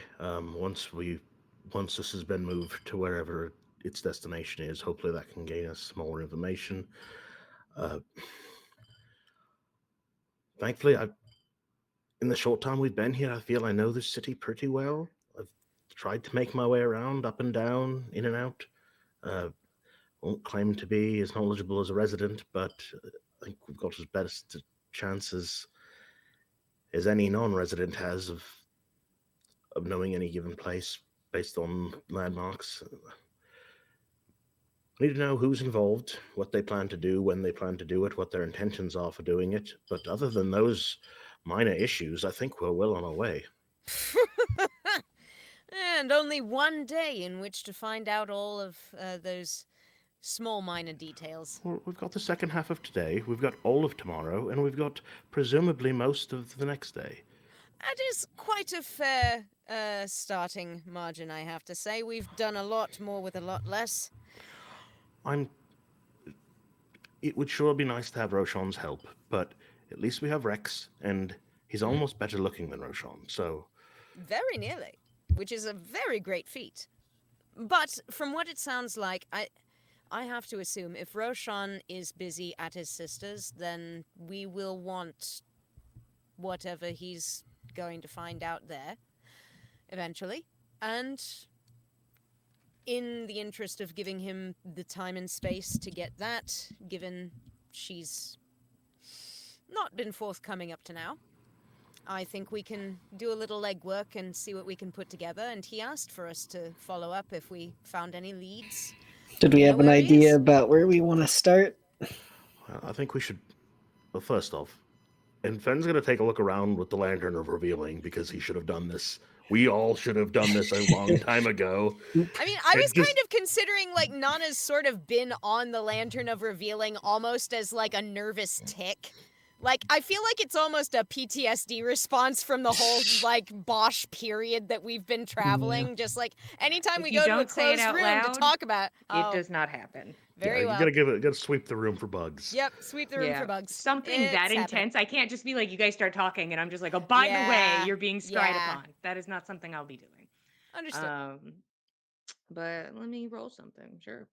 Speaker 6: once this has been moved to wherever its destination is. Hopefully that can gain us more information. Thankfully, in the short time we've been here, I feel I know this city pretty well. I've tried to make my way around, up and down, in and out. Won't claim to be as knowledgeable as a resident, but I think we've got as best a chance as any non-resident has of knowing any given place based on landmarks. I need to know who's involved, what they plan to do, when they plan to do it, what their intentions are for doing it. But other than those minor issues, I think we're well on our way.
Speaker 2: And only one day in which to find out all of those small minor details.
Speaker 6: Well, we've got the second half of today, we've got all of tomorrow, and we've got presumably most of the next day.
Speaker 2: That is quite a fair starting margin, I have to say. We've done a lot more with a lot less.
Speaker 6: It would sure be nice to have Roshan's help, but at least we have Rex, and he's almost better looking than Roshan, so...
Speaker 2: Very nearly, which is a very great feat. But from what it sounds like, I have to assume if Roshan is busy at his sister's, then we will want whatever he's going to find out there eventually. And in the interest of giving him the time and space to get that, given she's not been forthcoming up to now, I think we can do a little legwork and see what we can put together. And he asked for us to follow up if we found any leads.
Speaker 3: Did we
Speaker 2: You know
Speaker 3: have an
Speaker 2: where he
Speaker 3: idea
Speaker 2: is?
Speaker 3: about where we want to start?
Speaker 6: I think we should... Well, first off, and Fenn's going to take a look around with the Lantern of Revealing, because he should have done this. We all should have done this a long time ago.
Speaker 2: I mean, I
Speaker 6: It
Speaker 2: was
Speaker 6: just-
Speaker 2: kind of considering, like, Nana's sort of been on the Lantern of Revealing almost as, like, a nervous tick. Like, I feel like it's almost a PTSD response from the whole, like, Bosch period that we've been traveling. Just, like, anytime
Speaker 1: If
Speaker 2: we
Speaker 1: you
Speaker 2: go to a
Speaker 1: don't say it
Speaker 2: closed
Speaker 1: out
Speaker 2: room
Speaker 1: loud,
Speaker 2: to talk about...
Speaker 1: It does not happen.
Speaker 2: Very
Speaker 6: You
Speaker 2: well.
Speaker 6: gotta sweep the room for bugs.
Speaker 2: Yep, sweep the room
Speaker 1: Yeah.
Speaker 2: for bugs.
Speaker 1: Something
Speaker 2: It's
Speaker 1: that
Speaker 2: happening.
Speaker 1: intense, I can't just be like, you guys start talking, and I'm just like, oh, by the
Speaker 2: Yeah,
Speaker 1: way, you're being spied
Speaker 2: yeah.
Speaker 1: upon. That is not something I'll be doing.
Speaker 2: Understood.
Speaker 1: But let me roll something. Sure.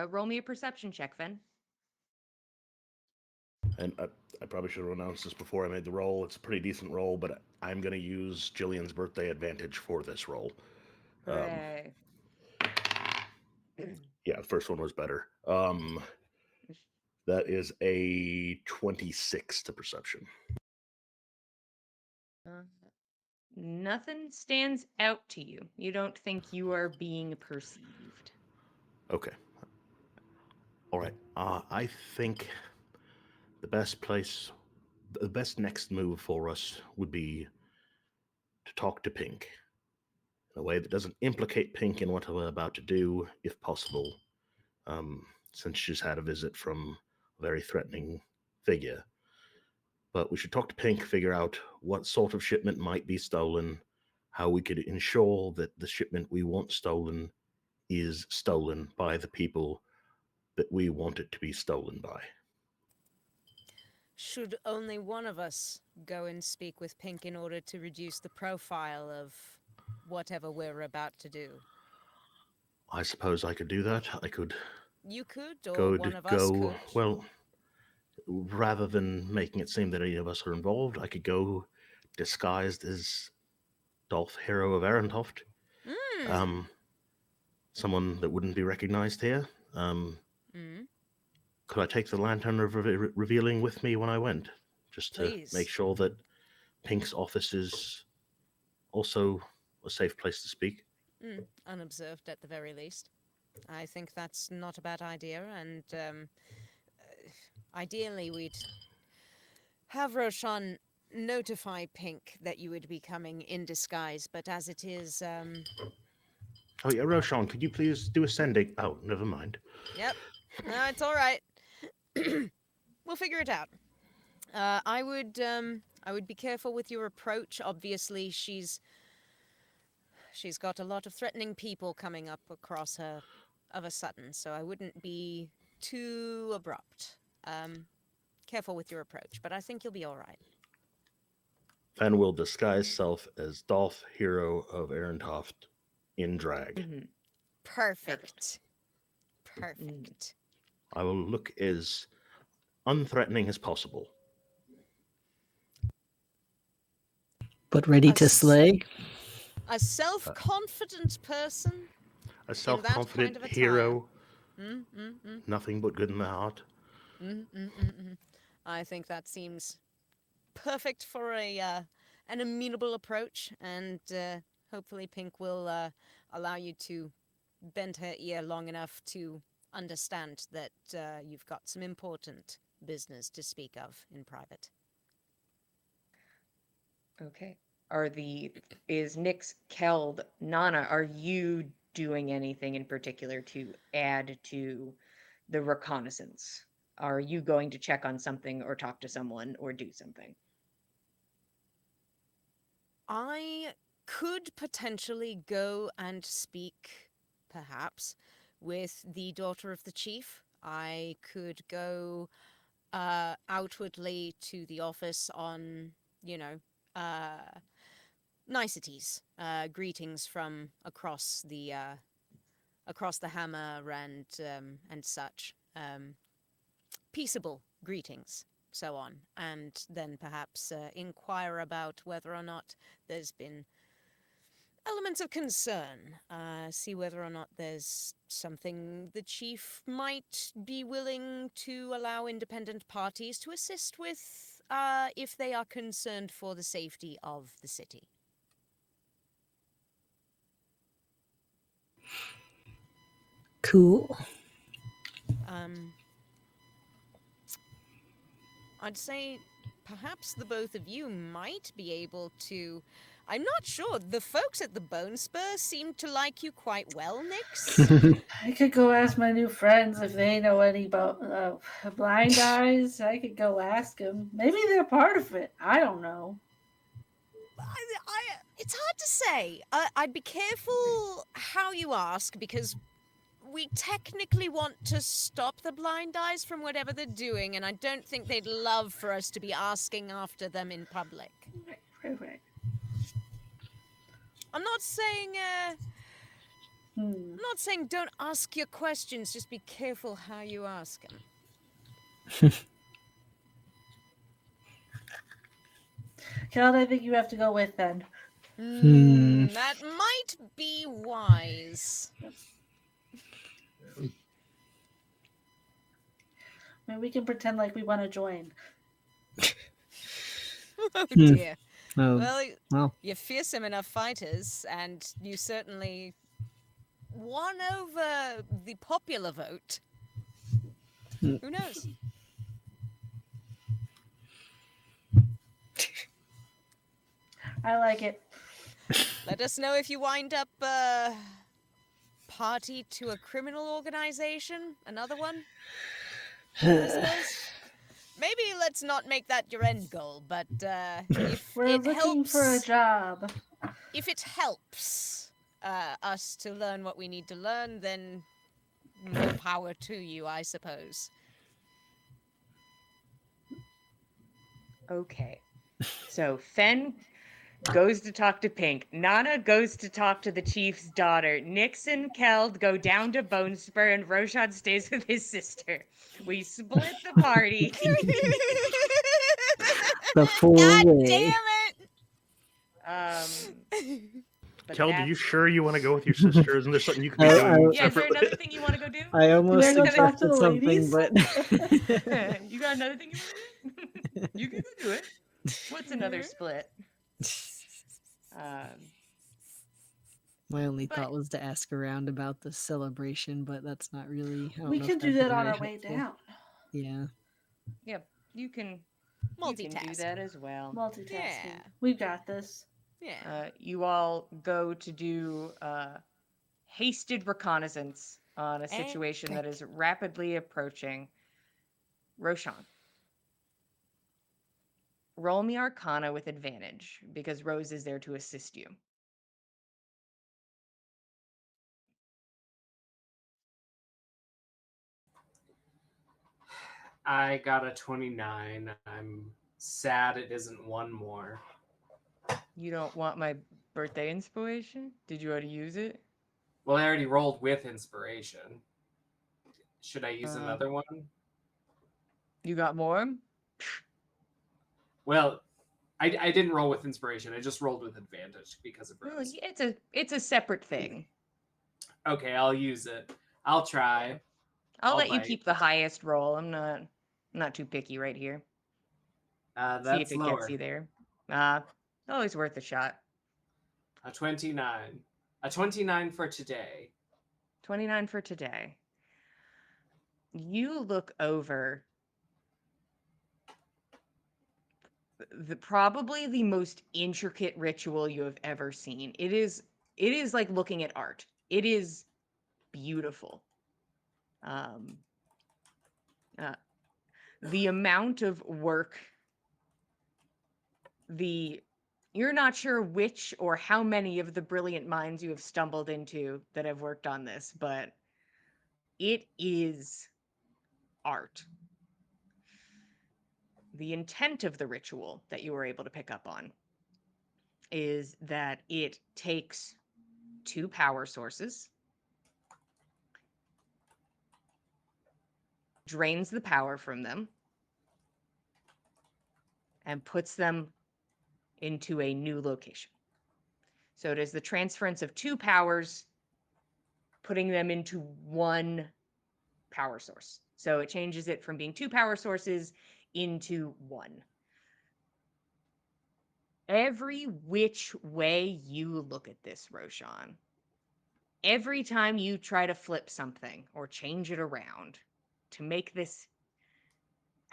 Speaker 1: Roll me a perception check, Finn.
Speaker 6: And I probably should have announced this before I made the roll. It's a pretty decent roll, but I'm going to use Jillian's birthday advantage for this roll.
Speaker 1: Hooray.
Speaker 6: Yeah, the first one was better. That is a 26 to perception.
Speaker 1: Nothing stands out to you. You don't think you are being perceived.
Speaker 6: Okay. All right. I think the best next move for us would be to talk to Pink in a way that doesn't implicate Pink in what we're about to do, if possible, since she's had a visit from a very threatening figure. But we should talk to Pink, figure out what sort of shipment might be stolen, how we could ensure that the shipment we want stolen is stolen by the people that we want it to be stolen by.
Speaker 2: Should only one of us go and speak with Pink in order to reduce the profile of whatever we're about to do?
Speaker 6: I suppose I could do that. I could
Speaker 2: You could, or one of us could.
Speaker 6: well, rather than making it seem that any of us are involved, I could go disguised as Dolph Hero of Arentoft. Someone that wouldn't be recognized here. Could I take the Lantern of Revealing with me when I went? Just to
Speaker 2: Please.
Speaker 6: make sure that Pink's office is also a safe place to speak.
Speaker 2: Unobserved at the very least. I think that's not a bad idea, and ideally we'd have Roshan notify Pink that you would be coming in disguise, but as it is,
Speaker 6: Oh yeah, Roshan, could you please do a sending? Oh, never mind.
Speaker 2: Yep. No, it's all right. We'll figure it out. I would be careful with your approach. Obviously, she's got a lot of threatening people coming up across her of a sudden, so I wouldn't be too abrupt. Careful with your approach, but I think you'll be all right.
Speaker 6: Fen will disguise self as Dolph, hero of Ehrentoft, in drag.
Speaker 1: Mhm.
Speaker 2: Perfect.
Speaker 1: Mm.
Speaker 2: Perfect.
Speaker 6: I will look as unthreatening as possible.
Speaker 3: But ready to
Speaker 2: Us-
Speaker 3: slay?
Speaker 2: A self-confident person
Speaker 6: A
Speaker 2: in
Speaker 6: self
Speaker 2: that kind
Speaker 6: confident
Speaker 2: of attire.
Speaker 6: hero,
Speaker 2: Mm.
Speaker 6: nothing but good in the heart.
Speaker 2: I think that seems perfect for an amenable approach, and hopefully Pink will allow you to bend her ear long enough to understand that you've got some important business to speak of in private.
Speaker 1: Okay. Is Nyx, Keld, Nana, are you doing anything in particular to add to the reconnaissance? Are you going to check on something or talk to someone or do something?
Speaker 2: I could potentially go and speak, perhaps, with the daughter of the chief. I could go outwardly to the office on, niceties, greetings from across the hammer and such, peaceable greetings, so on, and then perhaps inquire about whether or not there's been elements of concern. See whether or not there's something the chief might be willing to allow independent parties to assist with, if they are concerned for the safety of the city.
Speaker 3: Cool.
Speaker 2: I'd say perhaps the both of you might be able to. I'm not sure. The folks at the Bone Spur seem to like you quite well, Nyx.
Speaker 5: I could go ask my new friends if they know any about blind eyes. I could go ask them. Maybe they're part of it. I don't know.
Speaker 2: It's hard to say. I'd be careful how you ask, because we technically want to stop the blind eyes from whatever they're doing, and I don't think they'd love for us to be asking after them in public.
Speaker 5: Right.
Speaker 2: I'm not saying don't ask your questions, just be careful how you ask them.
Speaker 5: Keld, I think you have to go with then.
Speaker 2: That might be wise.
Speaker 5: I mean, we can pretend like we want to join.
Speaker 2: Oh dear.
Speaker 3: Oh,
Speaker 2: Well, you're fearsome enough fighters, and you certainly won over the popular vote. Who knows?
Speaker 5: I like it.
Speaker 2: Let us know if you wind up party to a criminal organization. Another one, I suppose. Maybe let's not make that your end goal, but if
Speaker 5: We're
Speaker 2: it
Speaker 5: looking
Speaker 2: helps,
Speaker 5: for a job.
Speaker 2: if it helps us to learn what we need to learn, then more power to you, I suppose.
Speaker 1: Okay. So Fen goes to talk to Pink. Nana goes to talk to the chief's daughter. Nyx and Keld go down to Bone Spur, and Roshan stays with his sister. We split the party.
Speaker 3: the full
Speaker 2: God
Speaker 3: way.
Speaker 2: damn
Speaker 1: But
Speaker 6: Keld, are
Speaker 1: that's-
Speaker 6: you sure you want to go with your sister? Isn't there something you could be
Speaker 3: I-
Speaker 6: doing
Speaker 3: I-
Speaker 1: Yeah, is there
Speaker 6: separately?
Speaker 1: another thing you want to go do?
Speaker 3: I almost
Speaker 5: You wanna go talk to
Speaker 3: suggested
Speaker 5: the
Speaker 3: something,
Speaker 5: ladies?
Speaker 3: but
Speaker 1: You got another thing you want to do? You can go do it. What's another split?
Speaker 3: my only
Speaker 1: But-
Speaker 3: thought was to ask around about the celebration, but that's not really. I don't
Speaker 5: We
Speaker 3: know
Speaker 5: can
Speaker 3: if
Speaker 5: do
Speaker 3: that'd
Speaker 5: that
Speaker 3: be
Speaker 5: on
Speaker 3: very
Speaker 5: our way
Speaker 3: helpful.
Speaker 5: down.
Speaker 3: Yeah.
Speaker 1: Yeah, you can
Speaker 2: Multitask.
Speaker 1: do that as well.
Speaker 5: Multitasking.
Speaker 2: Yeah.
Speaker 5: We've got this.
Speaker 2: Yeah.
Speaker 1: You all go to do hasted reconnaissance on a situation that is rapidly approaching. Roshan, roll me Arcana with advantage because Rose is there to assist you.
Speaker 4: I got a 29. I'm sad it isn't one more.
Speaker 1: You don't want my birthday inspiration? Did you already use it?
Speaker 4: Well, I already rolled with inspiration. Should I use
Speaker 1: Uh,
Speaker 4: another one?
Speaker 1: You got more?
Speaker 4: Well, I didn't roll with inspiration. I just rolled with advantage because of
Speaker 1: Well,
Speaker 4: Rose.
Speaker 1: it's a separate thing.
Speaker 4: Okay, I'll use it. I'll try.
Speaker 1: I'll
Speaker 4: I'll
Speaker 1: let you
Speaker 4: bite.
Speaker 1: keep the highest roll. I'm not too picky right here. See if
Speaker 4: That's
Speaker 1: it gets
Speaker 4: lower.
Speaker 1: you there. Always worth a shot.
Speaker 4: A 29. A 29 for today.
Speaker 1: 29 for today. You look over probably the most intricate ritual you have ever seen. It is like looking at art. It is beautiful. Um, the amount of work, you're not sure which or how many of the brilliant minds you have stumbled into that have worked on this, but it is art. The intent of the ritual that you were able to pick up on is that it takes two power sources, drains the power from them, and puts them into a new location. So it is the transference of two powers, putting them into one power source. So it changes it from being two power sources into one. Every which way you look at this, Roshan, every time you try to flip something or change it around to make this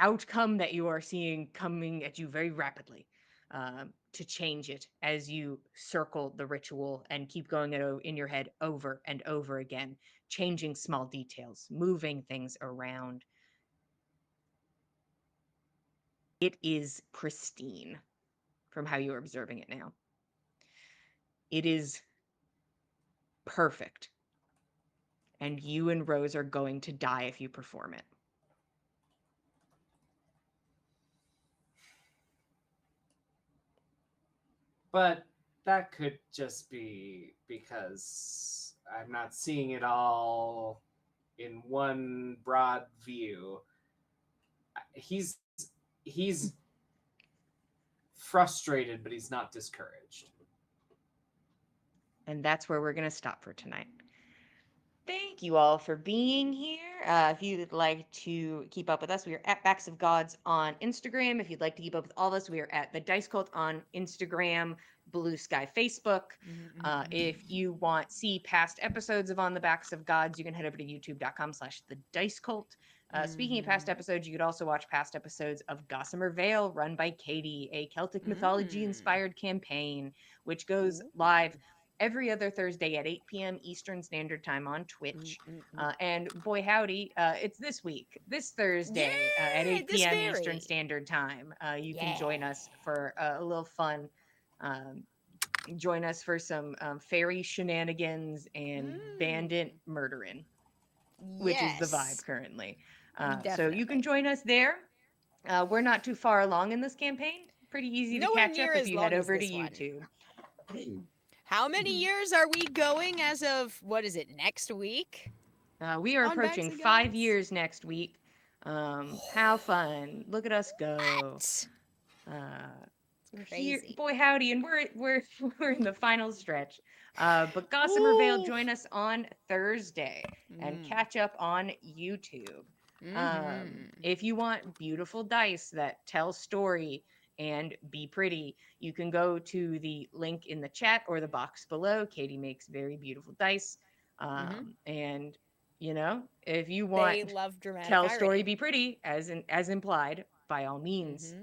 Speaker 1: outcome that you are seeing coming at you very rapidly, to change it as you circle the ritual and keep going in your head over and over again, changing small details, moving things around. It is pristine from how you're observing it now. It is perfect. And you and Rose are going to die if you perform it.
Speaker 4: But that could just be because I'm not seeing it all in one broad view. He's frustrated, but he's not discouraged.
Speaker 1: And that's where we're going to stop for tonight. Thank you all for being here. If you'd like to keep up with us, we are at Backs of Gods on Instagram. If you'd like to keep up with all of us, we are at The Dice Cult on Instagram, Blue Sky Facebook. If you want to see past episodes of On the Backs of Gods, you can head over to youtube.com/The Dice Cult. Speaking of past episodes, you could also watch past episodes of Gossamer Vale, run by Katie, a Celtic mythology-inspired campaign, which goes live every other Thursday at 8 p.m. Eastern Standard Time on Twitch. And boy, howdy, it's this week, this Thursday at 8 p.m. Eastern Standard Time. You can join us for a little fun. Join us for some fairy shenanigans and bandit murdering, which is the vibe currently. So you can join us there. We're not too far along in this campaign. Pretty easy to catch up if you head over to YouTube.
Speaker 2: How many years are we going as of, what is it, next week?
Speaker 1: We are approaching 5 years next week. How fun. Look at us go.
Speaker 2: Crazy.
Speaker 1: Here, boy howdy, and we're in the final stretch. But Gossamer Vale, join us on Thursday and catch up on YouTube. If you want beautiful dice that tell story and be pretty, you can go to the link in the chat or the box below. Katie makes very beautiful dice. And if you want
Speaker 2: They love dramatic
Speaker 1: tell
Speaker 2: irony.
Speaker 1: story, be pretty, as implied, by all means.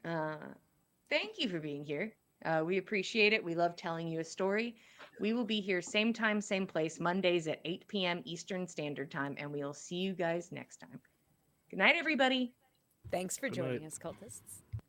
Speaker 1: Thank you for being here. We appreciate it. We love telling you a story. We will be here same time, same place, Mondays at 8 p.m. Eastern Standard Time, and we'll see you guys next time. Good night, everybody.
Speaker 2: Thanks for
Speaker 6: Good
Speaker 2: joining
Speaker 6: night.
Speaker 2: us, cultists.